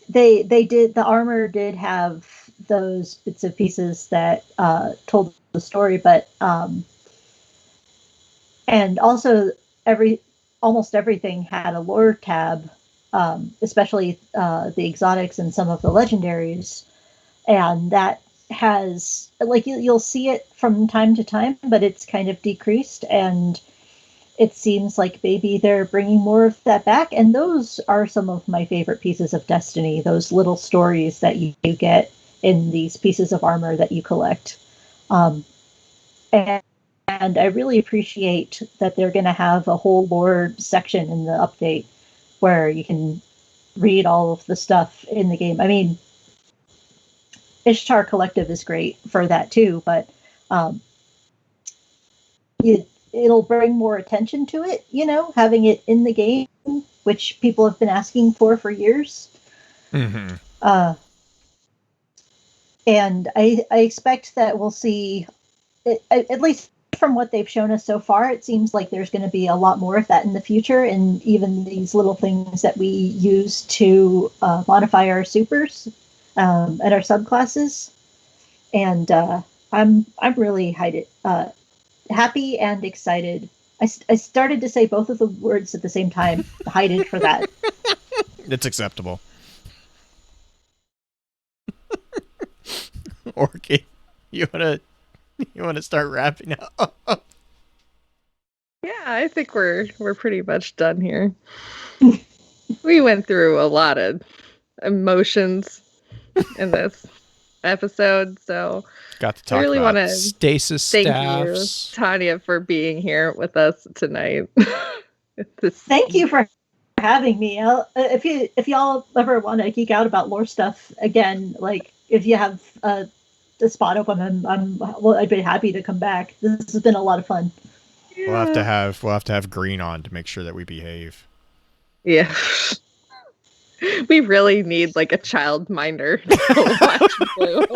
the armor did have those bits and pieces that told the story, but and also almost everything had a lore tab, especially the exotics and some of the legendaries, and that has like you'll see it from time to time, but it's kind of decreased, and it seems like maybe they're bringing more of that back, and those are some of my favorite pieces of Destiny, those little stories that you get in these pieces of armor that you collect. And I really appreciate that they're going to have a whole lore section in the update where you can read all of the stuff in the game. I mean, Ishtar Collective is great for that too, but it'll bring more attention to it, having it in the game, which people have been asking for years. Mm-hmm. And I expect that we'll see, at least from what they've shown us so far, it seems like there's going to be a lot more of that in the future, and even these little things that we use to modify our supers and our subclasses. And I'm really happy and excited. I started to say both of the words at the same time, hided for that. It's acceptable. Orchid, you wanna start wrapping up? Yeah, I think we're pretty much done here. We went through a lot of emotions in this episode, so got to talk I really about want to stasis staffs. Thank you, Tanya, for being here with us tonight. Thank you for having me. If y'all ever want to geek out about lore stuff again, like if you have the spot open, I'd be happy to come back. This has been a lot of fun. Yeah. We'll have to have Green on to make sure that we behave. Yeah. We really need like a child minder to watch Blue.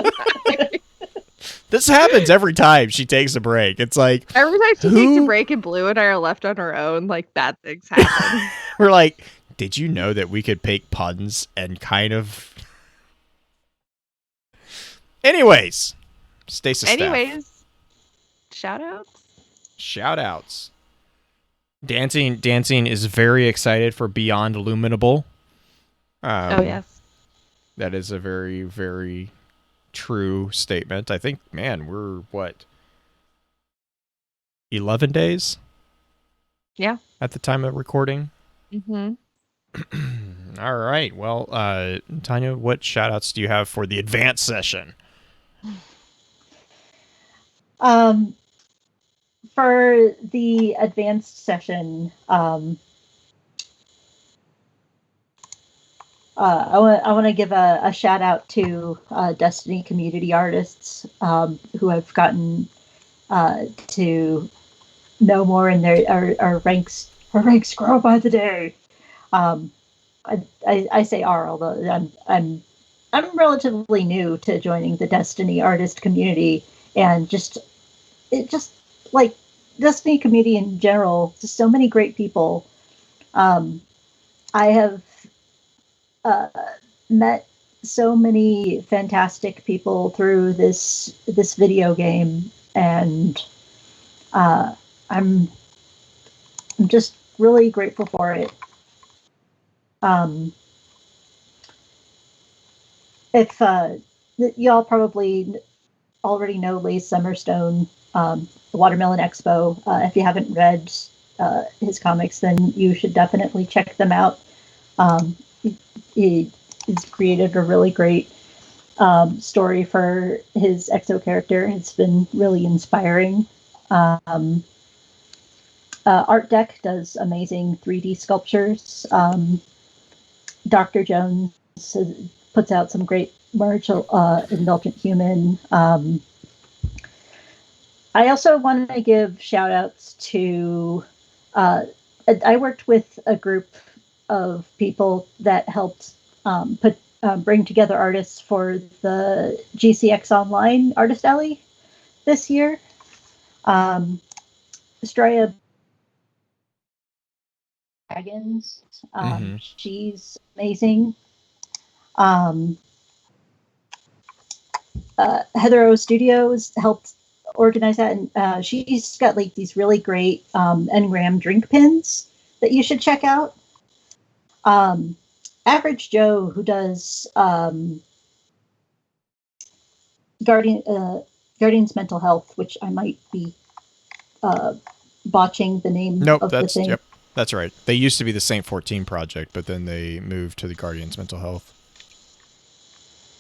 This happens every time she takes a break. It's like every time she takes a break and Blue and I are left on our own, like bad things happen. We're like, did you know that we could make puns and kind of... Anyways, Stasis staff. Shout outs. Dancing is very excited for Beyond Illuminable. Oh yes. That is a very, very true statement. I think, man, we're what, 11 days? Yeah. At the time of recording. Mm-hmm. All right. Well, Tanya, what shout outs do you have for the advanced session? For the advanced session, I want to give a shout out to Destiny community artists who I've gotten to know more, and our ranks grow by the day. I say R, although I'm relatively new to joining the Destiny artist community, and just like Destiny community in general, just so many great people. I have met so many fantastic people through this video game, and uh, I'm just really grateful for it. Um, if y'all probably already know Lace Summerstone, the Watermelon Expo. If you haven't read his comics, then you should definitely check them out. He has created a really great story for his Exo character. It's been really inspiring. Art Deck does amazing 3D sculptures. Dr. Jones puts out some great merch, Indulgent Human. I also want to give shout outs to, I worked with a group of people that helped bring together artists for the GCX Online Artist Alley this year. Estrella Dragons, she's amazing. Heather O Studios helped organize that, and she's got like these really great Ngram drink pins that you should check out. Average Joe, who does Guardian's Mental Health, which I might be botching the name of the thing. Yep, that's right. They used to be the Saint 14 project, but then they moved to the Guardian's Mental Health.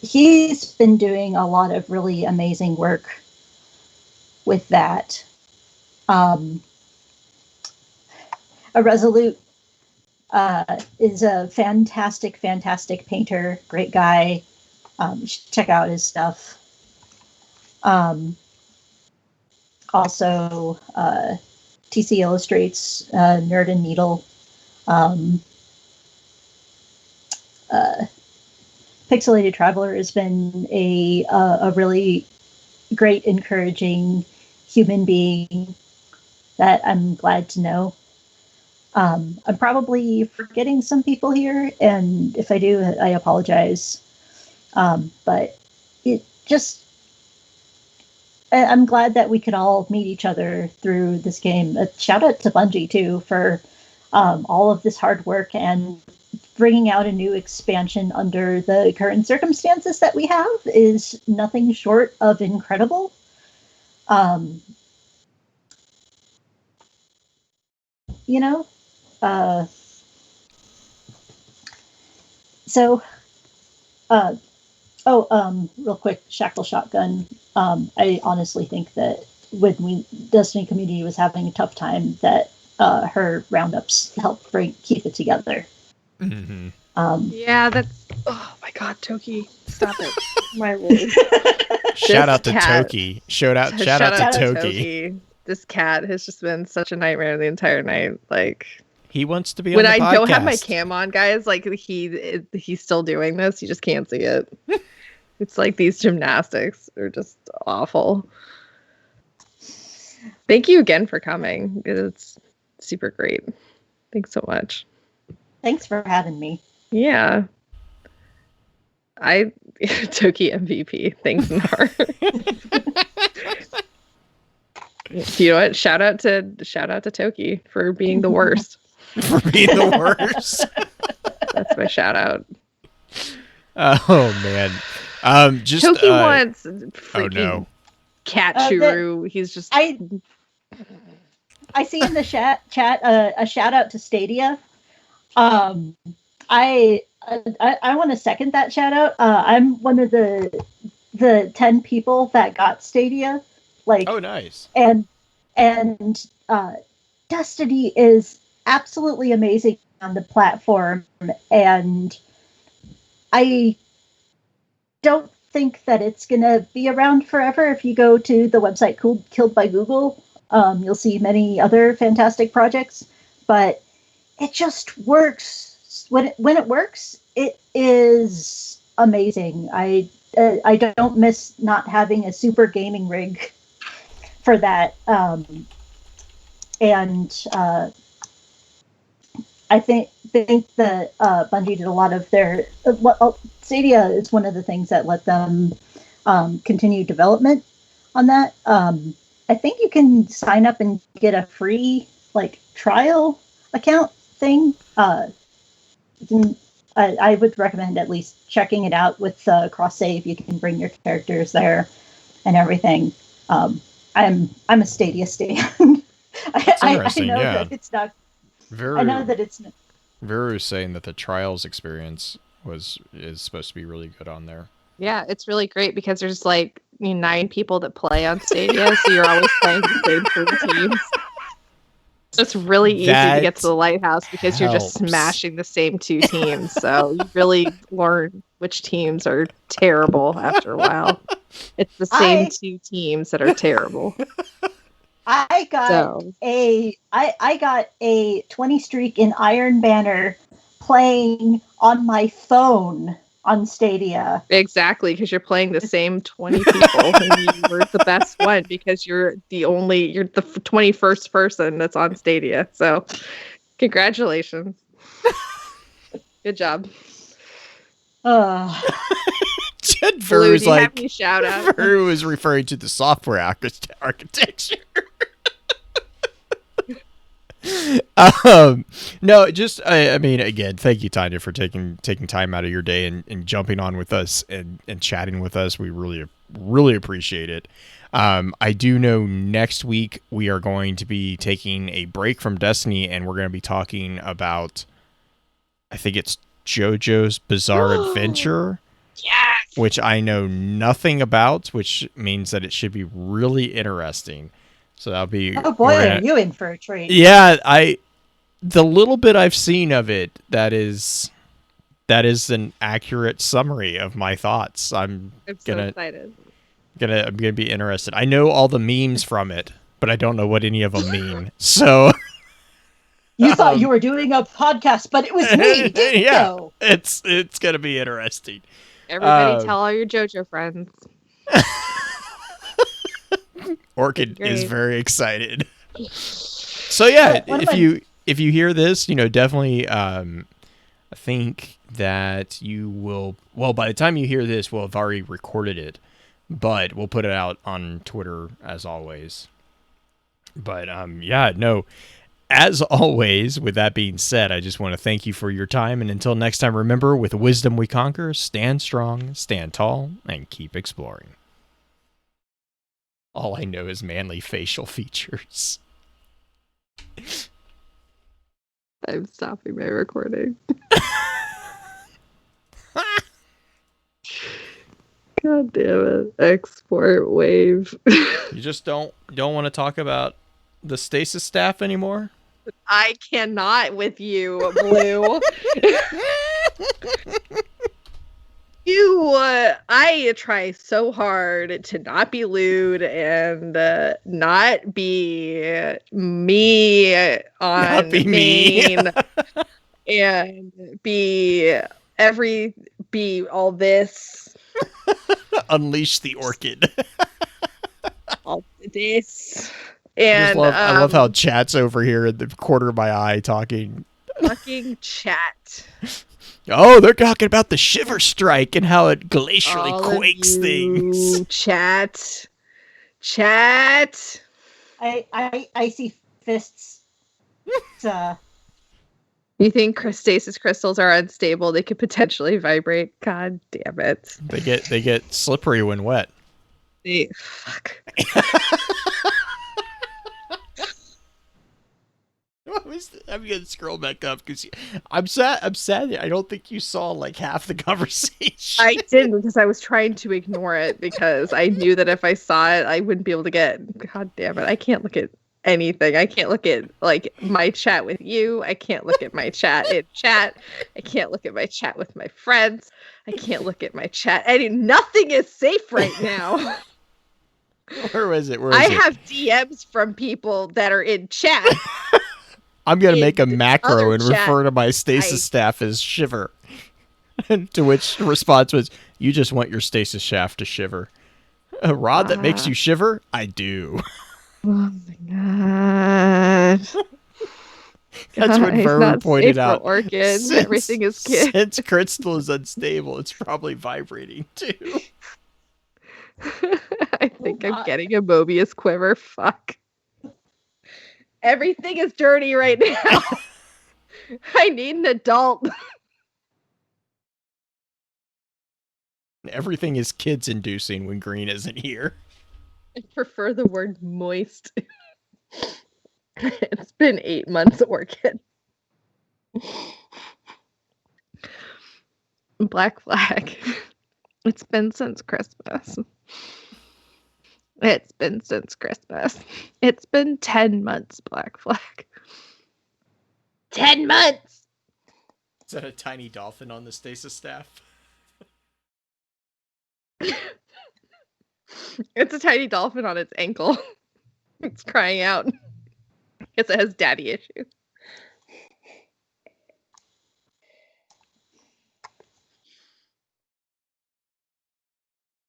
He's been doing a lot of really amazing work with that. A Resolute is a fantastic painter, great guy. You should check out his stuff. Also, TC Illustrates, Nerd and Needle. Pixelated Traveler has been a really great, encouraging human being that I'm glad to know. I'm probably forgetting some people here, and if I do, I apologize. But it just, I'm glad that we could all meet each other through this game. A shout out to Bungie too for all of this hard work and bringing out a new expansion under the current circumstances that we have is nothing short of incredible. You know, real quick, Shackle Shotgun. I honestly think that when Destiny community was having a tough time, that her roundups helped keep it together. Mm-hmm. Yeah, that's. Oh my God, Toki, stop it! My lord. Shout out to Toki. Shout out to Toki. This cat has just been such a nightmare the entire night. Like, he wants to be when on the podcast. I don't have my cam on, guys. Like he's still doing this. You just can't see it. It's like these gymnastics are just awful. Thank you again for coming. It's super great. Thanks so much. Thanks for having me. Yeah. Toki MVP. Thanks, Nar. You know what? Shout out to Toki for being the worst. For being the worst. That's my shout out. Oh man. Just Toki wants oh freaking no. cat churu. He's just I see in the chat a shout out to Stadia. I want to second that shout out. I'm one of the 10 people that got Stadia. Like, Oh, nice. And Destiny is absolutely amazing on the platform, and I don't think that it's gonna be around forever. If you go to the website Killed by Google, you'll see many other fantastic projects, but it just works. When it works, it is amazing. I don't miss not having a super gaming rig for that. And I think that Bungie did a lot of their Stadia is one of the things that let them continue development on that. I think you can sign up and get a free trial account thing. I would recommend at least checking it out with cross save. You can bring your characters there and everything. I'm a Stadia stan. I know that it's not. I know that it's. Veru's saying that the trials experience is supposed to be really good on there. Yeah, it's really great because there's 9 people that play on Stadia, so you're always playing the same 3 teams. It's really easy to get to the lighthouse because you're just smashing the same 2 teams. So you really learn which teams are terrible after a while. It's the same 2 teams that are terrible. I got a 20 streak in Iron Banner playing on my phone on Stadia. Exactly, because you're playing the same 20 people and you were the best one because you're the 21st person that's on Stadia. So congratulations. Good job. Veru is like, shout out. Veru is referring to the software architecture. No, just I mean, again, thank you, Tanya, for taking time out of your day and jumping on with us and chatting with us. We really appreciate it. I do know next week we are going to be taking a break from Destiny, and we're going to be talking about, I think it's JoJo's Bizarre Adventure. Yes! Which I know nothing about, which means that it should be really interesting. So that'll be. Oh boy, are you in for a treat? Yeah, the little bit I've seen of it, that is an accurate summary of my thoughts. I'm so excited. I'm gonna be interested. I know all the memes from it, but I don't know what any of them mean. So you thought you were doing a podcast, but it was me. Yeah, know. it's gonna be interesting. Everybody, tell all your JoJo friends. Orchid is very excited. So yeah, if you hear this, definitely I think that you will, well, by the time you hear this, we'll have already recorded it, but we'll put it out on Twitter as always. But yeah, no, as always, with that being said, I just want to thank you for your time, and until next time, remember, with wisdom we conquer, stand strong, stand tall, and keep exploring. All I know is manly facial features. I'm stopping my recording. God damn it. Export wave. You just don't want to talk about the Stasis staff anymore? I cannot with you, Blue. I try so hard to not be lewd and not be me on main and be all this. Unleash the orchid. All this. And I love how chat's over here in the corner of my eye talking. Fucking chat. Oh, they're talking about the Shiver Strike and how it glacially quakes things. Chat. I see fists. You think stasis crystals are unstable? They could potentially vibrate. God damn it! They get slippery when wet. Fuck. I'm gonna scroll back up because I'm sad. I don't think you saw like half the conversation. I didn't because I was trying to ignore it because I knew that if I saw it, I wouldn't be able to get. God damn it! I can't look at anything. I can't look at like my chat with you. I can't look at my chat in chat. I can't look at my chat with my friends. I can't look at my chat. Nothing is safe right now. Where was it? I have DMs from people that are in chat. I'm gonna make a macro and chat, refer to my stasis staff as Shiver. To which the response was, "You just want your stasis shaft to shiver." A rod that makes you shiver? I do. Oh my god. That's what Vern pointed out. Orchids. Everything is good. Since crystal is unstable, it's probably vibrating too. I think I'm getting a Mobius quiver. Fuck. Everything is dirty right now. I need an adult. Everything is kids inducing when Green isn't here. I prefer the word moist. It's been 8 months, Orchid. Black Flag. It's been since Christmas. It's been since Christmas. It's been 10 months, Black Flag. 10 months! Is that a tiny dolphin on the stasis staff? It's a tiny dolphin on its ankle. It's crying out. Because it has daddy issues.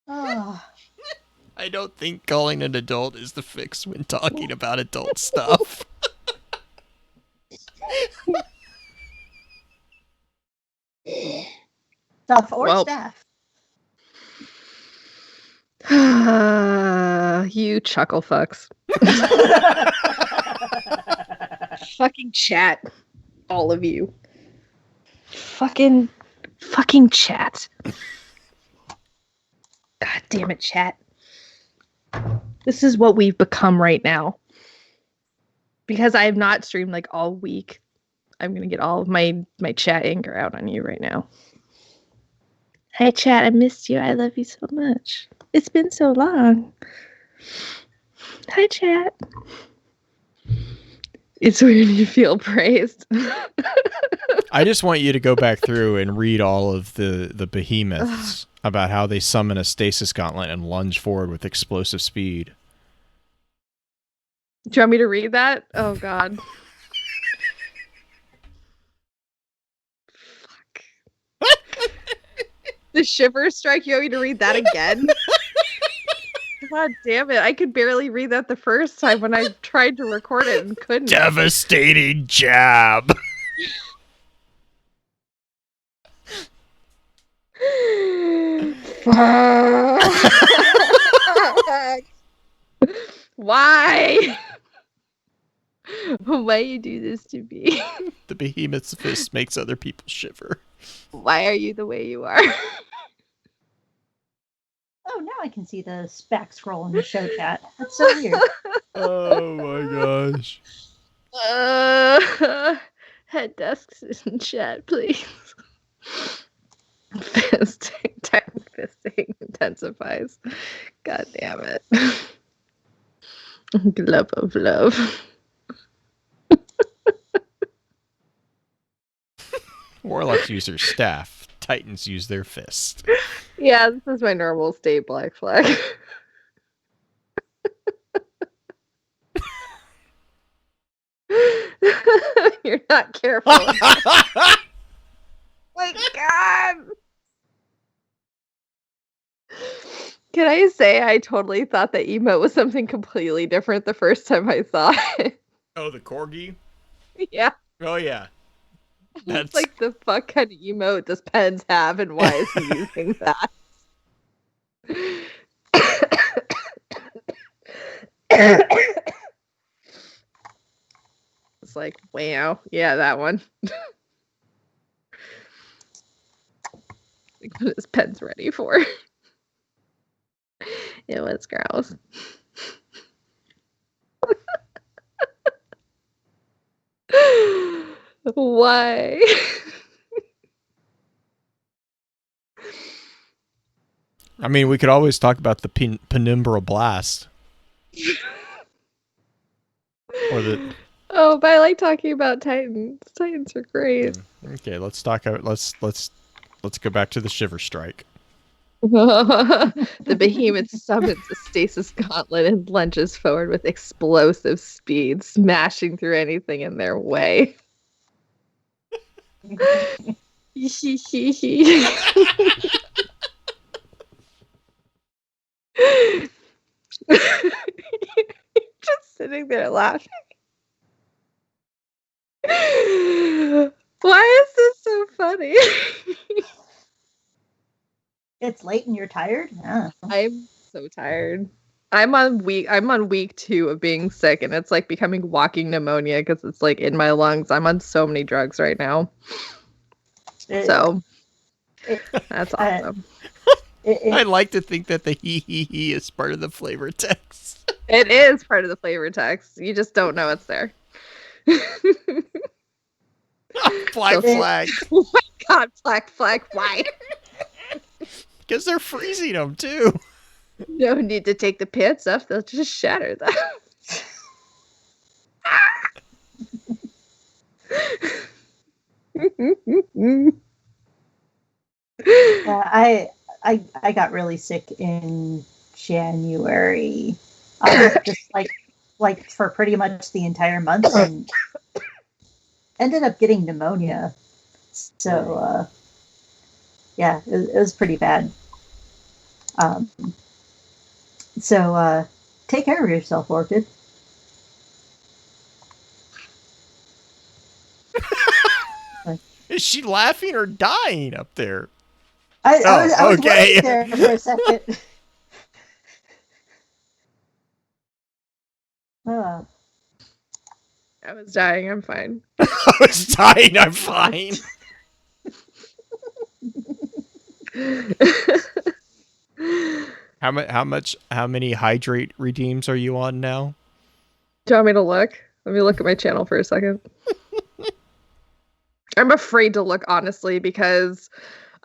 Oh. I don't think calling an adult is the fix when talking about adult stuff. Stuff or staff. You chuckle fucks. Fucking chat. All of you. Fucking chat. God damn it, chat. This is what we've become right now. Because I have not streamed like all week. I'm gonna get all of my chat anger out on you right now. Hi chat, I missed you. I love you so much. It's been so long. Hi chat. It's weird you feel praised. I just want you to go back through and read all of the behemoths about how they summon a stasis gauntlet and lunge forward with explosive speed. Do you want me to read that? Oh god. Fuck. The shiver strike, you want me to read that again? God damn it. I could barely read that the first time when I tried to record it and couldn't. Devastating jab. Why? Why you do this to me? The behemoth's fist makes other people shiver. Why are you the way you are? Oh, now I can see the back scroll in the show chat. That's so weird. Oh my gosh. Head desks in chat, please. Fisting intensifies. God damn it. Glove of love. Warlocks use their staff. Titans use their fist. Yeah, this is my normal state, Black Flag. You're not careful. My God. Can I say I totally thought that emote was something completely different the first time I saw it? Oh, the corgi? Yeah. Oh, yeah. That's It's like the fuck kind of emote does Pens have and why is he using that? It's like, wow. Yeah, that one. what his pen's ready for. It was gross. Why? I mean, we could always talk about the penumbra blast. Or the... Oh, but I like talking about Titans. Titans are great. Okay, let's talk about let's go back to the Shiver Strike. The behemoth summons a stasis gauntlet and lunges forward with explosive speed, smashing through anything in their way. Just sitting there laughing. Why is this so funny? It's late and you're tired? Yeah. I'm so tired. I'm on week 2 of being sick, and it's like becoming walking pneumonia because it's like in my lungs. I'm on so many drugs right now. That's awesome. I like to think that the he is part of the flavor text. It is part of the flavor text. You just don't know it's there. Black flag. Oh my god, black flag, why? Because they're freezing them too. No need to take the pants off, they'll just shatter them. I got really sick in January, just like for pretty much the entire month, and ended up getting pneumonia. So yeah, it was pretty bad. So take care of yourself, Orchid. Is she laughing or dying up there? I was waiting there for a second. I was dying. I'm fine. I was dying. I'm fine. How many hydrate redeems are you on now? Do you want me to look? Let me look at my channel for a second. I'm afraid to look, honestly, because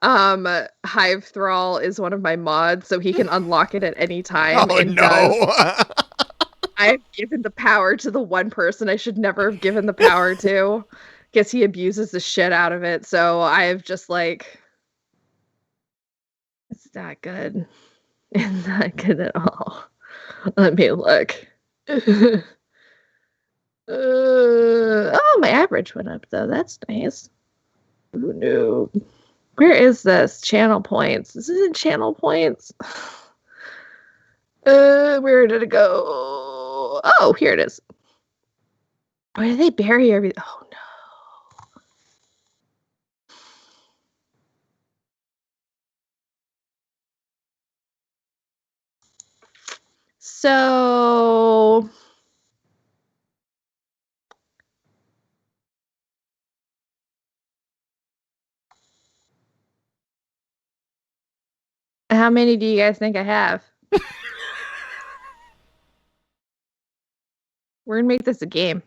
Hive Thrall is one of my mods, so he can unlock it at any time. Oh, no. I've given the power to the one person I should never have given the power to. Guess he abuses the shit out of it, so I've just like... It's not good. It's not good at all. Let me look. Oh, my average went up, though. That's nice. Oh, no. Where is this? Channel points. This isn't channel points. Where did it go? Oh, here it is. Where did they bury everything? Oh, no. So... How many do you guys think I have? We're gonna make this a game.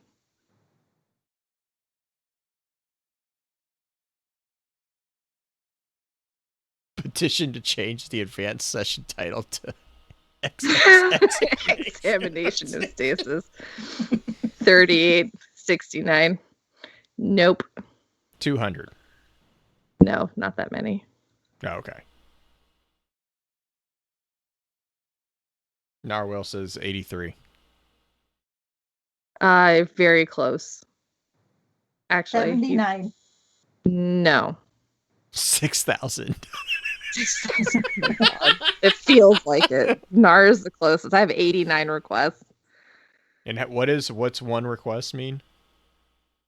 Petition to change the advanced session title to Examination of Stasis. 3869. Nope. 200. No, not that many. Oh, okay. Narwhal says 83. Very close. Actually, 79. No. 6,000. It feels like it. NAR is the closest. I have 89 requests. And what's one request mean?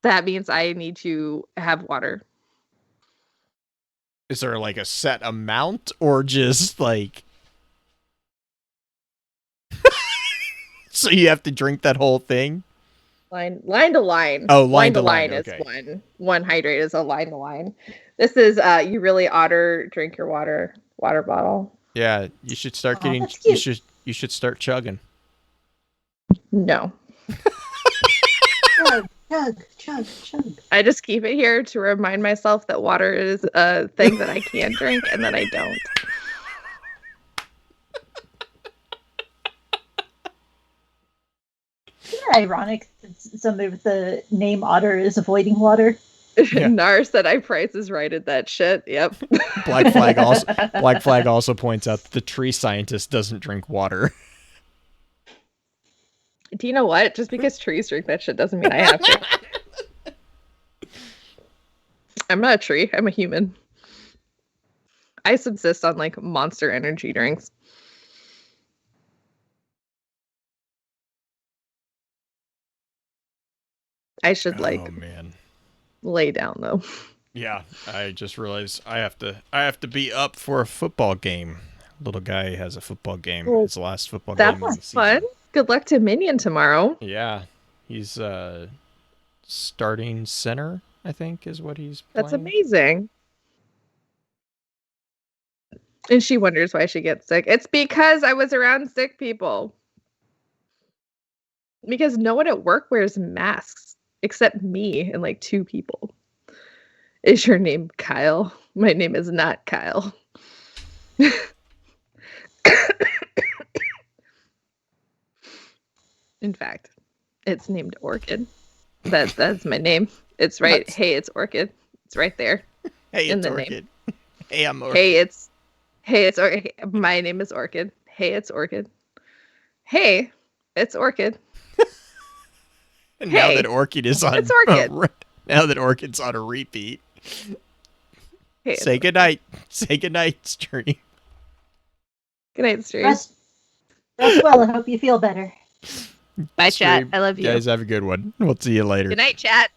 That means I need to have water. Is there like a set amount or just like... So you have to drink that whole thing? Line to line. Oh, line to line, is okay. one hydrate is a line to line. This is you really oughter drink your water bottle. Yeah, you should start Aw, getting. that's cute. You should start chugging. No. Chug, chug, chug, chug. I just keep it here to remind myself that water is a thing that I can drink and that I don't. Isn't it ironic that somebody with the name Otter is avoiding water? Yeah. Nar said I Price is right at that shit. Yep. Black Flag also points out that the tree scientist doesn't drink water. Do you know what? Just because trees drink that shit doesn't mean I have to. I'm not a tree. I'm a human. I subsist on like Monster energy drinks. I should Oh man. lay down though. Yeah, I just realized I have to be up for a football game. Little guy has a football game. Well, His last football game of the That's season. fun. Good luck to Minion tomorrow. Yeah, he's starting center, I think, is what he's playing. That's amazing. And she wonders why she gets sick. It's because I was around sick people. Because no one at work wears masks except me and like 2 people. Is your name Kyle? My name is not Kyle. In fact, it's named Orchid. That's my name. It's right. Hey, it's Orchid. It's right there. Hey, in it's the Orchid. name. Hey, I'm Orchid. Hey, it's Orchid. My name is Orchid. Hey, it's Orchid. Hey, it's Orchid. And Hey, now that Orchid is on, it's Orchid. Now that Orchid's on a repeat, Hey, say goodnight. Say goodnight, Journey. Good night, stream. Rest well. I hope you feel better. Bye, Stream. chat. I love you. Guys, have a good one. We'll see you later. Good night, chat.